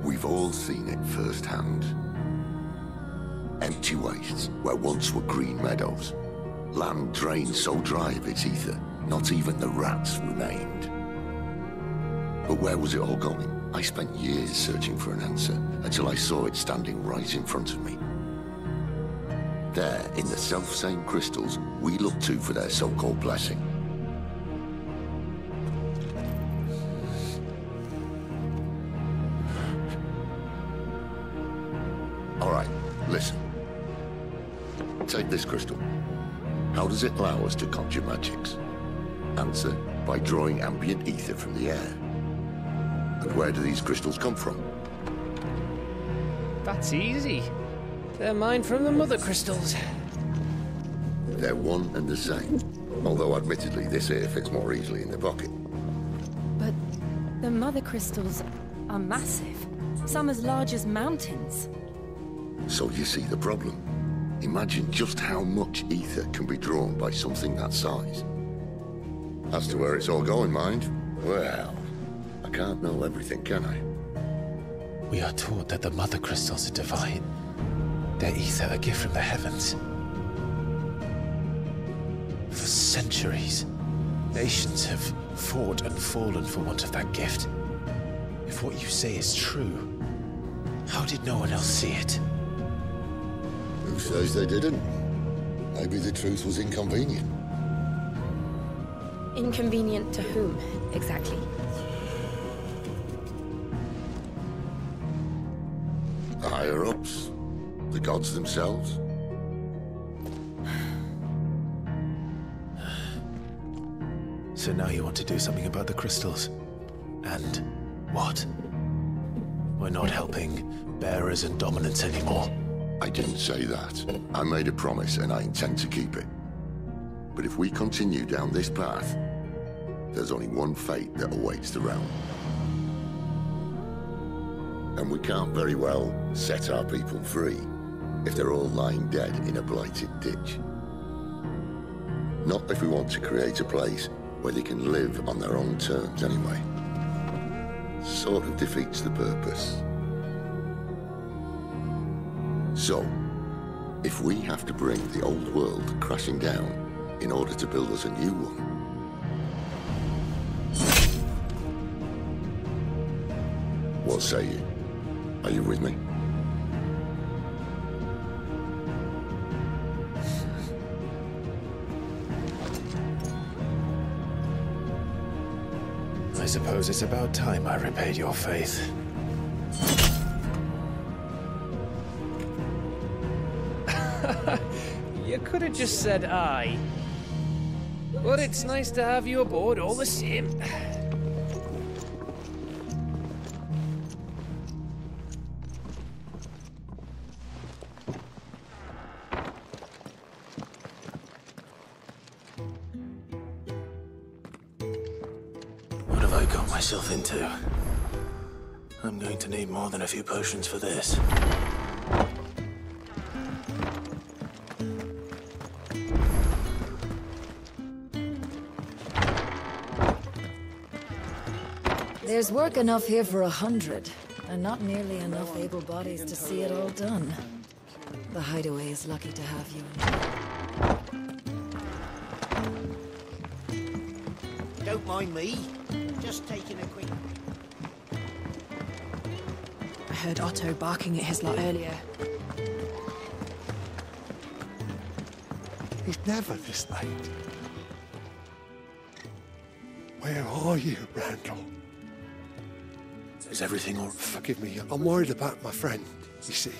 We've all seen it firsthand. Empty wastes where once were green meadows. Land drained so dry of its ether, not even the rats remained. But where was it all going? I spent years searching for an answer, until I saw it standing right in front of me. There, in the self-same crystals we look to for their so-called blessing. All right, listen. Take this crystal. How does it allow us to conjure magics? Answer, by drawing ambient ether from the air. And where do these crystals come from? That's easy. They're mined from the mother crystals. They're one and the same. Although admittedly this here fits more easily in the pocket. But the mother crystals are massive. Some as large as mountains. So you see the problem. Imagine just how much ether can be drawn by something that size. As to where it's all going, mind, well, I can't know everything, can I? We are taught that the mother crystals are divine. Their ether a gift from the heavens. For centuries, nations have fought and fallen for want of that gift. If what you say is true, how did no one else see it? Who says they didn't? Maybe the truth was inconvenient. Inconvenient to whom, exactly? The higher-ups? The gods themselves? So now you want to do something about the crystals. And what? We're not helping bearers and dominants anymore. I didn't say that. I made a promise and I intend to keep it. But if we continue down this path, there's only one fate that awaits the realm. And we can't very well set our people free if they're all lying dead in a blighted ditch. Not if we want to create a place where they can live on their own terms anyway. Sort of defeats the purpose. So, if we have to bring the old world crashing down in order to build us a new one, what say you? Are you with me? I suppose it's about time I repaid your faith. You could have just said aye. But it's nice to have you aboard all the same. What have I got myself into? I'm going to need more than a few potions for this. There's work enough here for 100, and not nearly enough able bodies to see it all done. The Hideaway is lucky to have you. Don't mind me. Just taking a quick... I heard Otto barking at his lot earlier. He's never this late. Where are you, Randall? Is everything all right? Forgive me, I'm worried about my friend, you see.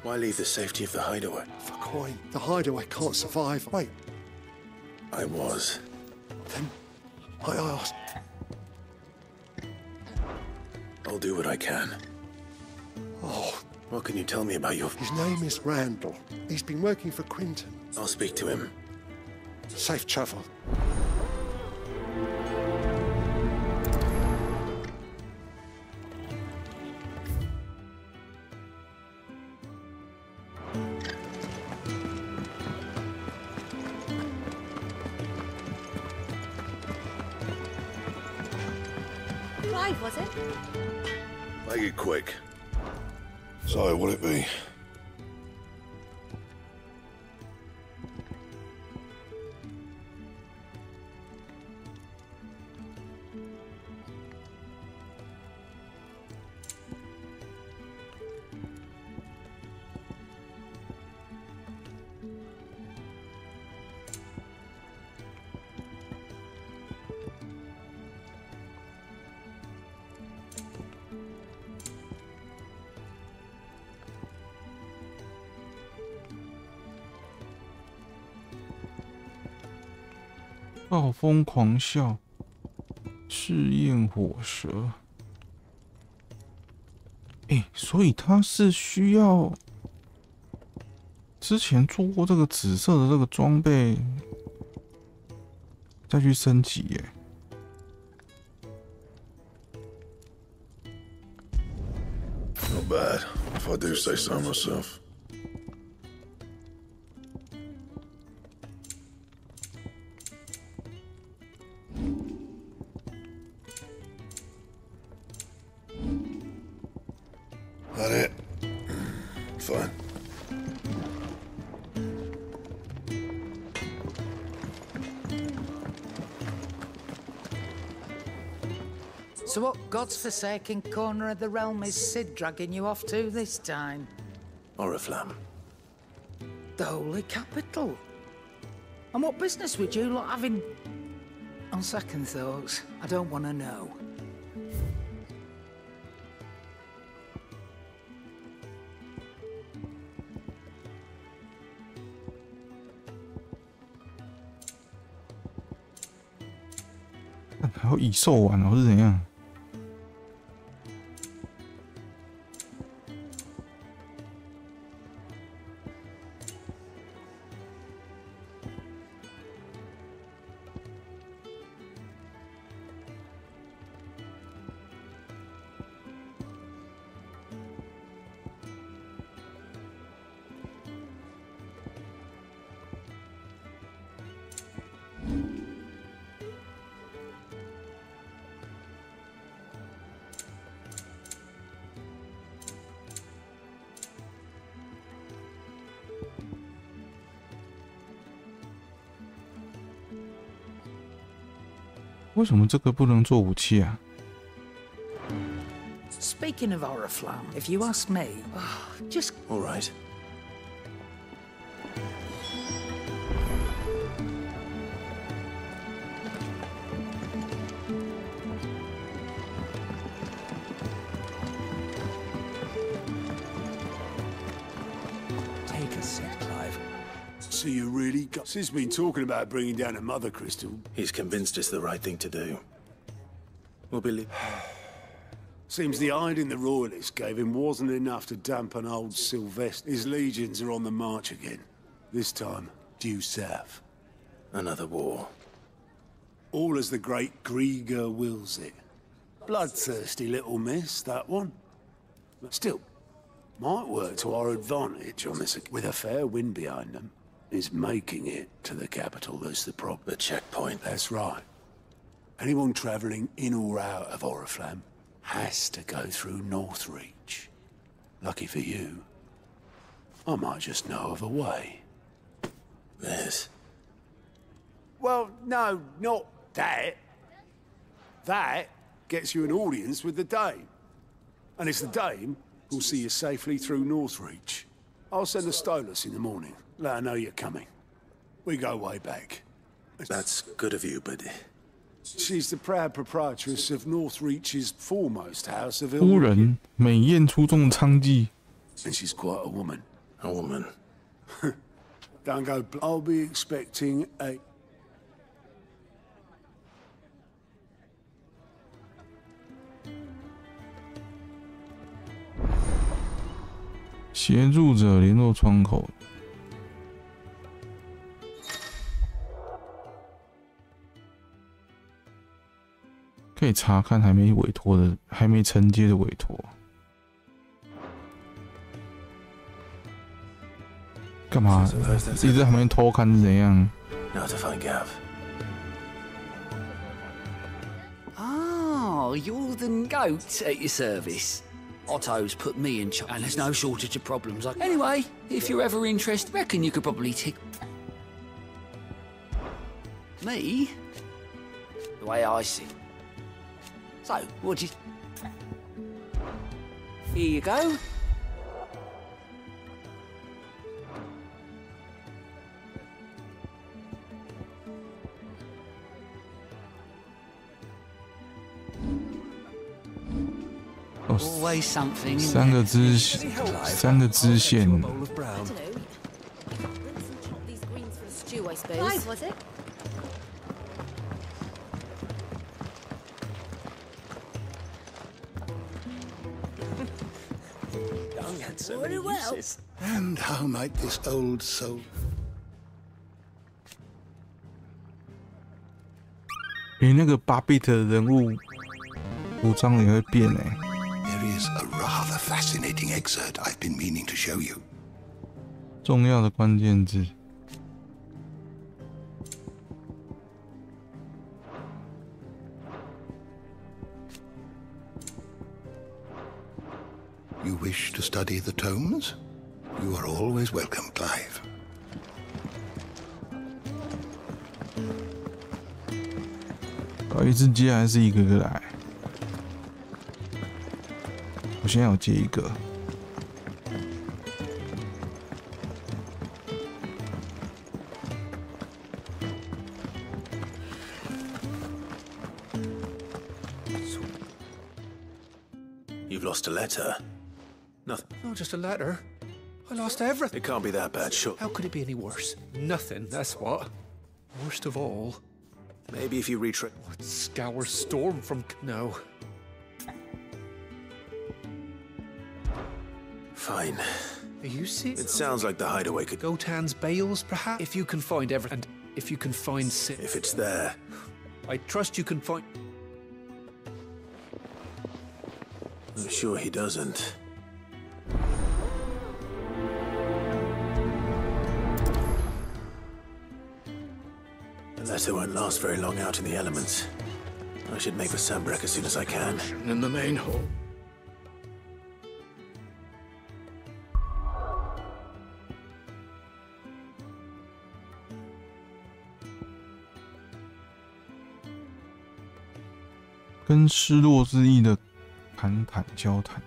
Why leave the safety of the hideaway? For coin. The hideaway can't survive. Wait. I was. Then I asked. I'll do what I can. Oh. What can you tell me about your... His name is Randall. He's been working for Quinton. I'll speak to him. Safe travel. Clive, was it? Make it quick. So, what'll it be?暴风狂笑，试验火蛇。所以他是需要之前做过这个紫色的这个装备，再去升级耶。Not bad, if I do say so myself. That it? Fine. So what god's-forsaken corner of the realm is Sid dragging you off to this time? Oriflamme. The holy capital. And what business would you lot having... On second thoughts, I don't want to know. 还要蚁兽丸哦，是怎样？为什么这个不能做武器啊？ Speaking of Oriflamme, if you ask me, just... All right. Take a seat, Clive. So you really got... Sid's been talking about bringing down a mother crystal. He's convinced it's the right thing to do. We'll be... Seems the hiding the royalists gave him wasn't enough to dampen old Sylvester. His legions are on the march again. This time, due south. Another war. All as the great Grieger wills it. Bloodthirsty little miss, that one. But still, might work to our advantage on this. With a fair wind behind them, is making it to the capital that's the problem. The checkpoint. That's right. Anyone travelling in or out of Oriflamme has to go through Northreach. Lucky for you, I might just know of a way. Yes. Well, no, not that. That gets you an audience with the Dame. And it's the Dame who'll see you safely through Northreach. I'll send the Stolas in the morning. Let her know you're coming. We go way back. That's good of you, but... She's the proud proprietress of Northreach's foremost house of 夫人美艳出众娼妓 And she's quite a woman. A woman. Don't go... I'll be expecting a... 协助者联络窗口。可以查看还没委托的、还没承接的委托。干嘛？一直在旁边偷看是怎样？ Now to find Gav. Oh, you're the goat at your service. Otto's put me in charge, and there's no shortage of problems. Anyway, if you're ever interested, reckon you could probably tick me the way I see. So, what do you... Here you go. Always something. 三个支线。 Five, was it? Young had so many uses. And how might this old soul... 那个8 bit 的人物服装也会变哎。 There is a rather fascinating excerpt I've been meaning to show you. 重要的关键字。 You wish to study the tomes? You are always welcome, Clive. 一直接还是一个个来？我现在有接一个。You've lost a letter. Nothing. Not just a letter. I lost everything. It can't be that bad, sure. How could it be any worse? Nothing, that's what. Worst of all. Maybe if you retrace... What scour storm from... No. Fine. Are you serious? It sounds like the hideaway could... Gotan's bales, perhaps? If you can find everything, and if you can find... If it's there. I trust you can find... I'm sure he doesn't. The letter won't last very long out in the elements. I should make for Sambrek as soon as I can. In the main hall. "跟失落之翼的侃侃交谈。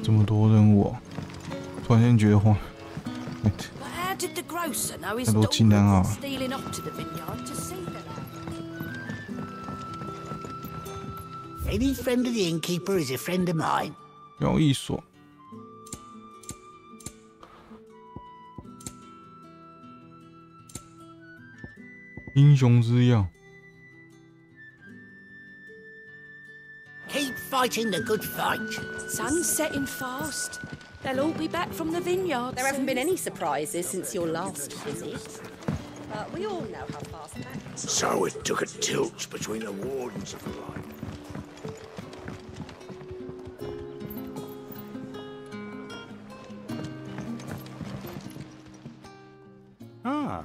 这么多任务哦，突然间觉得慌。How did the grocer know his 太多技能啊！ stealing off to the vineyard to see the land? Any friend of the innkeeper is a friend of mine. 交易所。英雄之药。 Keep fighting the good fight. Sun's setting fast. They'll all be back from the vineyard. There haven't been any surprises since your last visit. But we all know how fast that is. So it took a tilt between the wardens of the line. Ah,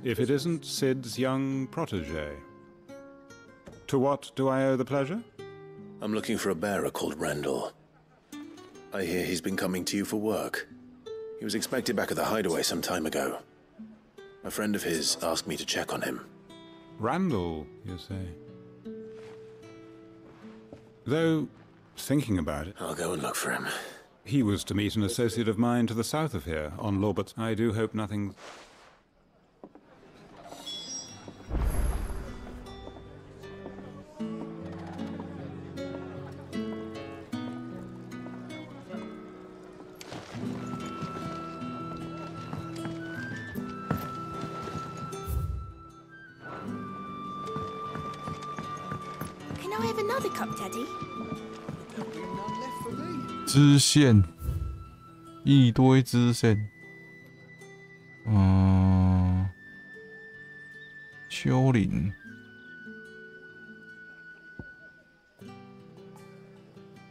if it isn't Sid's young protege. To what do I owe the pleasure? I'm looking for a bearer called Randall. I hear he's been coming to you for work. He was expected back at the hideaway some time ago. A friend of his asked me to check on him. Randall, you say? Though, thinking about it... I'll go and look for him. He was to meet an associate of mine to the south of here, on Lawbert. I do hope nothing... Can I have another cup, Daddy? 支线，一堆支线。丘陵，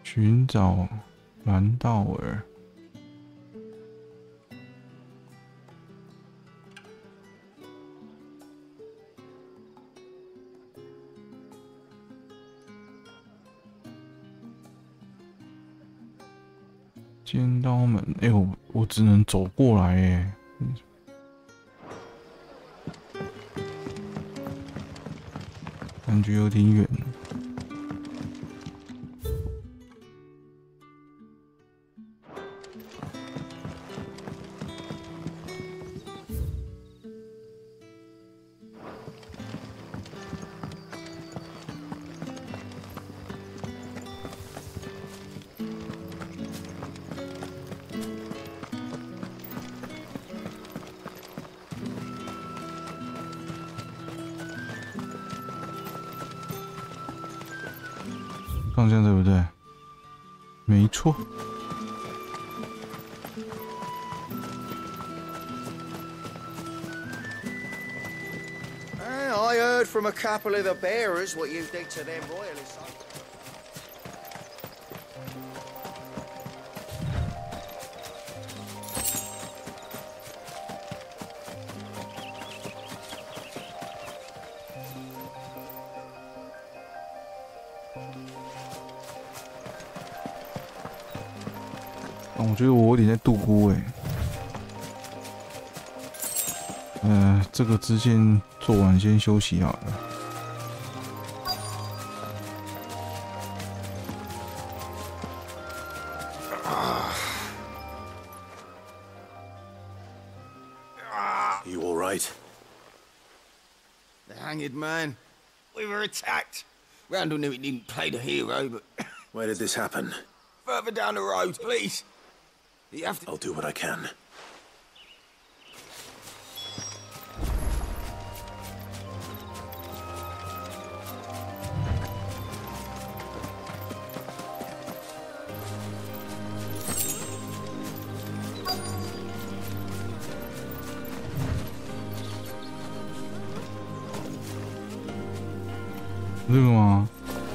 寻找兰道尔。 尖刀门，哎、我只能走过来哎，感觉有点远。方向对不对？没错。I heard from a couple of the bearers what you did to them royalists.我觉得我有点在度孤哎。这个支线做完先休息好了。You all right? The hanged man. We were attacked. Randall knew he didn't play the hero, but... Where did this happen? Further down the road, please. You have to... I'll do what I can.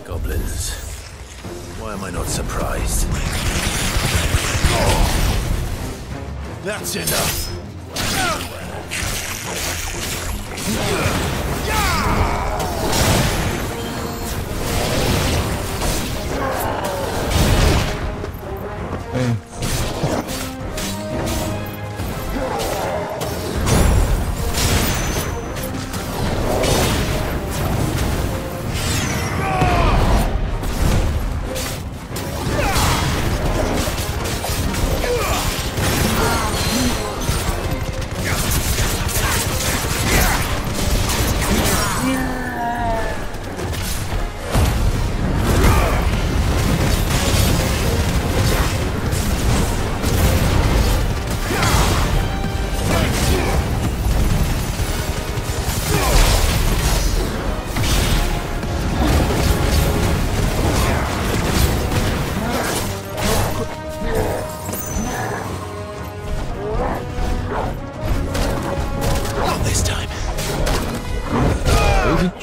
Goblins. Why am I not surprised? Oh, that's enough.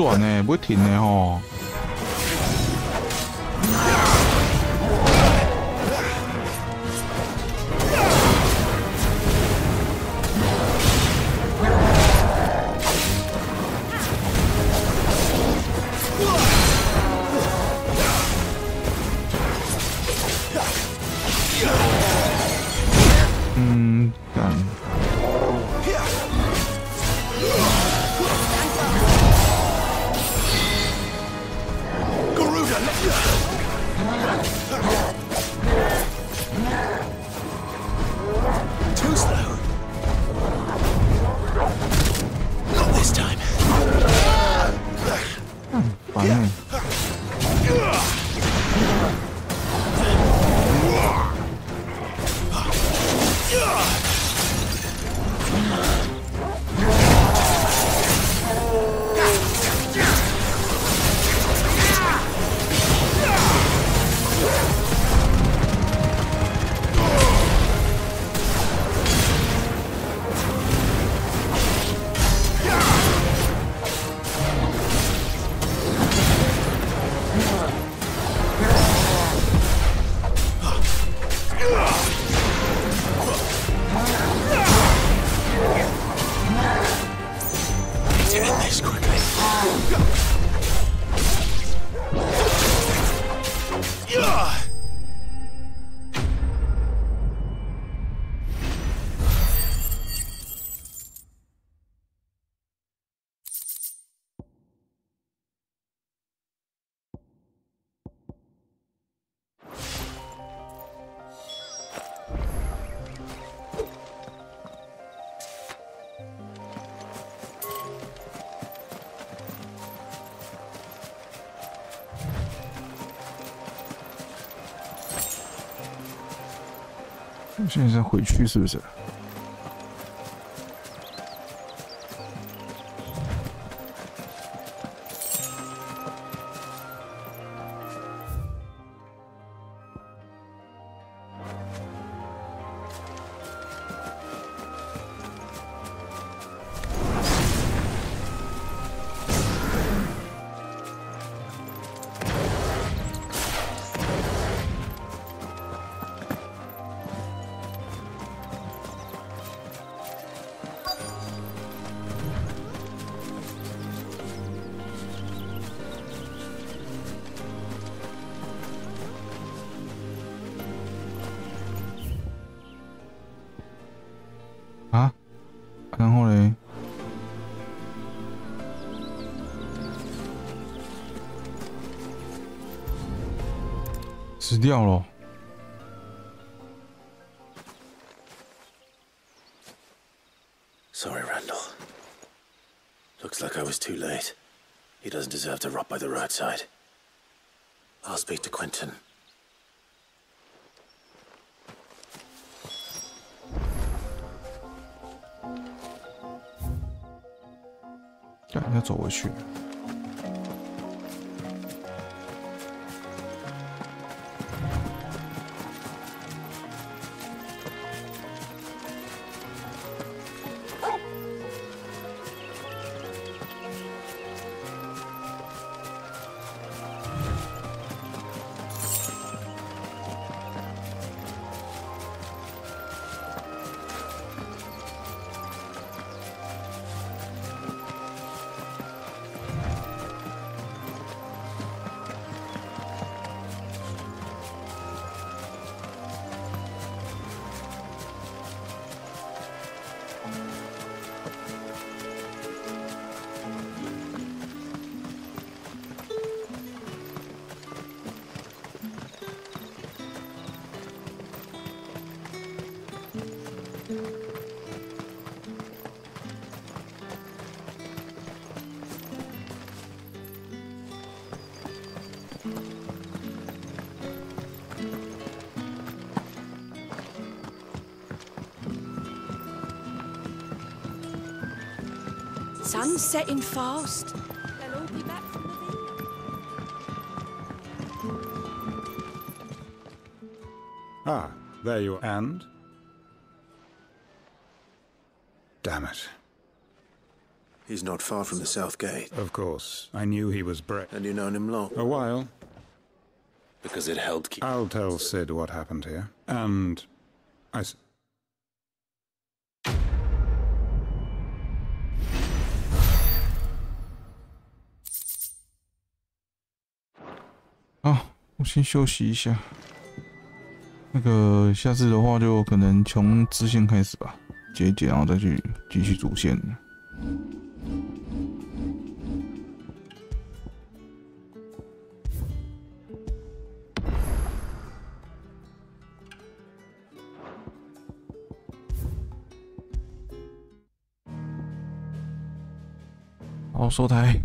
转呢，不会停呢吼。Too slow. Not this time. 烦欸。现在回去是不是？啊？然后嘞？死掉了。Sorry, Randall. Looks like I was too late. He doesn't deserve to rot by the roadside. I'll speak to Quentin. 要走回去。Sun's setting fast. They'll all be back from the vineyard. Ah, there you are. And? Damn it. He's not far from the south gate. Of course. I knew he was brave. And you known him long? A while. Because it helped keep... I'll tell Sid what happened here. And...好，我先休息一下。那个下次的话，就可能从支线开始吧，解一解，然后再去继续主线。好，收台。